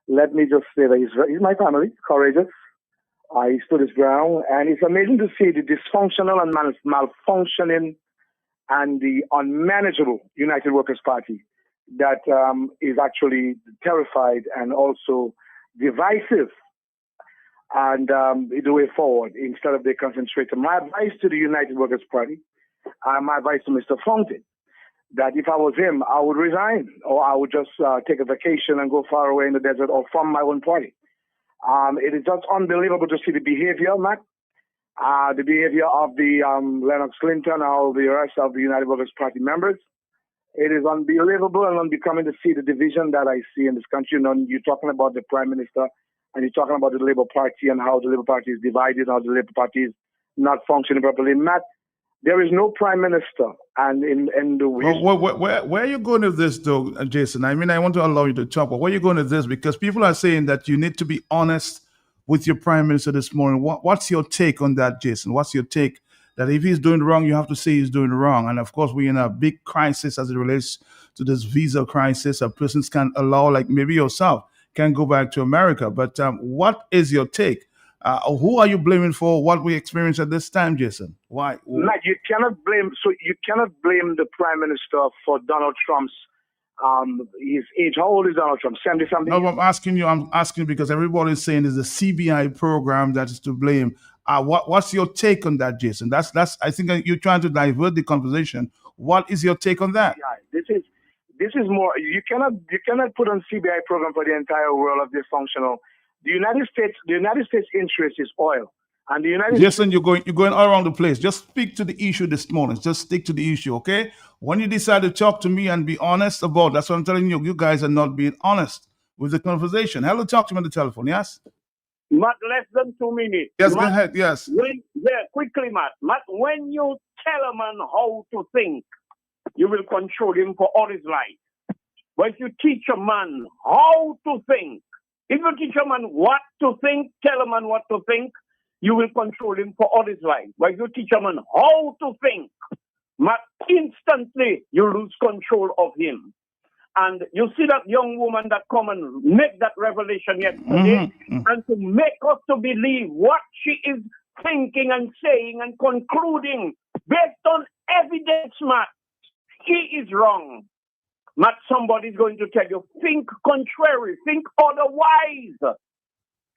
Let me just say that he's my family, courageous. He stood his ground, and it's amazing to see the dysfunctional and malfunctioning and the unmanageable United Workers' Party that is actually terrified and also divisive and the way forward instead of they concentrate. My advice to the United Workers' Party, my advice to Mr. Fontaine, that if I was him, I would resign or I would just take a vacation and go far away in the desert or from my own party. It is just unbelievable to see the behavior, Matt, the behavior of the Lennox Clinton, all the rest of the United Workers' Party members. It is unbelievable and unbecoming to see the division that I see in this country. And you're talking about the Prime Minister and you're talking about the Labour Party and how the Labour Party is divided, how the Labour Party is not functioning properly. Matt, there is no Prime Minister. And in the where are you going with this, though, Jason? I mean, I want to allow you to talk, but where are you going with this? Because people are saying that you need to be honest with your Prime Minister this morning. What's your take on that, Jason? What's your take that if he's doing wrong, you have to say he's doing wrong? And of course, we're in a big crisis as it relates to this visa crisis. Persons can allow, like maybe yourself, can go back to America. But what is your take? Who are you blaming for what we experience at this time, Jason? Why? Matt, you cannot blame the Prime Minister for Donald Trump's his age. How old is Donald Trump? 70-something? No, I'm asking because everybody's saying it's the CBI program that is to blame. What's your take on that, Jason? That's. I think you're trying to divert the conversation. What is your take on that? Yeah, this is more. You cannot put on CBI program for the entire world of dysfunctional. The United States interest is oil. And the United Jason, you're going all around the place. Just speak to the issue this morning. Just stick to the issue, okay? When you decide to talk to me and be honest about, that's what I'm telling you. You guys are not being honest with the conversation. Hello, talk to me on the telephone. Yes. Matt, less than 2 minutes. Yes, Matt, go ahead. Yes. Quickly, Matt. Matt, when you tell a man how to think, you will control him for all his life. But if you teach a man how to think, if you teach a man what to think, tell a man what to think, you will control him for all his life. But if you teach a man how to think, instantly you lose control of him. And you see that young woman that come and make that revelation yesterday, and to make us to believe what she is thinking and saying and concluding based on evidence, Matt, she is wrong. Matt, somebody's going to tell you, think contrary, think otherwise.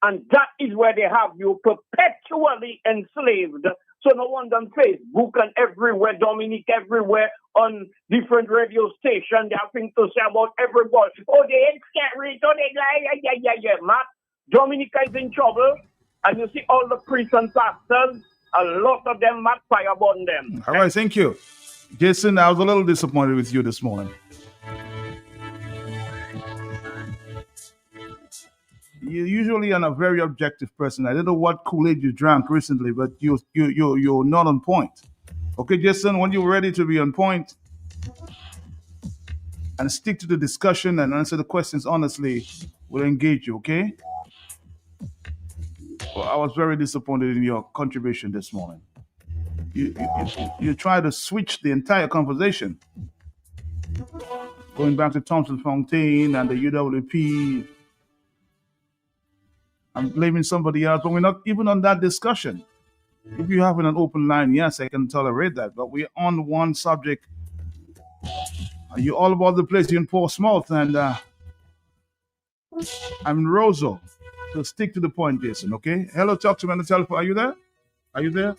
And that is where they have you perpetually enslaved. So no wonder on Facebook and everywhere, Dominic, everywhere, on different radio stations, they have things to say about everybody. Oh, they ain't scary. Oh, yeah. Matt, Dominica is in trouble. And you see all the priests and pastors, a lot of them, Matt, fire upon them. All right, thank you. Jason, I was a little disappointed with you this morning. You're usually a very objective person. I don't know what Kool-Aid you drank recently, but you're not on point. Okay, Jason, when you're ready to be on point and stick to the discussion and answer the questions honestly, we'll engage you, okay? Well, I was very disappointed in your contribution this morning. You try to switch the entire conversation. Going back to Thompson Fontaine and the UWP, I'm blaming somebody else, but we're not even on that discussion. If you have an open line, yes, I can tolerate that, but we're on one subject. You're all about the place. You're in Portsmouth, and I'm in Roseau. So stick to the point, Jason, okay? Hello, talk to me on the telephone. Are you there? Are you there?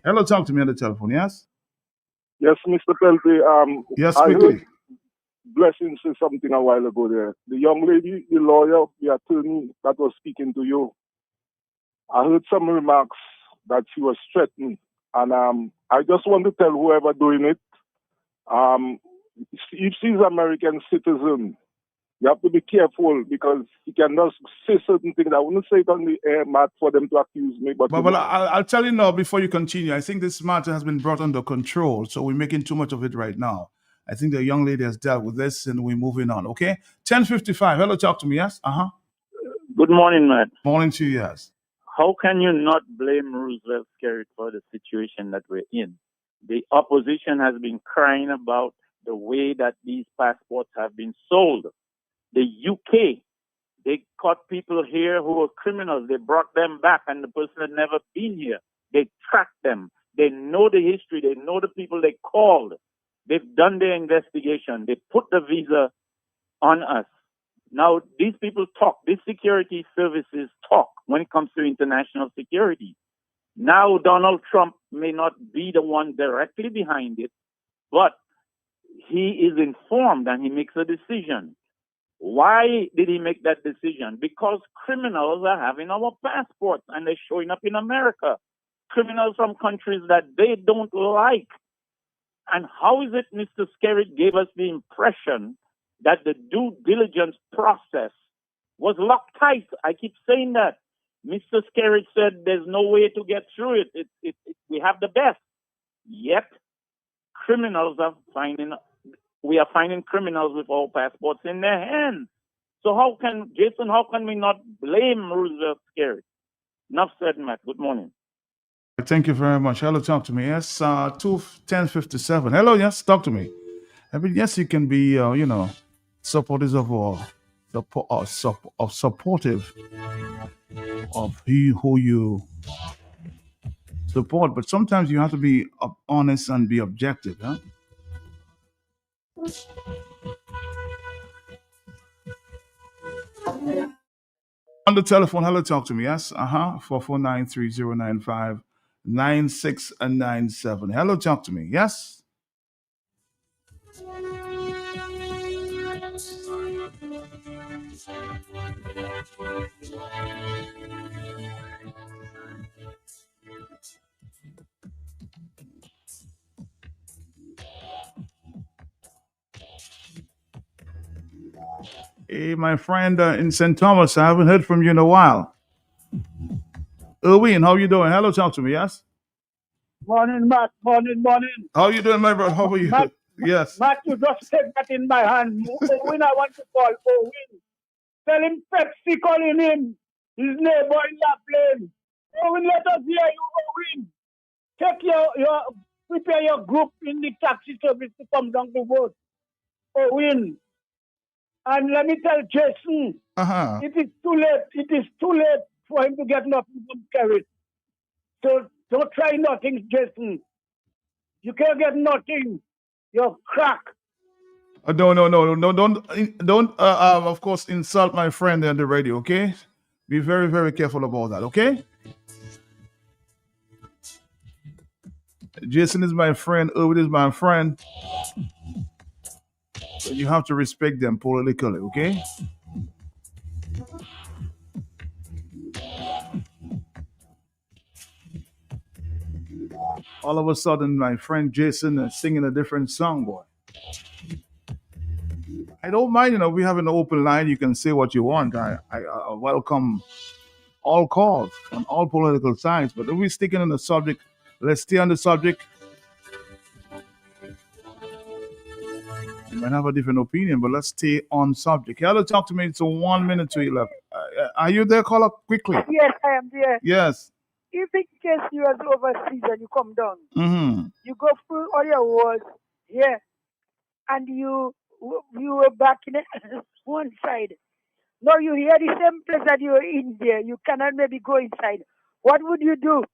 Hello, talk to me on the telephone, yes? Yes, Mr. Pelty. Yes, I quickly. heard Blessing say something a while ago there. The young lady, the lawyer, the attorney that was speaking to you, I heard some remarks that she was threatened. And I just want to tell whoever doing it, if she's American citizen, you have to be careful because he can just say certain things. I wouldn't say it on the air, Matt, for them to accuse me. But I'll tell you now before you continue. I think this matter has been brought under control, so we're making too much of it right now. I think the young lady has dealt with this, and we're moving on, okay? 10:55. Hello, talk to me, yes? Good morning, Matt. Morning to you, yes. How can you not blame Roosevelt Skerrit for the situation that we're in? The opposition has been crying about the way that these passports have been sold. The UK, they caught people here who were criminals. They brought them back, and the person had never been here. They tracked them. They know the history. They know the people they called. They've done their investigation. They put the visa on us. Now, these people talk. These security services talk when it comes to international security. Now, Donald Trump may not be the one directly behind it, but he is informed and he makes a decision. Why did he make that decision? Because criminals are having our passports and they're showing up in America. Criminals from countries that they don't like. And how is it Mr. Skerrit gave us the impression that the due diligence process was locked tight? I keep saying that. Mr. Skerrit said there's no way to get through it. We have the best. Yet, we are finding criminals with our passports in their hands. So how can we not blame Roosevelt Skerrit? Enough said, Matt. Good morning. Thank you very much. Hello, talk to me. Yes, 10:57. Hello, yes, talk to me. I mean, yes, you can be, supportive supportive of who you support, but sometimes you have to be honest and be objective, huh? On the telephone, hello, talk to me. Yes, 44930959697. Hello, talk to me. Yes. Hey, my friend in St. Thomas, I haven't heard from you in a while. Erwin, how you doing? Hello, talk to me, yes? Morning, Matt. Morning. How you doing, my brother? How are you? Matt, Yes. Matt, you just take that in my hand. Owen, I want to call Owen. Tell him Pepsi calling him. His neighbor in that plane. Owen, let us hear you, Owen. Take prepare your group in the taxi service to come down to vote. Owen. And let me tell Jason, it is too late. It is too late for him to get nothing from Kerry. So don't try nothing, Jason. You can't get nothing. You're crack. No, don't, of course, insult my friend on the radio, okay? Be very, very careful about that, okay? Jason is my friend, Erwin is my friend. So you have to respect them politically, okay? All of a sudden, my friend Jason is singing a different song, boy. I don't mind, we have an open line. You can say what you want. I welcome all calls on all political sides. But if we're sticking on the subject, let's stay on the subject. You might have a different opinion, but let's stay on subject. Hello, talk to me. It's 1 minute to 11. Are you there, caller? Quickly. Yes, I am there. Yes. If in case you are overseas and you come down, Mm-hmm. you go through all your wars here, and you were back in one side. Now you hear the same place that you were in there. You cannot maybe go inside. What would you do?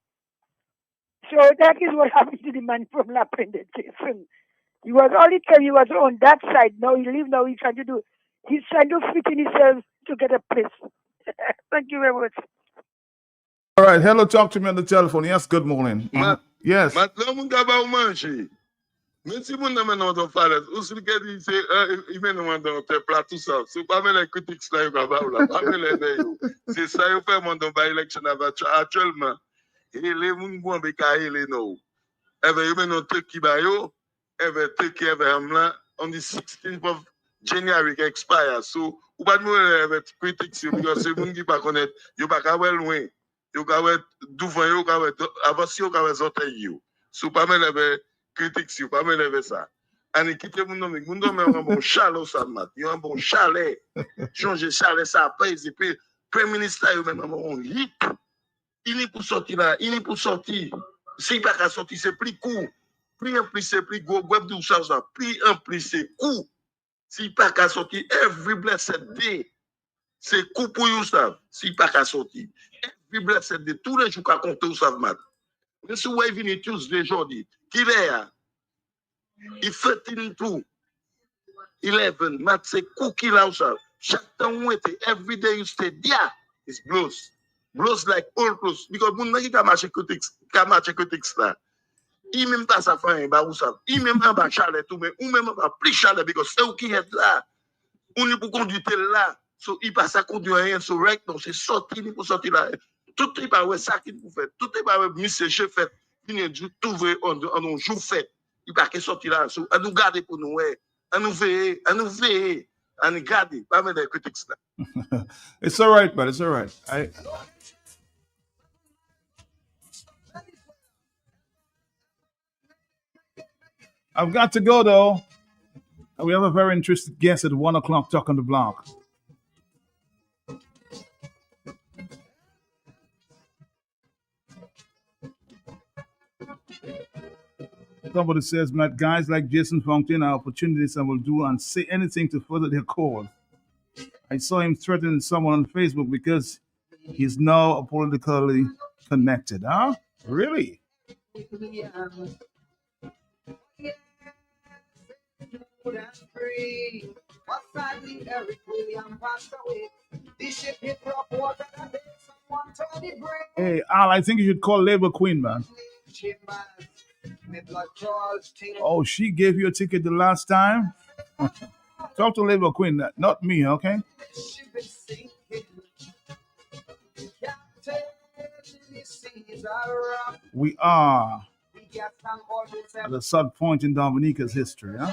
So that is what happened to the man from La Prende, Jason. He was all the time he was on that side. Now he leave. Now he's trying to fit in himself to get a place. Thank you very much. All right. Hello, talk to me on the telephone. Yes, good morning. Yes. Maintenant, mon gars va manger. Mais si mon amène dans ton farès, ou si quelqu'un dit, il mène dans ton plat, tout ça. C'est pas même les critiques là, il va là. Pas même les c'est ça, il fait mon dans l'élection actuellement. Et les gens vont avec les no. Et bien, il mène dans truc qui va yo. Et bien, truc qui est là, on dit 16th of January qui expire. So, ou pas de moi avec critiques, parce que c'est les gens qui pas connaître, ils pas qu'à voir loin. Ils qu'à voir devant, ils qu'à voir avancer, ils qu'à voir sortir. So, pas même avec critique si pas me ça ani quitter mon nom un bon chalet ça mat un bon chalet changer chalet ça pèse et puis premier ministre même un bon lit il est pour sortir là il est pour sortir si pas qu'à sortir c'est plus court plus en plus c'est plus gros web de ça plus en plus c'est court si pas qu'à sortir every blessed day c'est court pour you ça si pas qu'à sortir every blessed day tous les jours qu'à compter ça mat mais si vous venez tous les jours dit qu'il est il fait tout 11 mat c'est cookie là ça chaque temps où était every day you stay there it's blows like all close because mon qui a marché critics là il même pas ça fait ba ou ça il même pas chalet tout mais ou même pas plus chalet because c'est qui est là on est pour conduire là so il pas ça conduire rien so right donc c'est sorti pour sortir là tout est pas ouais ça qui pour faire tout est pas monsieur chef fait venir tout vrai on jour fait il pas que sortir là so à nous garder pour nous ouais à nous veiller à nous garder pas mettre des critiques là. It's all right, but it's all right. I've got to go though. We have a very interesting guest at 1 o'clock talking the block. Somebody says, Matt, guys like Jason Fontaine are opportunities and will do and say anything to further their cause. I saw him threatening someone on Facebook because he's now politically connected. Huh? Really? Hey, Al, I think you should call Labor Queen, man. Oh, she gave you a ticket the last time? Talk to Labor Queen, not me, okay? We are at a sub point in Dominica's history. Huh?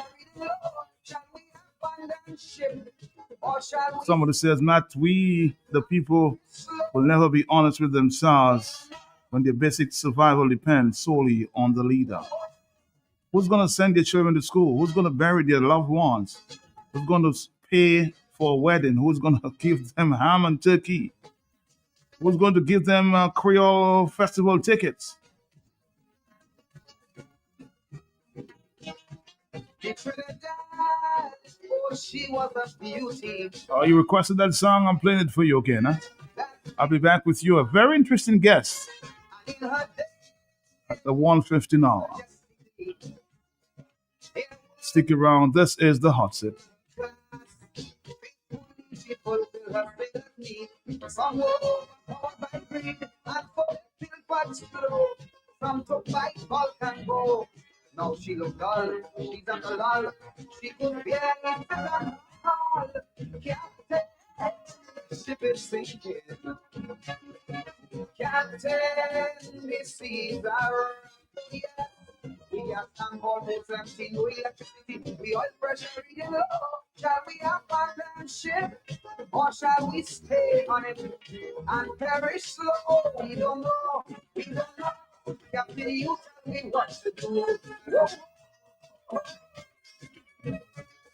Somebody says, Matt, we, the people, will never be honest with themselves when their basic survival depends solely on the leader. Who's going to send their children to school? Who's going to bury their loved ones? Who's going to pay for a wedding? Who's going to give them ham and turkey? Who's going to give them Creole festival tickets? Oh, you requested that song? I'm playing it for you again, huh? I'll be back with you. A very interesting guest at the 1:15 hour. Stick around. This is the Hot Sip. Now she look dull, she's on the lull. She could be anything at all. Captain, ship is sinking. Captain, this seas are we have some boats empty, no electricity. We oil pressure reading low. Shall we abandon ship or shall we stay on it and perish slow? We don't know. We don't know. Captain, you tell me what to do.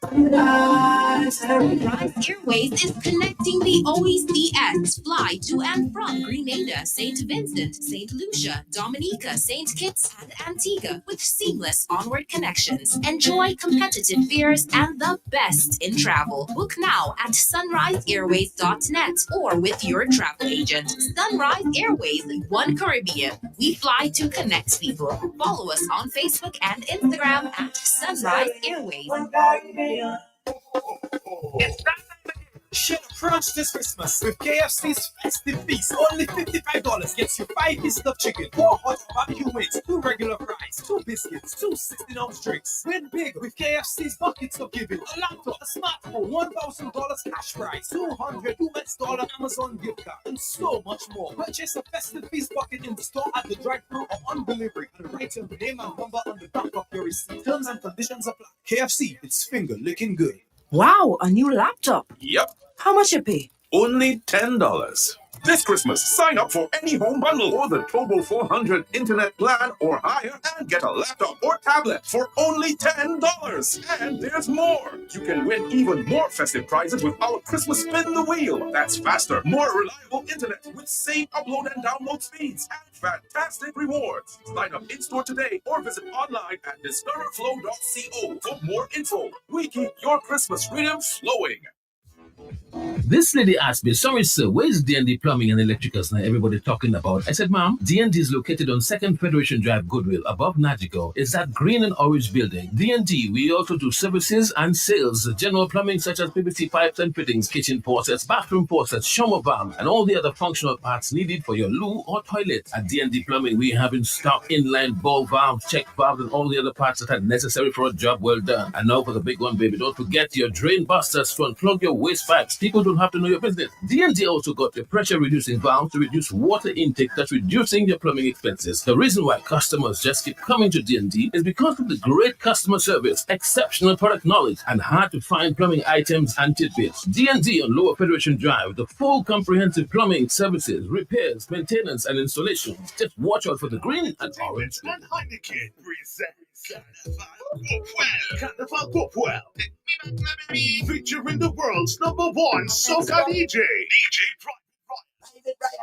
Sunrise Airways is connecting the OECX. Fly to and from Grenada, St. Vincent, St. Lucia, Dominica, St. Kitts, and Antigua with seamless onward connections. Enjoy competitive fares and the best in travel. Book now at sunriseairways.net or with your travel agent. Sunrise Airways, One Caribbean. We fly to connect people. Follow us on Facebook and Instagram at Sunrise Airways. It's that time again. Share a crunch this Christmas with KFC's festive feast. Only $55 gets you 5 pieces of chicken, 4 hot barbecue wings, 2 regular fries, 2 biscuits, 2 16-ounce drinks. Win big with KFC's buckets of giving. A laptop, a smartphone, $1,000 cash prize, $200 US Amazon gift card, and so much more. Purchase a festive feast bucket in the store at the drive-thru or on delivery and write your name and number on the back of your receipt. Terms and conditions apply. KFC, it's finger licking good. Wow, a new laptop. Yep. How much you pay? Only $10. This Christmas, sign up for any home bundle or the Tobo 400 internet plan or higher and get a laptop or tablet for only $10. And there's more. You can win even more festive prizes with our Christmas Spin the Wheel. That's faster, more reliable internet with same upload and download speeds and fantastic rewards. Sign up in-store today or visit online at discoverflow.co for more info. We keep your Christmas rhythm flowing. This lady asked me, sorry sir, where's D&D Plumbing and Electricals now everybody talking about? I said, ma'am, D&D is located on 2nd Federation Drive, Goodwill, above Nagico. It's that green and orange building. D&D, we also do services and sales, general plumbing such as PVC pipes and fittings, kitchen faucets, bathroom faucets, shower valves, and all the other functional parts needed for your loo or toilet. At D&D Plumbing, we have in stock inline ball valves, check valves, and all the other parts that are necessary for a job well done. And now for the big one, baby, don't forget your drain busters to unplug your waste pipes. People don't have to know your business. D&D also got your pressure reducing valve to reduce water intake, thus reducing your plumbing expenses. The reason why customers just keep coming to D&D is because of the great customer service, exceptional product knowledge, and hard to find plumbing items and tidbits. D&D on Lower Federation Drive, the full comprehensive plumbing services, repairs, maintenance, and installations. Just watch out for the green and orange. And Heineken presents Carnival Popwell. Featuring the world's #1 soca DJ, DJ Private Ryan.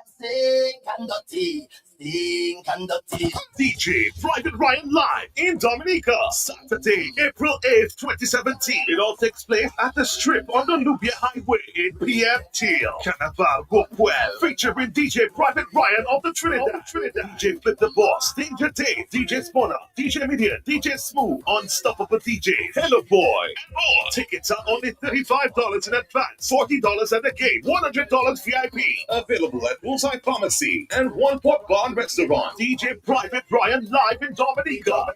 DJ Private Ryan live in Dominica, Saturday, April 8th, 2017. It all takes place at the Strip on the Nubia Highway, 8 p.m. till Carnival Popwell. Featuring DJ Private Ryan of the Trinidad, DJ Flip the Boss, Danger Dave, DJ Spawner, DJ Midian, DJ Smooth, Unstoppable DJ, Hello Boy, and more. Tickets are only $35 in advance, $40 at the gate, $100 VIP. Available at Bullseye Pharmacy and One Port Bar One Restaurant, DJ Private Brian live in Dominica.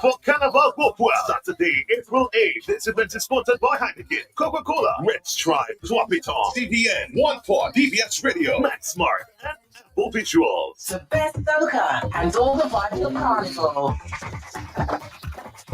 For Carnival Gopwell, Saturday, April 8th. This event is sponsored by Heineken, Coca-Cola, Red Stripe, Swapiton, CVN, One Pot, DVS Radio, Max Mark, and Apple Visuals. The best soca and all the vibes of Carnival.